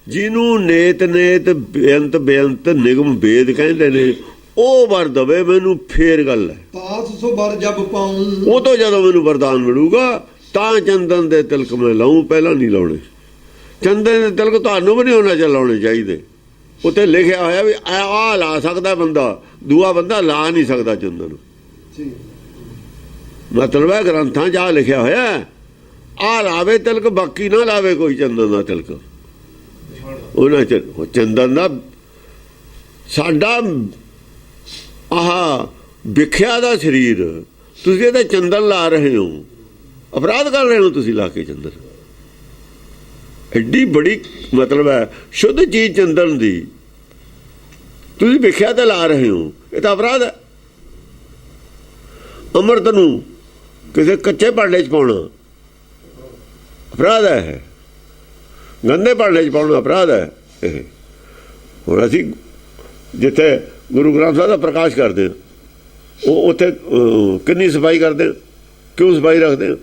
ਜਿਹਨੂੰ ਨੇਤ ਨੇਤ ਬੇਅੰਤ ਬੇਅੰਤ ਨਿਗਮ ਵੇਦ ਕਹਿੰਦੇ ਨੇ, ਉਹ ਵਰ ਦਵੇ ਮੈਨੂੰ, ਫੇਰ ਗੱਲ ਹੈ। ਤਾਸ ਸੋ ਬਰ ਜਬ ਪਾਉ, ਉਹ ਤੋਂ ਜਦੋਂ ਮੈਨੂੰ ਵਰਦਾਨ ਮਿਲੂਗਾ ਤਾਂ ਚੰਦਨ ਦੇ ਤਿਲਕ ਮੈਂ ਲਾਉਂ, ਪਹਿਲਾਂ ਨਹੀਂ ਲਾਉਣੇ। ਚੰਦਨ ਦੇ ਤਿਲਕ ਤੁਹਾਨੂੰ ਵੀ ਨਹੀਂ ਹੋਣਾ ਚਾਹੀਦਾ ਲਾਉਣੇ ਚਾਹੀਦੇ। ਉੱਥੇ ਲਿਖਿਆ ਹੋਇਆ ਵੀ ਆਹ ਲਾ ਸਕਦਾ ਬੰਦਾ, ਦੂਆ ਬੰਦਾ ਲਾ ਨਹੀਂ ਸਕਦਾ ਚੰਦਨ। ਮਤਲਬ ਹੈ ਗ੍ਰੰਥਾਂ 'ਚ ਆਹ ਲਿਖਿਆ ਹੋਇਆ, ਆਹ ਲਾਵੇ ਤਿਲਕ, ਬਾਕੀ ਨਾ ਲਾਵੇ ਕੋਈ ਚੰਦਨ ਦਾ ਤਿਲਕ। ਉਹਨਾਂ ਚ ਚੰਦਨ ਦਾ ਸਾਡਾ ਆਹ ਵਿਖਿਆ ਦਾ ਸਰੀਰ, ਤੁਸੀਂ ਇਹਦੇ ਚੰਦਨ ਲਾ ਰਹੇ ਹੋ, ਅਪਰਾਧ ਕਰ ਰਹੇ ਹੋ ਤੁਸੀਂ ਲਾ ਕੇ ਚੰਦਨ। ਐਡੀ ਬੜੀ ਮਤਲਬ ਹੈ ਸ਼ੁੱਧ ਚੀਜ਼ ਚੰਦਨ ਦੀ, ਤੁਸੀਂ ਵਿਖਿਆ ਤੇ ਲਾ ਰਹੇ ਹੋ, ਇਹ ਤਾਂ ਅਪਰਾਧ ਹੈ। ਅੰਮ੍ਰਿਤ ਨੂੰ ਕਿਸੇ ਕੱਚੇ ਭਾਂਡੇ 'ਚ ਪਾਉਣਾ ਅਪਰਾਧ ਹੈ, ਗੰਦੇ ਭਾਂਡੇ 'ਚ ਪਾਉਣਾ ਅਪਰਾਧ ਹੈ। ਇਹ ਹੁਣ ਅਸੀਂ ਜਿੱਥੇ ਗੁਰੂ ਗ੍ਰੰਥ ਸਾਹਿਬ ਦਾ ਪ੍ਰਕਾਸ਼ ਕਰਦੇ ਹਾਂ, ਉਹ ਉੱਥੇ ਕਿੰਨੀ ਸਫਾਈ ਕਰਦੇ ਹਾਂ, ਕਿਉਂ ਸਫਾਈ ਰੱਖਦੇ ਹਾਂ?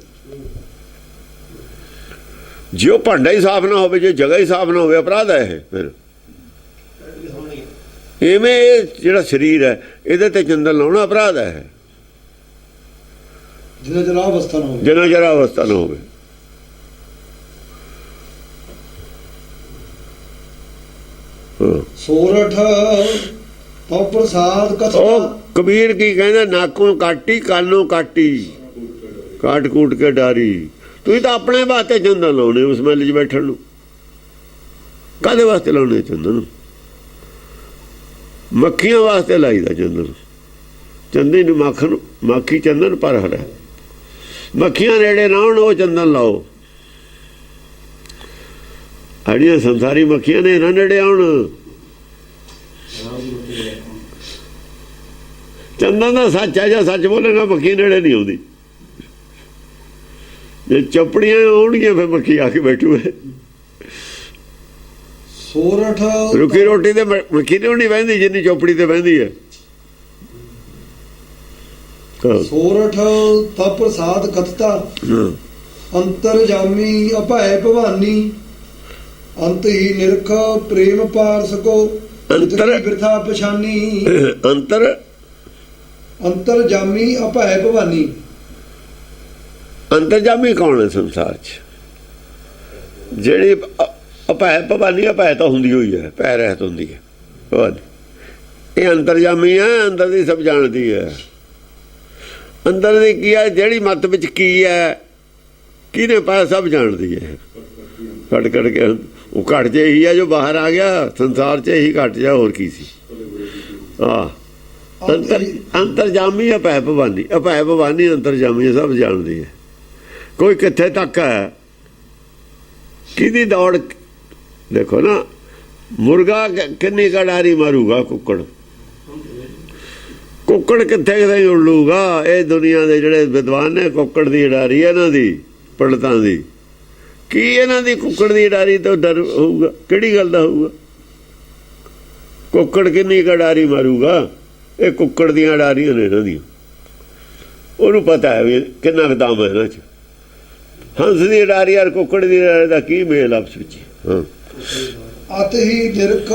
ਜੇ ਉਹ ਭਾਂਡਾ ਹੀ ਸਾਫ਼ ਨਾ ਹੋਵੇ, ਜੇ ਜਗ੍ਹਾ ਹੀ ਸਾਫ਼ ਨਾ ਹੋਵੇ, ਅਪਰਾਧ ਹੈ ਇਹ। ਫਿਰ ਇਵੇਂ ਇਹ ਜਿਹੜਾ ਸਰੀਰ ਹੈ, ਇਹਦੇ ਤੇ ਚੰਦਨ ਲਾਉਣਾ ਅਪਰਾਧ ਹੈ, ਜਿੰਨਾ ਚਿਰ ਅਵਸਥਾ ਨਾ ਹੋਵੇ। ਸੋਰਠ ਤਉ ਪ੍ਰਸਾਦ ਉਹ ਕਥਾ। ਕਬੀਰ ਕੀ ਕਹਿੰਦਾ, ਨਾਕੋਂ ਕਾਟੀ ਕਾਨੋਂ ਕਾਟੀ, ਕਾਟ ਕੂਟ ਕੇ ਡਾਰੀ। ਤੁਸੀਂ ਤਾਂ ਆਪਣੇ ਵਾਸਤੇ ਚੰਦਨ ਲਾਉਣੇ ਉਸ ਮਹਿਲ 'ਚ ਬੈਠਣ ਨੂੰ, ਕਾਹਦੇ ਵਾਸਤੇ ਲਾਉਣੇ ਚੰਦਨ? ਮੱਖੀਆਂ ਵਾਸਤੇ ਲਾਈਦਾ ਚੰਦਨ। ਚੰਦਨ ਮਾਖੀ ਚੰਦਨ ਪਰ ਹਰਾ, ਮੱਖੀਆਂ ਨੇੜੇ ਨਾ ਆਉਣ ਉਹ ਚੰਦਨ ਲਾਓ। ਜਿਹੜੀਆਂ ਸੰਸਾਰੀ ਮੱਖੀਆਂ ਨੇ ਇਹਨਾਂ ਨੇੜੇ ਆਉਣ। ਚੰਦਨ ਦਾ ਸੱਚ ਹੈ, ਜਾਂ ਸੱਚ ਬੋਲੇਗਾ ਮੱਖੀ ਨੇੜੇ ਨਹੀਂ ਆਉਂਦੀ। ਜੇ ਚਪੜੀਆਂ ਆਉਣਗੀਆਂ ਫਿਰ ਮੱਖੀ ਆ ਕੇ ਬੈਠੂਗੇ। ਸੋਰਠ ਰੁੱਖੀ ਰੋਟੀ ਤੇ ਮੱਖੀ ਨਹੀਂ ਬਹਿੰਦੀ ਜਿੰਨੀ ਚੌਪੜੀ ਤੇ ਬਹਿੰਦੀ ਹੈ। ਸੋਰਠ ਤਉ ਪ੍ਰਸਾਦ ਕਥਤਾ, ਅੰਤਰ ਜਾਮੀ ਅਭੈ ਭਵਾਨੀ, ਅੰਤ ਹੀ ਨਿਰਖ ਪ੍ਰੇਮ ਪਾਰ ਸਕੋ, ਅੰਤਰ ਬਿਰਥਾ ਪਛਾਨੀ। ਅੰਤਰ ਜਾਮੀ ਅਭੈ ਭਵਾਨੀ। ਅੰਤਰਜਾਮੀ ਕੌਣ ਹੈ ਸੰਸਾਰ 'ਚ? ਜਿਹੜੀ ਅਭੈ ਭਵਾਨੀ, ਅਭੈ ਤਾਂ ਹੁੰਦੀ ਹੋਈ ਹੈ, ਭੈ ਰਹਿਤ ਹੁੰਦੀ ਹੈ ਭਵਾਨੀ। ਇਹ ਅੰਤਰਜਾਮੀ ਹੈ, ਅੰਦਰ ਦੀ ਸਭ ਜਾਣਦੀ ਹੈ। ਅੰਦਰ ਦੀ ਕੀ ਹੈ, ਜਿਹੜੀ ਮੱਤ ਵਿੱਚ ਕੀ ਹੈ, ਕਿਹਨੇ ਪਾਇਆ, ਸਭ ਜਾਣਦੀ ਹੈ। ਕੱਟ ਕੇ ਉਹ ਘਟ ਜੇ ਇਹੀ ਹੈ ਜੋ ਬਾਹਰ ਆ ਗਿਆ ਸੰਸਾਰ 'ਚ, ਇਹੀ ਘਟ ਜਾ, ਹੋਰ ਕੀ ਸੀ? ਅੰਤਰਜਾਮੀ ਅਭੈ ਭਵਾਨੀ, ਅਭੈ ਭਵਾਨੀ ਅੰਤਰਜਾਮੀ ਸਭ ਜਾਣਦੀ ਹੈ। ਕੋਈ ਕਿੱਥੇ ਤੱਕ ਹੈ, ਕਿਹਦੀ ਦੌੜ। ਦੇਖੋ ਨਾ, ਮੁਰਗਾ ਕਿੰਨੀ ਕੜਾਰੀ ਮਾਰੂਗਾ, ਕੁੱਕੜ ਕਿੱਥੇ ਕਿਤੇ ਉੱਲੂਗਾ। ਇਹ ਦੁਨੀਆ ਦੇ ਜਿਹੜੇ ਵਿਦਵਾਨ ਨੇ, ਕੁੱਕੜ ਦੀ ਉਡਾਰੀ ਇਹਨਾਂ ਦੀ, ਪੰਡਤਾਂ ਦੀ, ਕੀ ਇਹਨਾਂ ਦੀ ਕੁੱਕੜ ਦੀ ਉਡਾਰੀ ਤੋਂ ਡਰ ਹੋਊਗਾ? ਕਿਹੜੀ ਗੱਲ ਦਾ ਹੋਊਗਾ? ਕੁੱਕੜ ਕਿੰਨੀ ਕੜਾਰੀ ਮਾਰੂਗਾ? ਇਹ ਕੁੱਕੜ ਦੀਆਂ ਉਡਾਰੀਆਂ ਨੇ ਇਹਨਾਂ ਦੀਆਂ। ਉਹਨੂੰ ਪਤਾ ਹੈ ਵੀ ਕਿੰਨਾ ਕੁ ਦਮ ਹੈ ਇਹਨਾਂ 'ਚ। ਹੰਸ ਦੀ ਉਡਾਰੀ ਔਰ ਕੁੱਕੜ ਦੀ ਉਡਾਰੀ ਦਾ ਕੀ ਮੇਲ ਆਪਸ ਵਿੱਚ? ਅਤ ਹੀ ਨਿਰਖ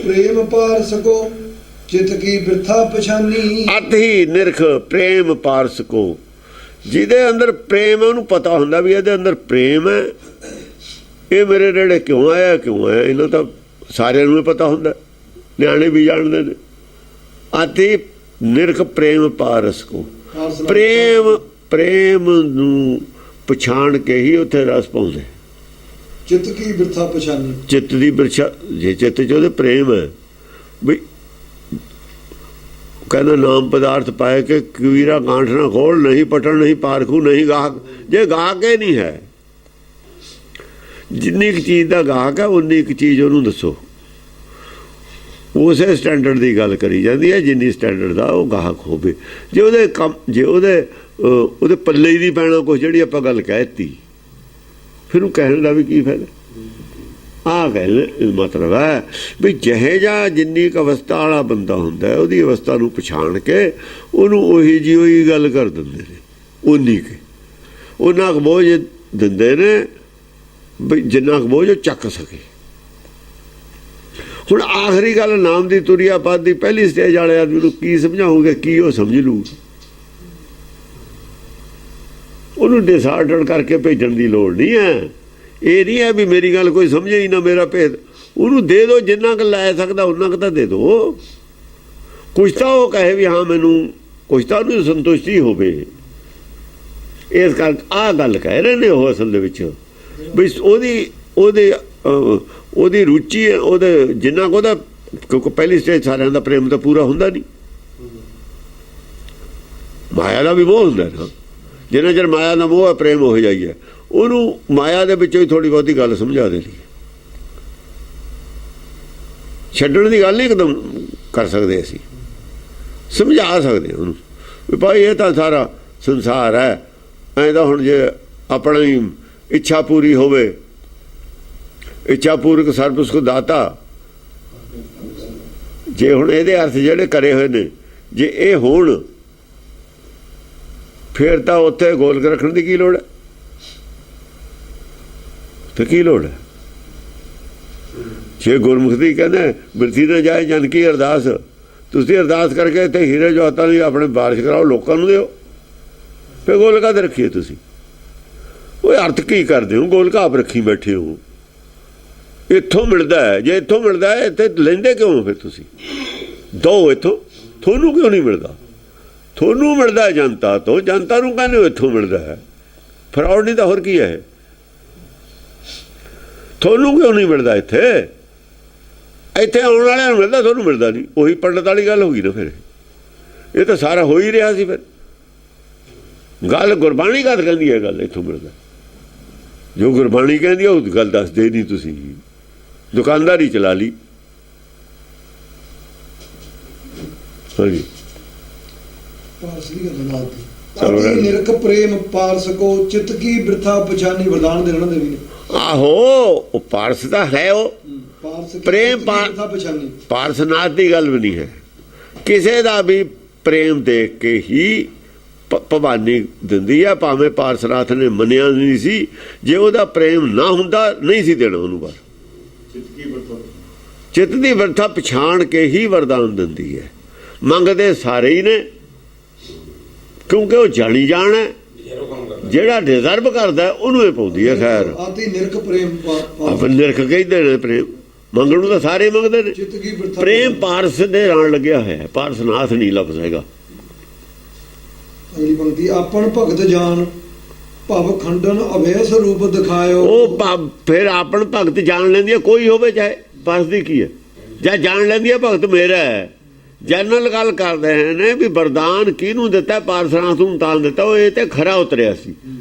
ਪ੍ਰੇਮ ਪਾਰ ਸਕੋ, ਚਿਤ ਕੀ ਬਿਰਥਾ ਪਛਾਨੀ। ਅਤ ਹੀ ਨਿਰਖ ਪ੍ਰੇਮ ਪਾਰ ਸਕੋ। ਜਿਹਦੇ ਅੰਦਰ ਪ੍ਰੇਮ ਹੈ ਉਹਨੂੰ ਪਤਾ ਹੁੰਦਾ ਵੀ ਇਹਦੇ ਅੰਦਰ ਪ੍ਰੇਮ ਹੈ, ਇਹ ਮੇਰੇ ਨੇੜੇ ਕਿਉਂ ਆਇਆ। ਇਹਨਾਂ ਤਾਂ ਸਾਰਿਆਂ ਨੂੰ ਪਤਾ ਹੁੰਦਾ, ਨਿਆਣੇ ਵੀ ਜਾਣਦੇ ਨੇ। ਅਤਿ ਨਿਰਖ ਪ੍ਰੇਮ ਪਾਰ ਸਕੋ। ਪ੍ਰੇਮ ਨੂੰ ਪਛਾਣ ਕੇ ਹੀ ਉੱਥੇ ਰਸ ਪਾਉਂਦੇ। ਚਿੱਤ ਕੀ ਬਿਰਥਾ ਪਛਾਨੀ। ਚਿੱਤ ਦੀ ਬਿਰਛਾ, ਜੇ ਚਿੱਤ 'ਚ ਉਹਦੇ ਪ੍ਰੇਮ ਹੈ ਵੀ ਕਹਿੰਦਾ ਨਾਮ ਪਦਾਰਥ ਪਾਏ ਕਿ ਕਬੀਰਾ ਗਾਂਠ ਨਾ ਖੋਲ, ਨਹੀਂ ਪਟਣ ਨਹੀਂ ਪਾਰਖੂ ਨਹੀਂ ਗਾਹਕ। ਜੇ ਗਾਹਕ ਹੀ ਨਹੀਂ ਹੈ, ਜਿੰਨੀ ਕੁ ਚੀਜ਼ ਦਾ ਗਾਹਕ ਹੈ ਉਨੀ ਕੁ ਚੀਜ਼ ਉਹਨੂੰ ਦੱਸੋ। ਉਸੇ ਸਟੈਂਡਰਡ ਦੀ ਗੱਲ ਕਰੀ ਜਾਂਦੀ ਹੈ ਜਿੰਨੀ ਸਟੈਂਡਰਡ ਦਾ ਉਹ ਗਾਹਕ ਹੋਵੇ। ਜੇ ਉਹਦੇ ਕੰਮ, ਜੇ ਉਹਦੇ ਪੱਲੇ ਹੀ ਨਹੀਂ ਪੈਣਾ ਕੁਛ, ਜਿਹੜੀ ਆਪਾਂ ਗੱਲ ਕਹਿ ਦਿੱਤੀ, ਫਿਰ ਉਹ ਕਹਿਣ ਦਾ ਵੀ ਕੀ ਫਾਇਦਾ? ਆਹ ਗੱਲ ਮਤਲਬ ਹੈ ਵੀ ਜਿਹੇ ਜਿਹਾ ਜਿੰਨੀ ਕੁ ਅਵਸਥਾ ਵਾਲਾ ਬੰਦਾ ਹੁੰਦਾ, ਉਹਦੀ ਅਵਸਥਾ ਨੂੰ ਪਛਾਣ ਕੇ ਉਹਨੂੰ ਉਹੀ ਜਿਹੀ ਉਹੀ ਗੱਲ ਕਰ ਦਿੰਦੇ ਨੇ। ਉਨੀ ਕੁ ਉਹਨਾਂ ਕੁ ਬੋਝ ਦਿੰਦੇ ਨੇ ਵੀ ਜਿੰਨਾ ਕੁ ਬੋਝ ਉਹ ਚੱਕ ਸਕੇ। ਹੁਣ ਆਖਰੀ ਗੱਲ ਨਾਮ ਦੀ ਤੁਰਿਆ ਪਦ ਦੀ ਪਹਿਲੀ ਸਟੇਜ ਵਾਲੇ ਆਦਮੀ ਨੂੰ ਕੀ ਸਮਝਾਉਂਗੇ, ਕੀ ਉਹ ਸਮਝ ਲੂ? ਉਹਨੂੰ ਡਿਸਆਰਡਰ ਕਰਕੇ ਭੇਜਣ ਦੀ ਲੋੜ ਨਹੀਂ ਹੈ। ਇਹ ਨਹੀਂ ਹੈ ਵੀ ਮੇਰੀ ਗੱਲ ਕੋਈ ਸਮਝੇ ਹੀ ਨਾ, ਮੇਰਾ ਭੇਦ। ਉਹਨੂੰ ਦੇ ਦਿਓ, ਜਿੰਨਾ ਕੁ ਲੈ ਸਕਦਾ ਉਹਨਾਂ ਕੁ ਤਾਂ ਦੇ ਦਿਓ। ਕੁਛ ਤਾਂ ਉਹ ਕਹੇ ਵੀ ਹਾਂ ਮੈਨੂੰ, ਕੁਛ ਤਾਂ ਉਹਨੂੰ ਸੰਤੁਸ਼ਟੀ ਹੋਵੇ। ਇਸ ਕਰਕੇ ਆਹ ਗੱਲ ਕਹਿ ਰਹੇ ਨੇ ਉਹ ਅਸਲ ਦੇ ਵਿੱਚ ਵੀ ਉਹਦੀ ਰੁਚੀ ਹੈ, ਉਹਦੇ ਜਿੰਨਾ ਕੁ ਉਹਦਾ, ਕਿਉਂਕਿ ਪਹਿਲੀ ਸਟੇਜ ਸਾਰਿਆਂ ਦਾ ਪ੍ਰੇਮ ਤਾਂ ਪੂਰਾ ਹੁੰਦਾ ਨਹੀਂ, ਮਾਇਆ ਦਾ ਵੀ ਮੋਹ ਹੁੰਦਾ ਨਾ। ਜਿੰਨਾ ਚਿਰ ਮਾਇਆ ਦਾ ਮੋਹ ਹੈ, ਪ੍ਰੇਮ ਹੋ ਜਾਈਏ, ਉਹਨੂੰ ਮਾਇਆ ਦੇ ਵਿੱਚੋਂ ਹੀ ਥੋੜ੍ਹੀ ਬਹੁਤੀ ਗੱਲ ਸਮਝਾ ਦੇਣੀ। ਛੱਡਣ ਦੀ ਗੱਲ ਨਹੀਂ ਇੱਕਦਮ ਕਰ ਸਕਦੇ, ਅਸੀਂ ਸਮਝਾ ਸਕਦੇ ਉਹਨੂੰ ਵੀ ਭਾਈ ਇਹ ਤਾਂ ਸਾਰਾ ਸੰਸਾਰ ਹੈ। ਐਂ ਤਾਂ ਹੁਣ ਜੇ ਆਪਣੀ ਇੱਛਾ ਪੂਰੀ ਹੋਵੇ, ਇੱਛਾ ਪੂਰਕ ਸਰਬ ਸੁਖ ਦਾਤਾ, ਜੇ ਹੁਣ ਇਹਦੇ ਅਰਥ ਜਿਹੜੇ ਕਰੇ ਹੋਏ ਨੇ ਜੇ ਇਹ ਹੋਣ, ਫਿਰ ਤਾਂ ਉੱਥੇ ਗੋਲਕ ਰੱਖਣ ਦੀ ਕੀ ਲੋੜ ਹੈ? ਤੇ ਕੀ ਲੋੜ ਹੈ? ਜੇ ਗੁਰਮੁਖੀ ਕਹਿੰਦੇ ਬਿਰਥੀ ਨਾ ਜਾਏ ਜਨ ਕੀ ਅਰਦਾਸ, ਤੁਸੀਂ ਅਰਦਾਸ ਕਰਕੇ ਇੱਥੇ ਹੀਰੇ ਜਵਾਹਰਾਤਾਂ ਲਈ ਆਪਣੇ ਬਾਰਿਸ਼ ਕਰਾਓ, ਲੋਕਾਂ ਨੂੰ ਦਿਓ, ਫਿਰ ਗੋਲਕਾਂ ਤੇ ਰੱਖੀਏ ਤੁਸੀਂ। ਉਹ ਅਰਥ ਕੀ ਕਰਦੇ ਹੋ? ਗੋਲਕ ਆਪ ਰੱਖੀ ਬੈਠੇ ਹੋ। ਇੱਥੋਂ ਮਿਲਦਾ ਹੈ। ਜੇ ਇੱਥੋਂ ਮਿਲਦਾ ਹੈ ਇੱਥੇ ਲੈਂਦੇ ਕਿਉਂ ਫਿਰ ਤੁਸੀਂ? ਦੋ ਇੱਥੋਂ, ਤੁਹਾਨੂੰ ਕਿਉਂ ਨਹੀਂ ਮਿਲਦਾ? ਤੁਹਾਨੂੰ ਮਿਲਦਾ ਜਨਤਾ ਤੋਂ, ਜਨਤਾ ਨੂੰ ਕਹਿੰਦੇ ਹੋ ਇੱਥੋਂ ਮਿਲਦਾ ਹੈ। ਫਰਾਡ ਨਹੀਂ ਤਾਂ ਹੋਰ ਕੀ ਹੈ? ਤੁਹਾਨੂੰ ਕਿਉਂ ਨਹੀਂ ਮਿਲਦਾ? ਇੱਥੇ ਇੱਥੇ ਆਉਣ ਵਾਲਿਆਂ ਨੂੰ ਮਿਲਦਾ, ਤੁਹਾਨੂੰ ਮਿਲਦਾ ਨਹੀਂ। ਉਹੀ ਪੰਡਤ ਵਾਲੀ ਗੱਲ ਹੋ ਗਈ ਨਾ ਫਿਰ। ਇਹ ਤਾਂ ਸਾਰਾ ਹੋ ਹੀ ਰਿਹਾ ਸੀ ਫਿਰ। ਗੱਲ ਗੁਰਬਾਣੀ ਗੱਲ ਕਹਿੰਦੀ ਹੈ, ਗੱਲ ਇੱਥੋਂ ਮਿਲਦਾ। ਜੋ ਗੁਰਬਾਣੀ ਕਹਿੰਦੀ ਹੈ ਉਹ ਗੱਲ ਦੱਸਦੇ ਨਹੀਂ ਤੁਸੀਂ, ਦੁਕਾਨਦਾਰੀ ਚਲਾ ਲਈ। ਹਾਂਜੀ ਪਾਰਸੀ ਗੱਲ ਨਾਤੀ ਨਿਰਖ ਪ੍ਰੇਮ ਪਾਰਸ ਕੋ ਚਿਤ ਕੀ ਬਿਰਥਾ ਪਛਾਨੀ ਵਰਦਾਨ ਦੇਣਾ ਦੇਵੀ ਨੇ। ਆਹੋ ਉਹ ਪਾਰਸ ਦਾ ਹੈ, ਉਹ ਪ੍ਰੇਮ ਪਛਾਨੀ। ਪਾਰਸਨਾਥ ਦੀ ਗੱਲ ਵੀ ਨਹੀਂ ਹੈ। ਕਿਸੇ ਦਾ ਵੀ ਪ੍ਰੇਮ ਦੇਖ ਕੇ ਹੀ ਭਵਾਨੀ ਦਿੰਦੀ ਆ, ਭਾਵੇਂ ਪਾਰਸਨਾਥ ਨੇ ਮੰਨਿਆ ਨਹੀਂ ਸੀ। ਜੇ ਉਹਦਾ ਪ੍ਰੇਮ ਨਾ ਹੁੰਦਾ ਨਹੀਂ ਸੀ ਦੇਣਾ ਉਹਨੂੰ ਬਾਹਰ। ਚਿੱਤ ਦੀ ਵਰਥਾ ਪਛਾਣ ਕੇ ਹੀ ਵਰਦਾਨ ਦਿੰਦੀ ਹੈ। ਮੰਗਦੇ ਸਾਰੇ ਹੀ ਨੇ, ਕਿਉਂਕਿ ਉਹ ਜਾਣੀ ਜਾਣ ਹੈ। ਜਿਹੜਾ ਡਿਜ਼ਰਵ ਕਰਦਾ ਉਹਨੂੰ ਇਹ ਪਾਉਂਦੀ ਹੈ। ਖੈਰ ਆਤੀ ਨਿਰਖ ਪ੍ਰੇਮ ਨਿਰਖ ਕਹਿੰਦੇ ਨੇ ਪ੍ਰੇਮ। ਮੰਗਣ ਨੂੰ ਤਾਂ ਸਾਰੇ ਮੰਗਦੇ ਨੇ। ਪ੍ਰੇਮ ਪਾਰਸ ਦੇ ਨਾਲ ਲੱਗਿਆ ਹੋਇਆ, ਪਾਰਸਨਾਥ ਨਹੀਂ ਲਫ਼ਜ਼ ਹੈਗਾ। ਅਗਲੀ ਪੰਕਤੀ ਆਪਣ ਭਗਤ ਜਾਨ ਭਵ ਖੰਡਨ ਅਭੈ ਸਰੂਪ ਦਿਖਾਇਓ। ਉਹ ਫਿਰ ਆਪਣ ਭਗਤ ਜਾਣ ਲੈਂਦੀ ਹੈ, ਕੋਈ ਹੋਵੇ ਚਾਹੇ। ਪਾਰਸ ਦੀ ਕੀ ਹੈ? ਜਾਂ ਜਾਣ ਲੈਂਦੀ ਹੈ ਭਗਤ ਮੇਰਾ ਹੈ। ਜਨਰਲ ਗੱਲ ਕਰਦੇ ਨੇ ਵੀ ਵਰਦਾਨ ਕਿਹਨੂੰ ਦਿੱਤਾ? ਪਾਰਸਨਾਥ ਨੂੰ ਤਾਂ ਦਿੱਤਾ। ਉਹ ਇਹ ਤੇ ਖਰਾ ਉਤਰਿਆ ਸੀ।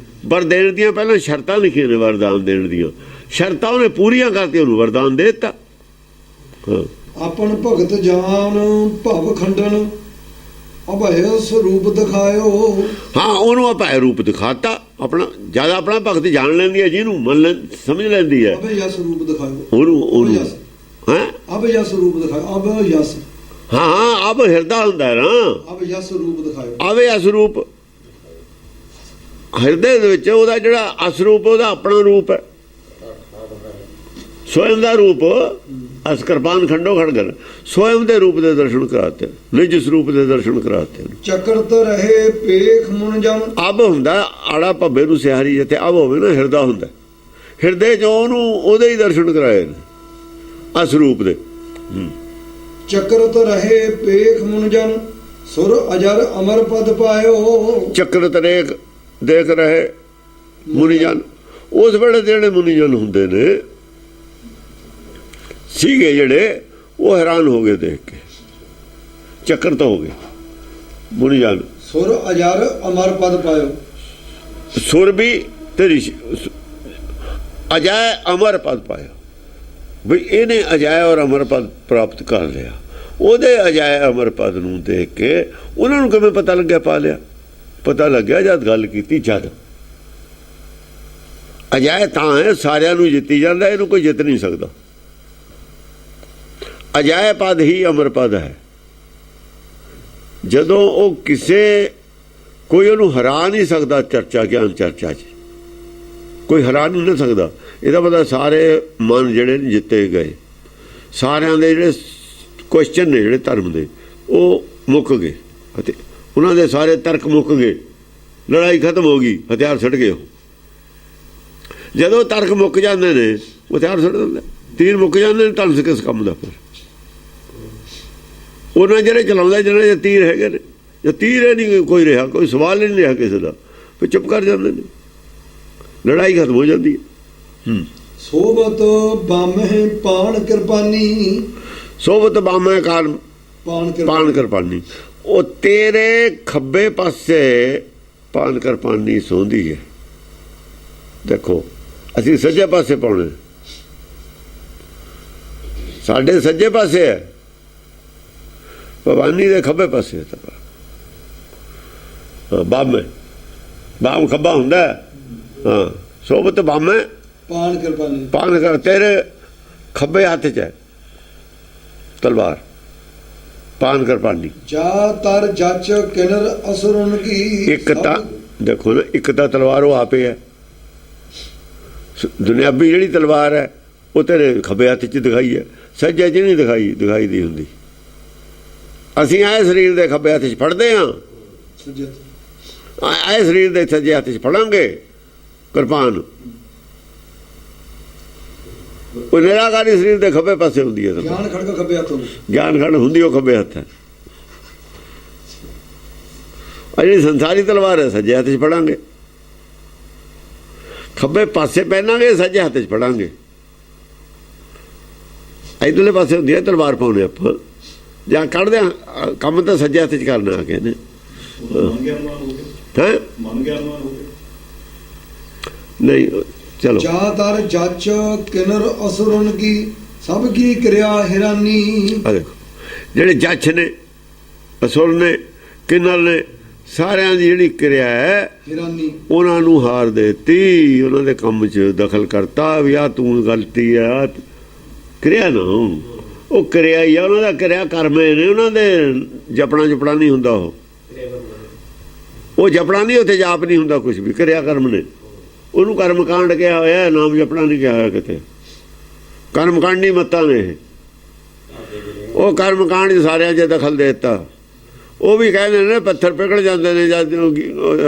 ਵਰ ਦੇਣ ਦੀਆਂ ਪਹਿਲਾਂ ਸ਼ਰਤਾਂ ਲਿਖੀਆਂ ਨੇ। ਵਰਦਾਨ ਦੇਣ ਦੀਆਂ ਸ਼ਰਤਾਂ ਉਹਨੇ ਪੂਰੀਆਂ ਕਰਤੀ, ਉਹਨੂੰ ਵਰਦਾਨ ਦੇ ਦਿੱਤਾ। ਆਪਣ ਭਗਤ ਜਾਨ ਭਵ ਖੰਡਨ ਅਭੈ ਸਰੂਪ ਦਿਖਾਇਓ। ਹਾਂ, ਉਹਨੂੰ ਅਭੈ ਰੂਪ ਦਿਖਾਤਾ ਆਪਣਾ। ਜਿਆਦਾ ਆਪਣਾ ਭਗਤ ਜਾਣ ਲੈਂਦੀ ਹੈ, ਜਿਹਨੂੰ ਸਮਝ ਲੈਂਦੀ ਹੈ। ਅਭੈ ਸਰੂਪ ਦਿਖਾਇਓ ਉਹਨੂੰ ਹੈ। ਅਭੈ ਸਰੂਪ ਦਿਖਾਇਓ। ਅਭੈ ਯਸ ਹਾਂ ਅਬ ਹਿਰਦਾ ਹੁੰਦਾ ਨਾ। ਅਭੈ ਯਸ ਰੂਪ ਦਿਖਾਇਓ। ਅਭੈ ਅਸਰੂਪ ਹਿਰਦੇ ਦੇ ਵਿੱਚ ਉਹਦਾ ਜਿਹੜਾ ਅਸਰੂਪ, ਉਹਦਾ ਆਪਣਾ ਰੂਪ ਹੈ। ਸਵਯੰ ਦਾ ਰੂਪ ਅਸ ਕਿਰਪਾਨ ਖੰਡੋ ਖੜਗਰ, ਸਵਯੰ ਦੇ ਰੂਪ ਦੇ ਦਰਸ਼ਨ ਕਰਾਤੇ, ਨਿਜ ਸਰੂਪ ਦੇ ਦਰਸ਼ਨ ਕਰਾਤੇ। ਚੱਕਰਤ ਰਹੇ ਪੇਖ ਮੁਨ ਜਨ। ਅਬ ਹੁੰਦਾ ਆੜਾ ਭੱਬੇ ਨੂੰ ਸਿਹਾਰੀ, ਜਿੱਥੇ ਅਬ ਹੋਵੇ ਨਾ ਹਿਰਦਾ ਹੁੰਦਾ। ਹਿਰਦੇ 'ਚ ਉਹਨੂੰ ਉਹਦੇ ਹੀ ਦਰਸ਼ਨ ਕਰਾਏ ਨੇ ਅਸਰੂਪ ਦੇ। ਚੱਕਰਤ ਰਹੇ ਪੇਖ ਮੁਨ ਜਨ ਸੁਰ ਅਜਰ ਅਮਰ ਪਦ ਪਾਇਓ। ਚੱਕਰਤ ਰੇਖ ਦੇਖ ਰਹੇ ਮੁਨੀ ਜਨ। ਉਸ ਵੇਲੇ ਜਿਹੜੇ ਮੁਨੀ ਜਨ ਹੁੰਦੇ ਨੇ ਸੀਗੇ ਜਿਹੜੇ, ਉਹ ਹੈਰਾਨ ਹੋ ਗਏ ਦੇਖ ਕੇ। ਚੱਕਰ ਤਾਂ ਹੋ ਗਏ ਮੁਨੀ ਜਨ। ਸੁਰ ਅਜਰ ਅਮਰ ਪਦ ਪਾਇਓ। ਸੁਰ ਵੀ ਤੇਰੀ ਅਜੈ ਅਮਰ ਪਦ ਪਾਇਆ। ਵੀ ਇਹਨੇ ਅਜੈ ਔਰ ਅਮਰ ਪਦ ਪ੍ਰਾਪਤ ਕਰ ਲਿਆ। ਉਹਦੇ ਅਜੈ ਅਮਰ ਪਦ ਨੂੰ ਦੇਖ ਕੇ ਉਹਨਾਂ ਨੂੰ ਕਿਵੇਂ ਪਤਾ ਲੱਗਿਆ? ਪਾ ਲਿਆ। ਪਤਾ ਲੱਗਿਆ ਜਦ ਗੱਲ ਕੀਤੀ। ਜਦ ਅਜੈ ਤਾਂ ਹੈ, ਸਾਰਿਆਂ ਨੂੰ ਜਿੱਤੀ ਜਾਂਦਾ, ਇਹਨੂੰ ਕੋਈ ਜਿੱਤ ਨਹੀਂ ਸਕਦਾ। ਅਜੈ ਪਦ ਹੀ ਅਮਰ ਪਦ ਹੈ। ਜਦੋਂ ਉਹ ਕਿਸੇ ਕੋਈ ਉਹਨੂੰ ਹਰਾ ਨਹੀਂ ਸਕਦਾ। ਚਰਚਾ ਗਿਆਨ ਚਰਚਾ 'ਚ ਕੋਈ ਹਰਾ ਨਹੀਂ ਸਕਦਾ। ਇਹਦਾ ਮਤਲਬ ਸਾਰੇ ਮਨ ਜਿਹੜੇ ਜਿੱਤੇ ਗਏ, ਸਾਰਿਆਂ ਦੇ ਜਿਹੜੇ ਕੁਐਸਚਨ ਨੇ ਜਿਹੜੇ ਧਰਮ ਦੇ, ਉਹ ਮੁੱਕ ਗਏ ਅਤੇ ਉਹਨਾਂ ਦੇ ਸਾਰੇ ਤਰਕ ਮੁੱਕ ਗਏ। ਲੜਾਈ ਖਤਮ ਹੋ ਗਈ, ਹਥਿਆਰ ਛੱਡ ਗਏ। ਉਹ ਜਦੋਂ ਤਰਕ ਮੁੱਕ ਜਾਂਦੇ ਨੇ, ਹਥਿਆਰ ਛੱਡ ਦਿੰਦੇ। ਤੀਰ ਮੁੱਕ ਜਾਂਦੇ ਨੇ, ਧਨਸ ਕਿਸ ਕੰਮ ਦਾ? ਫਿਰ ਉਹਨਾਂ ਜਿਹੜੇ ਚਲਾਉਂਦਾ, ਜਿਹਨਾਂ ਦੇ ਤੀਰ ਹੈਗੇ ਨੇ, ਜੇ ਤੀਰ ਇਹ ਨਹੀਂ ਕੋਈ ਰਿਹਾ, ਕੋਈ ਸਵਾਲ ਹੀ ਨਹੀਂ ਰਿਹਾ ਕਿਸੇ ਦਾ, ਫਿਰ ਚੁੱਪ ਕਰ ਜਾਂਦੇ ਨੇ। ਲੜਾਈ ਖਤਮ ਹੋ ਜਾਂਦੀ ਹੈ। ਸੋਬਤ ਬਾਮਹਿ ਪਾਣ ਕਿਰਪਾਨੀ। ਸੋਬਤ ਬਾਮਹਿ ਪਾਣ ਕਿਰਪਾਨੀ। ਉਹ ਤੇਰੇ ਖੱਬੇ ਪਾਸੇ ਪਾਣ ਕਿਰਪਾਨੀ ਸੌਂਦੀ ਹੈ। ਦੇਖੋ ਅਸੀਂ ਸੱਜੇ ਪਾਸੇ ਪਾਉਣੇ, ਸਾਡੇ ਸੱਜੇ ਪਾਸੇ ਹੈ, ਭਵਾਨੀ ਦੇ ਖੱਬੇ ਪਾਸੇ ਹੈ। ਬਾਮ ਖੱਬਾ ਹੁੰਦਾ। ਹਾਂ, ਸੋਬਤ ਬਾਮਹਿ ਪਾਣ ਕਿਰਪਾਨੀ। ਪਾਣ ਕਰ ਤੇਰੇ ਖੱਬੇ ਹੱਥ 'ਚ ਹੈ ਤਲਵਾਰ। ਪਾਣ ਕਿਰਪਾਨੀ। ਜਾ ਤਰ ਜੱਚ ਕਿਨਰ ਅਸੁਰਨ ਕੀ। ਇੱਕ ਤਾਂ ਦੇਖੋ ਨਾ, ਇੱਕ ਤਾਂ ਤਲਵਾਰ ਉਹ ਆਪੇ ਹੈ। ਦੁਨਿਆਵੀ ਜਿਹੜੀ ਤਲਵਾਰ ਹੈ ਉਹ ਤੇਰੇ ਖੱਬੇ ਹੱਥ 'ਚ ਦਿਖਾਈ ਹੈ, ਸੱਜੇ 'ਚ ਨਹੀਂ ਦਿਖਾਈ ਦੀ ਹੁੰਦੀ। ਅਸੀਂ ਆਏ ਸਰੀਰ ਦੇ ਖੱਬੇ ਹੱਥ 'ਚ ਫੜਦੇ ਹਾਂ, ਆਏ ਸਰੀਰ ਦੇ ਸੱਜੇ ਹੱਥ 'ਚ ਫੜਾਂਗੇ ਕਿਰਪਾਨ। ਉਹ ਨਿਰਾਕਾਰੀ ਸਰੀਰ ਦੇ ਖੱਬੇ ਪਾਸੇ ਹੁੰਦੀ ਹੈ ਗਿਆਨ ਖੜਕਾ ਖੱਬੇ ਹੱਥੋਂ ਗਿਆਨ ਖੰਡ ਹੁੰਦੀ ਉਹ ਖੱਬੇ ਹੱਥ ਹੈ। ਆ ਜਿਹੜੀ ਸੰਸਾਰੀ ਤਲਵਾਰ ਹੈ ਸੱਜੇ ਹੱਥ 'ਚ ਫੜਾਂਗੇ, ਖੱਬੇ ਪਾਸੇ ਪਹਿਨਾਂਗੇ, ਸੱਜੇ ਹੱਥ 'ਚ ਫੜਾਂਗੇ। ਇੱਧਰਲੇ ਪਾਸੇ ਹੁੰਦੀ ਹੈ ਤਲਵਾਰ ਪਾਉਣੇ ਆਪਾਂ, ਜਾਂ ਕੱਢਦੇ ਕੰਮ ਤਾਂ ਸੱਜੇ ਹੱਥ 'ਚ ਕਰਨਾ ਆ ਕੇ ਨੇ। ਹੈ ਨਹੀਂ ਚਲੋ ਜਾ ਤਰ ਜੱਚ ਕਿਨਰ ਅਸੁਰਨ ਕੀ ਸਭ ਕੀ ਕਿਰਿਆ ਹੈਰਾਨੀ। ਆ ਦੇਖੋ ਜਿਹੜੇ ਜੱਜ ਨੇ, ਅਸੁਰ ਨੇ, ਕਿੰਨਰ ਨੇ, ਸਾਰਿਆਂ ਦੀ ਜਿਹੜੀ ਕਿਰਿਆ ਹੈ ਹੈਰਾਨੀ, ਉਹਨਾਂ ਨੂੰ ਹਾਰ ਦੇਤੀ, ਉਹਨਾਂ ਦੇ ਕੰਮ 'ਚ ਦਖਲ ਕਰਤਾ ਵੀ ਆ ਤੂੰ ਗਲਤੀ ਆ। ਕਿਰਿਆ ਨਾ ਉਹ ਕਿਰਿਆ ਹੀ ਆ, ਉਹਨਾਂ ਦਾ ਕਿਰਿਆ ਕਰਮੇ ਨੇ, ਉਹਨਾਂ ਦੇ ਜਪਣਾ ਜਪਣਾ ਨਹੀਂ ਹੁੰਦਾ। ਉਹ ਜਪਣਾ ਨਹੀਂ, ਉੱਥੇ ਜਾਪ ਨਹੀਂ ਹੁੰਦਾ ਕੁਝ ਵੀ, ਕਿਰਿਆ ਕਰਮ ਨੇ। ਉਹਨੂੰ ਕਰਮ ਕਾਂਡ ਕਿਹਾ ਹੋਇਆ, ਨਾਮ ਜਪਣਾ ਨਹੀਂ ਕਿਹਾ ਹੋਇਆ ਕਿਤੇ। ਕਰਮ ਕਾਂਡੀ ਮੱਤਾਂ ਨੇ ਇਹ। ਉਹ ਕਰਮ ਕਾਂਡ 'ਚ ਸਾਰਿਆਂ 'ਚ ਦਖਲ ਦੇ ਦਿੱਤਾ। ਉਹ ਵੀ ਕਹਿੰਦੇ ਨੇ ਪੱਥਰ ਪਿਘਲ ਜਾਂਦੇ ਨੇ ਜਦ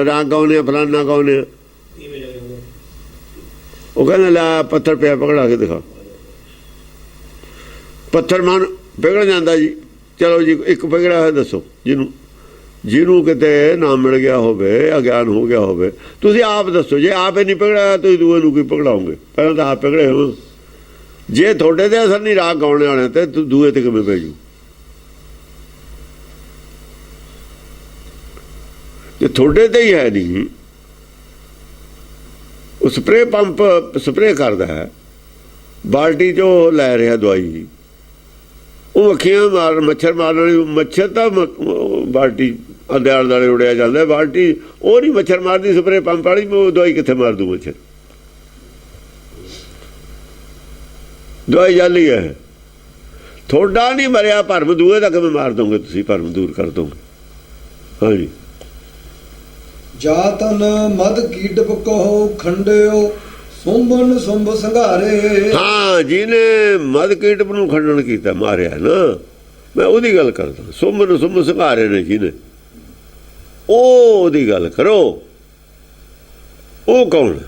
ਰਾਗ ਗਾਉਂਦੇ ਫਲਾਨਾ ਗਾਉਂਦੇ। ਉਹ ਕਹਿੰਦੇ ਲੈ ਪੱਥਰ ਪਿਆ ਪਕੜਾ ਕੇ ਦਿਖਾ। ਪੱਥਰ ਮਨ ਪਿਘਲ ਜਾਂਦਾ ਜੀ। ਚਲੋ ਜੀ ਇੱਕ ਪਿਘਲਿਆ ਹੋਇਆ ਦੱਸੋ ਜਿਹਨੂੰ ਕਿਤੇ ਨਾਮ ਮਿਲ ਗਿਆ ਹੋਵੇ, ਅਗਿਆਨ ਹੋ ਗਿਆ ਹੋਵੇ। ਤੁਸੀਂ ਆਪ ਦੱਸੋ, ਜੇ ਆਪ ਹੀ ਨਹੀਂ ਪਿਘਲਿਆ ਤੁਸੀਂ ਦੂਏ ਨੂੰ ਕੀ ਪਿਘਲਾਓਗੇ? ਪਹਿਲਾਂ ਤਾਂ ਆਪ ਪਿਘਲੇ ਹੋ। ਜੇ ਤੁਹਾਡੇ ਤੇ ਅਸਰ ਨਹੀਂ ਰਾਗ ਗਾਉਣੇ ਵਾਲੇ ਤੇ ਦੂਏ ਤੇ ਕਿਵੇਂ ਪੈ ਜੂ? ਜੇ ਤੁਹਾਡੇ ਤੇ ਹੀ ਹੈ ਨਹੀਂ, ਉਹ ਸਪਰੇ ਪੰਪ ਸਪਰੇ ਕਰਦਾ ਹੈ, ਬਾਲਟੀ 'ਚੋਂ ਲੈ ਰਿਹਾ ਦਵਾਈ, ਉਹ ਅੱਖੀਆਂ ਮਾਰ ਮੱਛਰ ਮਾਰਨ ਵਾਲੀ, ਮੱਛਰ ਤਾਂ ਬਾਲਟੀ ਅੱਧੇ ਆਲੇ ਦੁਆਲੇ ਉੜਿਆ ਜਾਂਦਾ, ਬਾਲਟੀ ਉਹ ਨਹੀਂ ਮੱਛਰ ਮਾਰਦੀ, ਸਪਰੇ ਪੰਪ ਵਾਲੀ ਉਹ ਦਵਾਈ ਕਿੱਥੇ ਮਾਰ ਦੂ ਮੱਛਰ? ਦਵਾਈ ਜਾਲੀ ਹੈ। ਤੁਹਾਡਾ ਨਹੀਂ ਮਰਿਆ ਭਰਮ, ਦੂਏ ਦਾ ਕਿਵੇਂ ਮਾਰ ਦੋਗੇ ਤੁਸੀਂ? ਭਰਮ ਦੂਰ ਕਰ ਦੋਗੇ। ਹਾਂਜੀ ਜਾ ਤਨ ਮਦ ਕੀਟਪ ਕਹੋ ਖੰਡਿਓ ਸੁੰਭਨ ਸੁੰਭ ਸੰਘਾਰੇ। ਹਾਂ, ਜਿਹਨੇ ਮਦ ਕੀਟਪ ਨੂੰ ਖੰਡਨ ਕੀਤਾ, ਮਾਰਿਆ ਨਾ, ਮੈਂ ਉਹਦੀ ਗੱਲ ਕਰਦਾ। ਸੁੰਭਨ ਸੁੰਭ ਸੰਘਾਰੇ ਨੇ ਜਿਹਨੇ, ਉਹਦੀ ਗੱਲ ਕਰੋ। ਉਹ ਕੌਣ?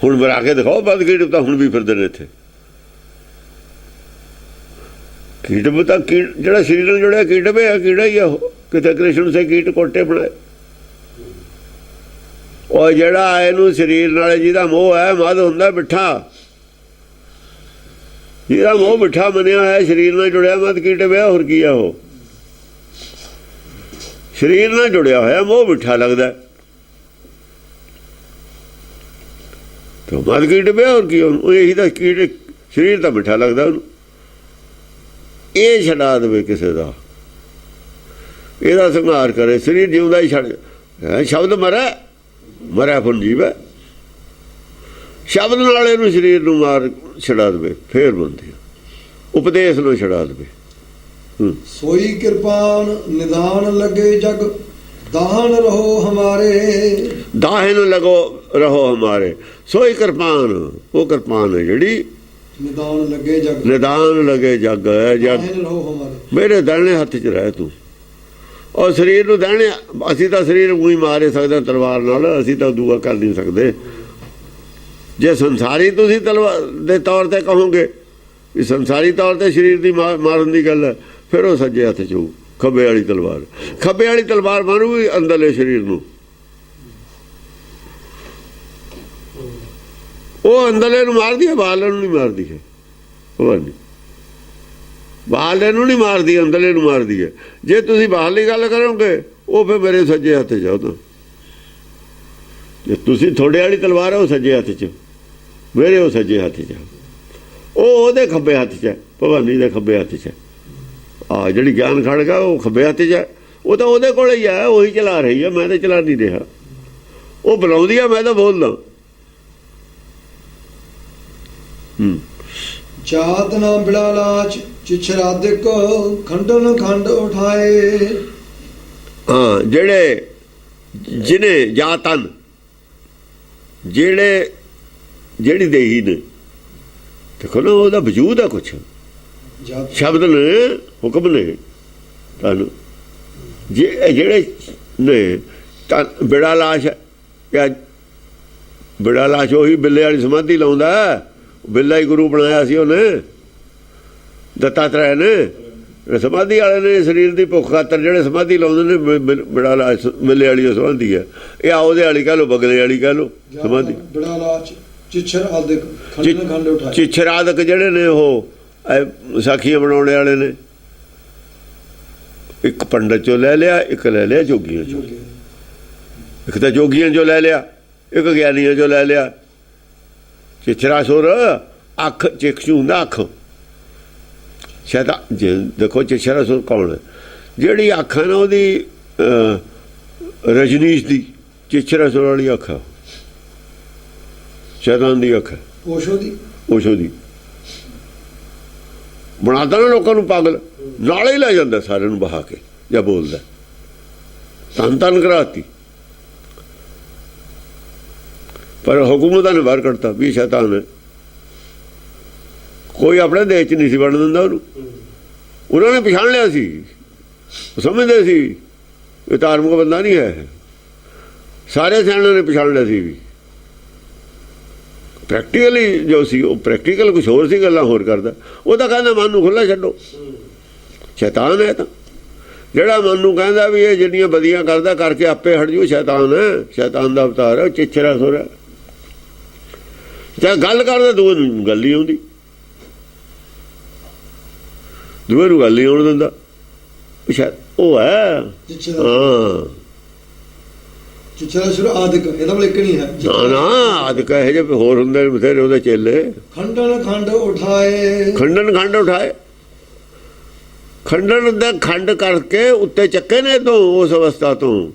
ਹੁਣ ਬਰਾ ਕੇ ਦਿਖਾਓ ਮਦ ਕੀਟਪ ਤਾਂ ਹੁਣ ਵੀ ਫਿਰਦੇ ਨੇ ਇੱਥੇ। ਕੀਟਪ ਤਾਂ ਜਿਹੜਾ ਸਰੀਰ ਨਾਲ ਜੁੜਿਆ ਕੀਟਪ ਹੈ, ਕੀੜਾ ਹੀ ਆ ਉਹ। ਕਿਤੇ ਕ੍ਰਿਸ਼ਨ ਸੇ ਕੀਟ ਕੋਟੇ ਬਣਾਏ। ਉਹ ਜਿਹੜਾ ਇਹਨੂੰ ਸਰੀਰ ਨਾਲ ਜਿਹਦਾ ਮੋਹ ਹੈ, ਮਦ ਹੁੰਦਾ ਮਿੱਠਾ, ਜਿਹਦਾ ਮੋਹ ਮਿੱਠਾ ਮੰਨਿਆ ਹੋਇਆ, ਸਰੀਰ ਨਾਲ ਜੁੜਿਆ ਮਦ ਕੀਟਪ ਹੈ। ਹੋਰ ਕੀ ਆ? ਉਹ ਸਰੀਰ ਨਾਲ ਜੁੜਿਆ ਹੋਇਆ, ਮੋਹ ਮਿੱਠਾ ਲੱਗਦਾ ਤਾਂ ਮਦ ਕੀਟਪ ਹੈ। ਹੋਰ ਕੀ? ਉਹ ਇਹੀ ਤਾਂ ਕੀਟ, ਸਰੀਰ ਤਾਂ ਮਿੱਠਾ ਲੱਗਦਾ ਉਹਨੂੰ। ਇਹ ਛਡਾ ਦੇਵੇ ਕਿਸੇ ਦਾ, ਇਹਦਾ ਸੰਘਾਰ ਕਰੇ, ਸਰੀਰ ਜਿਉਂਦਾ ਹੀ ਛੱਡ। ਸ਼ਬਦ ਮਰਿਆ ਫੁੱਲ ਜੀਵ ਹੈ। ਸ਼ਬਦ ਨਾਲ ਇਹਨੂੰ ਸਰੀਰ ਨੂੰ ਮਾਰ ਛਡਾ ਦੇਵੇ, ਫੇਰ ਬੰਦੇ ਉਪਦੇਸ਼ ਨੂੰ ਛਡਾ ਦੇਵੇ। ਸੋਈ ਕਿਰਪਾਨ ਨਿਦਾਨ ਲੱਗੇ ਜਗ ਦਾਹਨ ਰਹੋ ਹਮਾਰੇ। ਦਾਹਨ ਲਗੋ ਰਹੋ ਹਮਾਰੇ। ਸੋਈ ਕਿਰਪਾਨ, ਉਹ ਕਿਰਪਾਨ ਹੈ ਜਿਹੜੀ ਨਿਦਾਨ ਲੱਗੇ ਜਗ, ਨਿਦਾਨ ਲਗੇ ਜਗ ਹੈ। ਦਾਹਨ ਰਹੋ ਹਮਾਰੇ, ਮੇਰੇ ਦਾਣੇ ਹੱਥ 'ਚ ਰਹਿ ਤੂੰ। ਔਰ ਸਰੀਰ ਨੂੰ ਦਾਣੇ, ਅਸੀਂ ਤਾਂ ਸਰੀਰ ਨੂੰ ਹੀ ਮਾਰ ਸਕਦੇ ਤਲਵਾਰ ਨਾਲ, ਅਸੀਂ ਤਾਂ ਦੂਆ ਕਰ ਨਹੀਂ ਸਕਦੇ। ਜੇ ਸੰਸਾਰੀ ਤੁਸੀਂ ਤਲਵਾਰ ਦੇ ਤੌਰ ਤੇ ਕਹੋਗੇ ਵੀ ਸੰਸਾਰੀ ਤੌਰ ਤੇ ਸਰੀਰ ਦੀ ਮਾਰਨ ਦੀ ਗੱਲ ਹੈ, ਫਿਰ ਉਹ ਸੱਜੇ ਹੱਥ 'ਚ ਹੋਊ ਖੱਬੇ ਵਾਲੀ ਤਲਵਾਰ। ਖੱਬੇ ਵਾਲੀ ਤਲਵਾਰ ਮਾਰੂਗੀ ਅੰਦਰਲੇ ਸਰੀਰ ਨੂੰ, ਉਹ ਅੰਦਰਲੇ ਨੂੰ ਮਾਰਦੀ ਹੈ, ਬਾਹਰਲੇ ਨੂੰ ਨਹੀਂ ਮਾਰਦੀ ਹੈ। ਉਹ ਨਹੀਂ, ਬਾਹਰਲੇ ਨੂੰ ਨਹੀਂ ਮਾਰਦੀ, ਅੰਦਰਲੇ ਨੂੰ ਮਾਰਦੀ ਹੈ। ਜੇ ਤੁਸੀਂ ਬਾਹਰਲੀ ਗੱਲ ਕਰੋਗੇ, ਉਹ ਫਿਰ ਮੇਰੇ ਸੱਜੇ ਹੱਥ 'ਚ ਜਾਓ। ਤਾਂ ਜੇ ਤੁਸੀਂ ਤੁਹਾਡੇ ਵਾਲੀ ਤਲਵਾਰ ਹੈ ਉਹ ਸੱਜੇ ਹੱਥ 'ਚ, ਮੇਰੇ ਉਹ ਸੱਜੇ ਹੱਥ 'ਚ, ਉਹ ਉਹਦੇ ਖੱਬੇ ਹੱਥ 'ਚ ਹੈ, ਭਵਾਨੀ ਦੇ ਖੱਬੇ ਹੱਥ 'ਚ ਹੈ। ਆ ਜਿਹੜੀ ਗਿਆਨ ਖੜਗਾ ਉਹ ਖੱਬੇ ਹੱਥ 'ਚ ਹੈ। ਉਹ ਤਾਂ ਉਹਦੇ ਕੋਲ ਹੀ ਹੈ, ਉਹੀ ਚਲਾ ਰਹੀ ਹੈ, ਮੈਂ ਤਾਂ ਚਲਾ ਨਹੀਂ ਰਿਹਾ। ਉਹ ਬੁਲਾਉਂਦੀ ਆ, ਮੈਂ ਤਾਂ ਬੋਲਦਾ। ਜਾਤ ਨਾ ਬਿੜਾ ਲਾਚ ਚਿਛਰਾਦਿਕ ਖੰਡਨ ਖੰਡ ਉਠਾਏ। ਹਾਂ, ਜਿਹੜੇ ਜਿਹਨੇ ਜਾਤਨ, ਜਿਹੜੀ ਦੇਹੀ ਨੇ, ਦੇਖੋ ਨਾ ਉਹਦਾ ਵਜੂਦ ਆ ਕੁਛ, ਸ਼ਬਦ ਨੇ, ਹੁਕਮ ਨੇ ਤੁਹਾਨੂੰ। ਜਿਹੜੇ ਨੇ ਤਾਂ ਬਿੜਾ ਲਾਸ਼, ਬਿੜਾ ਲਾਸ਼ ਉਹੀ ਬਿੱਲੇ ਵਾਲੀ ਸਮਾਧੀ ਲਾਉਂਦਾ, ਬਿੱਲਾ ਹੀ ਗੁਰੂ ਬਣਾਇਆ ਸੀ ਉਹਨੇ, ਦੱਤਾਤਰੇయ ਨੇ। ਸਮਾਧੀ ਵਾਲੇ ਨੇ ਸਰੀਰ ਦੀ ਭੁੱਖ ਖਾਤਰ ਜਿਹੜੇ ਸਮਾਧੀ ਲਾਉਂਦੇ ਨੇ, ਬੜਾ ਲਾਚ ਮਿਲੇ ਵਾਲੀ ਉਹ ਸਮਾਧੀ ਹੈ। ਇਹ ਆਉਦੇ ਵਾਲੀ ਕਹਿ ਲਓ, ਬਗਲੇ ਵਾਲੀ ਕਹਿ ਲਓ ਸਮਾਧੀ। ਬੜਾ ਲਾਚ ਚਿੱਛਰ ਆਦਿਕ ਖੰਡ ਉਠਾਏ, ਚਿੱਛਰ ਆਦਿਕ ਜਿਹੜੇ ਨੇ ਉਹ ਸਾਖੀਆਂ ਬਣਾਉਣੇ ਵਾਲੇ ਨੇ। ਇੱਕ ਪੰਡਤ ਚੋਂ ਲੈ ਲਿਆ, ਇੱਕ ਲੈ ਲਿਆ ਜੋਗੀਆਂ ਚੋਂ। ਇੱਕ ਤਾਂ ਜੋਗੀਆਂ ਚੋਂ ਲੈ ਲਿਆ, ਇੱਕ ਗਿਆਨੀਆਂ ਚੋਂ ਲੈ ਲਿਆ। ਚਿੱਛਰਾ ਸੁਰ ਅੱਖ ਚਿਕਸ਼ੂ ਹੁੰਦਾ, ਅੱਖ ਸ਼ੈਤਾਨ। ਦੇਖੋ ਚਿੱਛਰਾ ਸੁਰ ਕੌਣ ਹੈ? ਜਿਹੜੀ ਅੱਖ ਹੈ ਨਾ ਉਹਦੀ ਰਜਨੀਸ਼ ਦੀ, ਚਿੱਛਰਾ ਸੁਰ ਵਾਲੀ ਅੱਖ ਹੈ, ਸ਼ੈਤਾਨ ਦੀ ਅੱਖ ਹੈ, ਓਸ਼ੋ ਦੀ। ਬਣਾਤਾ ਨਾ ਲੋਕਾਂ ਨੂੰ ਪਾਗਲ, ਨਾਲੇ ਹੀ ਲੈ ਜਾਂਦਾ ਸਾਰਿਆਂ ਨੂੰ ਬਹਾ ਕੇ ਜਾਂ ਬੋਲਦਾ, ਧੰਨ ਕਰਾਤੀ। ਪਰ ਹੁਕੂਮਤਾਂ ਨੇ ਬਾਹਰ ਕੱਢਤਾ ਵੀ ਸ਼ੈਤਾਨ ਹੈ। ਕੋਈ ਆਪਣੇ ਦੇਸ਼ 'ਚ ਨਹੀਂ ਸੀ ਵੜਨ ਦਿੰਦਾ ਉਹਨੂੰ। ਉਹਨਾਂ ਨੇ ਪਛਾਣ ਲਿਆ ਸੀ, ਸਮਝਦੇ ਸੀ ਇਹ ਧਾਰਮਿਕ ਬੰਦਾ ਨਹੀਂ ਹੈ। ਸਾਰੇ ਸਿਆਣਿਆਂ ਨੇ ਪਛਾਣ ਲਿਆ ਸੀ ਵੀ ਪ੍ਰੈਕਟੀਕਲੀ ਜੋ ਸੀ ਉਹ ਪ੍ਰੈਕਟੀਕਲ ਕੁਛ ਹੋਰ ਸੀ, ਗੱਲਾਂ ਹੋਰ ਕਰਦਾ। ਉਹ ਤਾਂ ਕਹਿੰਦਾ ਮਨ ਨੂੰ ਖੁੱਲ੍ਹਾ ਛੱਡੋ, ਸ਼ੈਤਾਨ ਹੈ। ਤਾਂ ਜਿਹੜਾ ਮਨ ਨੂੰ ਕਹਿੰਦਾ ਵੀ ਇਹ ਜਿਹੜੀਆਂ ਬਦੀਆਂ ਕਰਦਾ ਕਰਕੇ ਆਪੇ ਹਟ ਜੂ, ਸ਼ੈਤਾਨ ਹੈ, ਸ਼ੈਤਾਨ ਦਾ ਅਵਤਾਰ ਹੈ, ਚਿੱਛਰਾ ਸੁਰ ਹੈ। ਚਾਹੇ ਗੱਲ ਕਰਦਾ ਦੂਏ ਨੂੰ ਗੱਲ ਨਹੀਂ ਆਉਂਦੀ, ਦੂਏ ਨੂੰ ਗੱਲ ਨਹੀਂ ਆਉਣ ਦਿੰਦਾ, ਉਹ ਹੈ। ਹਾਂ ਚਿੱਛਰਾ ਸੁਰ ਆਦਿਕ, ਇਹਦਾ ਮਤਲਬ ਇੱਕ ਨਹੀਂ ਹੈ ਨਾ, ਆਦਿਕ ਇਹੋ ਜਿਹੇ ਹੋਰ ਹੁੰਦੇ ਨੇ ਬਥੇਰੇ ਉਹਦੇ ਚੇਲੇ। ਖੰਡਨ ਖੰਡ ਉਠਾਏ, ਖੰਡਨ ਖੰਡ ਉਠਾਏ, ਖੰਡਨ ਦਾ ਖੰਡ ਕਰਕੇ ਉੱਤੇ ਚੱਕੇ ਨੇ ਤੋਂ ਉਸ ਅਵਸਥਾ ਤੋਂ।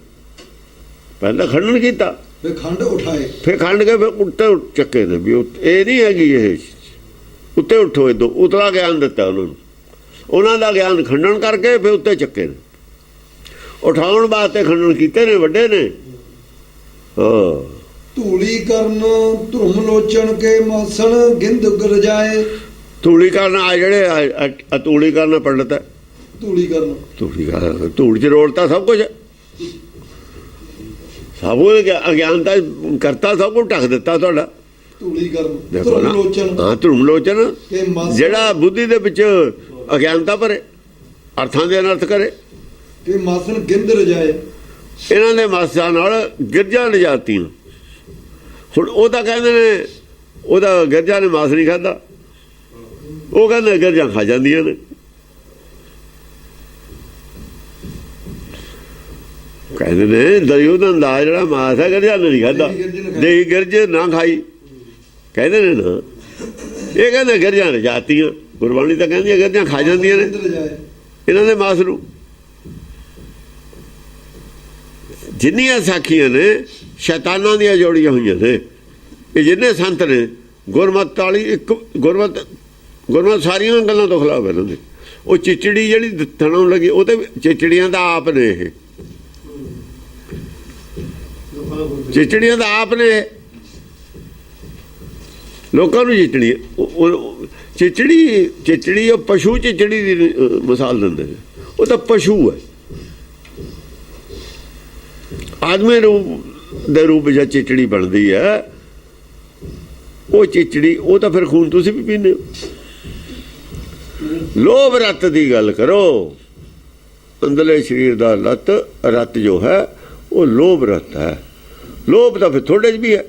ਪਹਿਲਾਂ ਖੰਡਨ ਕੀਤਾ, ਫਿਰ ਖੰਡ ਉਠਾਏ, ਫਿਰ ਖੰਡ ਕੇ ਫਿਰ ਉੱਤੇ ਚੱਕੇ ਨੇ। ਵੀ ਇਹ ਨਹੀਂ ਹੈਗੀ ਇਹ ਉੱਤੇ ਉੱਠੋ, ਇਦੋਂ ਉਤਲਾ ਗਿਆਨ ਦਿੱਤਾ ਉਹਨਾਂ ਨੂੰ। ਉਹਨਾਂ ਦਾ ਗਿਆਨ ਖੰਡਨ ਕਰਕੇ ਫਿਰ ਉੱਤੇ ਚੱਕੇ ਨੇ। ਉਠਾਉਣ ਵਾਸਤੇ ਖੰਡਨ ਕੀਤੇ ਨੇ ਵੱਡੇ ਨੇ। ਧੂਲੀ ਕਰਨ ਧਰਮ ਲੋਚਣ ਕੇ ਮਾਸਣ ਗਿੰਦ ਗਰਜਾਏ। ਧੂਲੀ ਕਰਨ ਆ ਜਿਹੜੇ ਧੂਲੀ ਕਰਨ ਪੰਡਤ ਹੈ, ਧੂਲੀ ਕਰਨ ਧੂੜ ਚ ਰੋੜਤਾ ਸਭ ਕੁਝ, ਸਭ ਅਗਿਆਨਤਾ ਕਰਤਾ, ਸਭ ਕੁਝ ਢੱਕ ਦਿੱਤਾ ਤੁਹਾਡਾ। ਧੂਲੀ ਕਰਨ ਦੇਖੋ ਨਾ, ਹਾਂ ਧਰਮ ਲੋਚਨ, ਜਿਹੜਾ ਬੁੱਧੀ ਦੇ ਵਿੱਚ ਅਗਿਆਨਤਾ ਭਰੇ, ਅਰਥਾਂ ਦੇ ਅਨਰਥ ਕਰੇ। ਕਿ ਮਾਸਣ ਗਿੰਦ ਰਜਾਏ, ਇਹਨਾਂ ਦੇ ਮਾਸਾਂ ਨਾਲ ਗਿਰਜਾਂ ਲਿਜਾਤੀਆਂ। ਹੁਣ ਉਹ ਤਾਂ ਕਹਿੰਦੇ ਨੇ ਉਹਦਾ ਗਿਰਜਾ ਨੇ ਮਾਸ ਨਹੀਂ ਖਾਧਾ, ਉਹ ਕਹਿੰਦੇ ਗਿਰਜਾਂ ਖਾ ਜਾਂਦੀਆਂ ਨੇ। ਕਹਿੰਦੇ ਨੇ ਦੁਰਯੋਧਨ ਦਾ ਜਿਹੜਾ ਮਾਸ ਹੈ ਗਿਰਜਾ ਨੇ ਨਹੀਂ ਖਾਧਾ, ਦੇਹੀ ਗਿਰਜ ਨਾ ਖਾਈ, ਕਹਿੰਦੇ ਨੇ ਨਾ। ਇਹ ਕਹਿੰਦੇ ਗਿਰਜਾਂ ਲਿਜਾਤੀਆਂ, ਗੁਰਬਾਣੀ ਤਾਂ ਕਹਿੰਦੀ ਗਿਰਜਾਂ ਖਾ ਜਾਂਦੀਆਂ ਨੇ ਇਹਨਾਂ ਦੇ ਮਾਸ ਨੂੰ। ਜਿੰਨੀਆਂ ਸਾਖੀਆਂ ਨੇ ਸ਼ੈਤਾਨਾਂ ਦੀਆਂ ਜੋੜੀਆਂ ਹੋਈਆਂ ਨੇ। ਇਹ ਜਿੰਨੇ ਸੰਤ ਨੇ ਗੁਰਮਤ ਵਾਲੀ, ਇੱਕ ਗੁਰਮਤ ਸਾਰੀਆਂ ਗੱਲਾਂ ਤੋਂ ਖਿਲਾਫ ਇਹਨਾਂ ਦੇ। ਉਹ ਚਿਚੜੀ ਜਿਹੜੀ ਥਣੋਂ ਲੱਗੀ, ਉਹ ਤੇ ਚਿਚੜੀਆਂ ਦਾ ਆਪ ਨੇ, ਇਹ ਚਿਚੜੀਆਂ ਦਾ ਆਪ ਨੇ। ਲੋਕਾਂ ਨੂੰ ਚਿਚੜੀ ਉਹ ਪਸ਼ੂ ਚਿਚੜੀ ਦੀ ਮਿਸਾਲ ਦਿੰਦੇ ਨੇ। ਉਹ ਤਾਂ ਪਸ਼ੂ ਹੈ, ਆਦਮੀ ਰੂਪ ਦੇ ਰੂਪ ਵਿੱਚ ਚਿਚੜੀ ਬਣਦੀ ਹੈ। ਉਹ ਚਿਚੜੀ, ਉਹ ਤਾਂ ਫਿਰ ਖੂਨ ਤੁਸੀਂ ਵੀ ਪੀਂਦੇ ਹੋ। ਲੋਭ ਰੱਤ ਦੀ ਗੱਲ ਕਰੋ, ਅੰਦਰਲੇ ਸਰੀਰ ਦਾ ਰੱਤ ਜੋ ਹੈ ਉਹ ਲੋਭ ਰੱਤ ਹੈ। ਲੋਭ ਤਾਂ ਫਿਰ ਥੋੜੇ 'ਚ ਵੀ ਹੈ,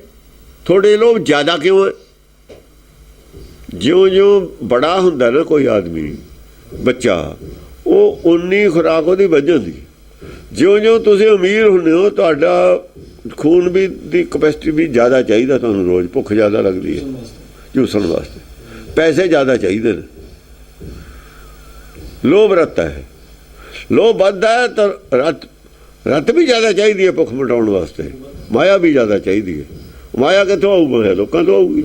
ਥੋੜੇ ਲੋਭ ਜ਼ਿਆਦਾ ਕਿਉਂ ਹੈ? ਜਿਉਂ ਬੜਾ ਹੁੰਦਾ ਨਾ ਕੋਈ ਆਦਮੀ, ਬੱਚਾ, ਉਹ ਉਨੀ ਖੁਰਾਕ ਉਹਦੀ ਵੱਧ ਜਾਂਦੀ। ਜਿਉਂ ਤੁਸੀਂ ਅਮੀਰ ਹੁੰਦੇ ਹੋ, ਤੁਹਾਡਾ ਖੂਨ ਵੀ ਦੀ ਕਪੈਸਿਟੀ ਵੀ ਜ਼ਿਆਦਾ ਚਾਹੀਦਾ ਤੁਹਾਨੂੰ, ਰੋਜ਼ ਭੁੱਖ ਜ਼ਿਆਦਾ ਲੱਗਦੀ ਹੈ ਚੂਸਣ ਵਾਸਤੇ, ਪੈਸੇ ਜ਼ਿਆਦਾ ਚਾਹੀਦੇ ਨੇ। ਲੋਭ ਰੱਤ ਹੈ, ਲੋਭ ਵੱਧਦਾ ਹੈ ਤਾਂ ਰੱਤ ਵੀ ਜ਼ਿਆਦਾ ਚਾਹੀਦੀ ਹੈ ਭੁੱਖ ਮਿਟਾਉਣ ਵਾਸਤੇ, ਮਾਇਆ ਵੀ ਜ਼ਿਆਦਾ ਚਾਹੀਦੀ ਹੈ। ਮਾਇਆ ਕਿੱਥੋਂ ਆਊਗਾ? ਲੋਕਾਂ ਤੋਂ ਆਊਗੀ।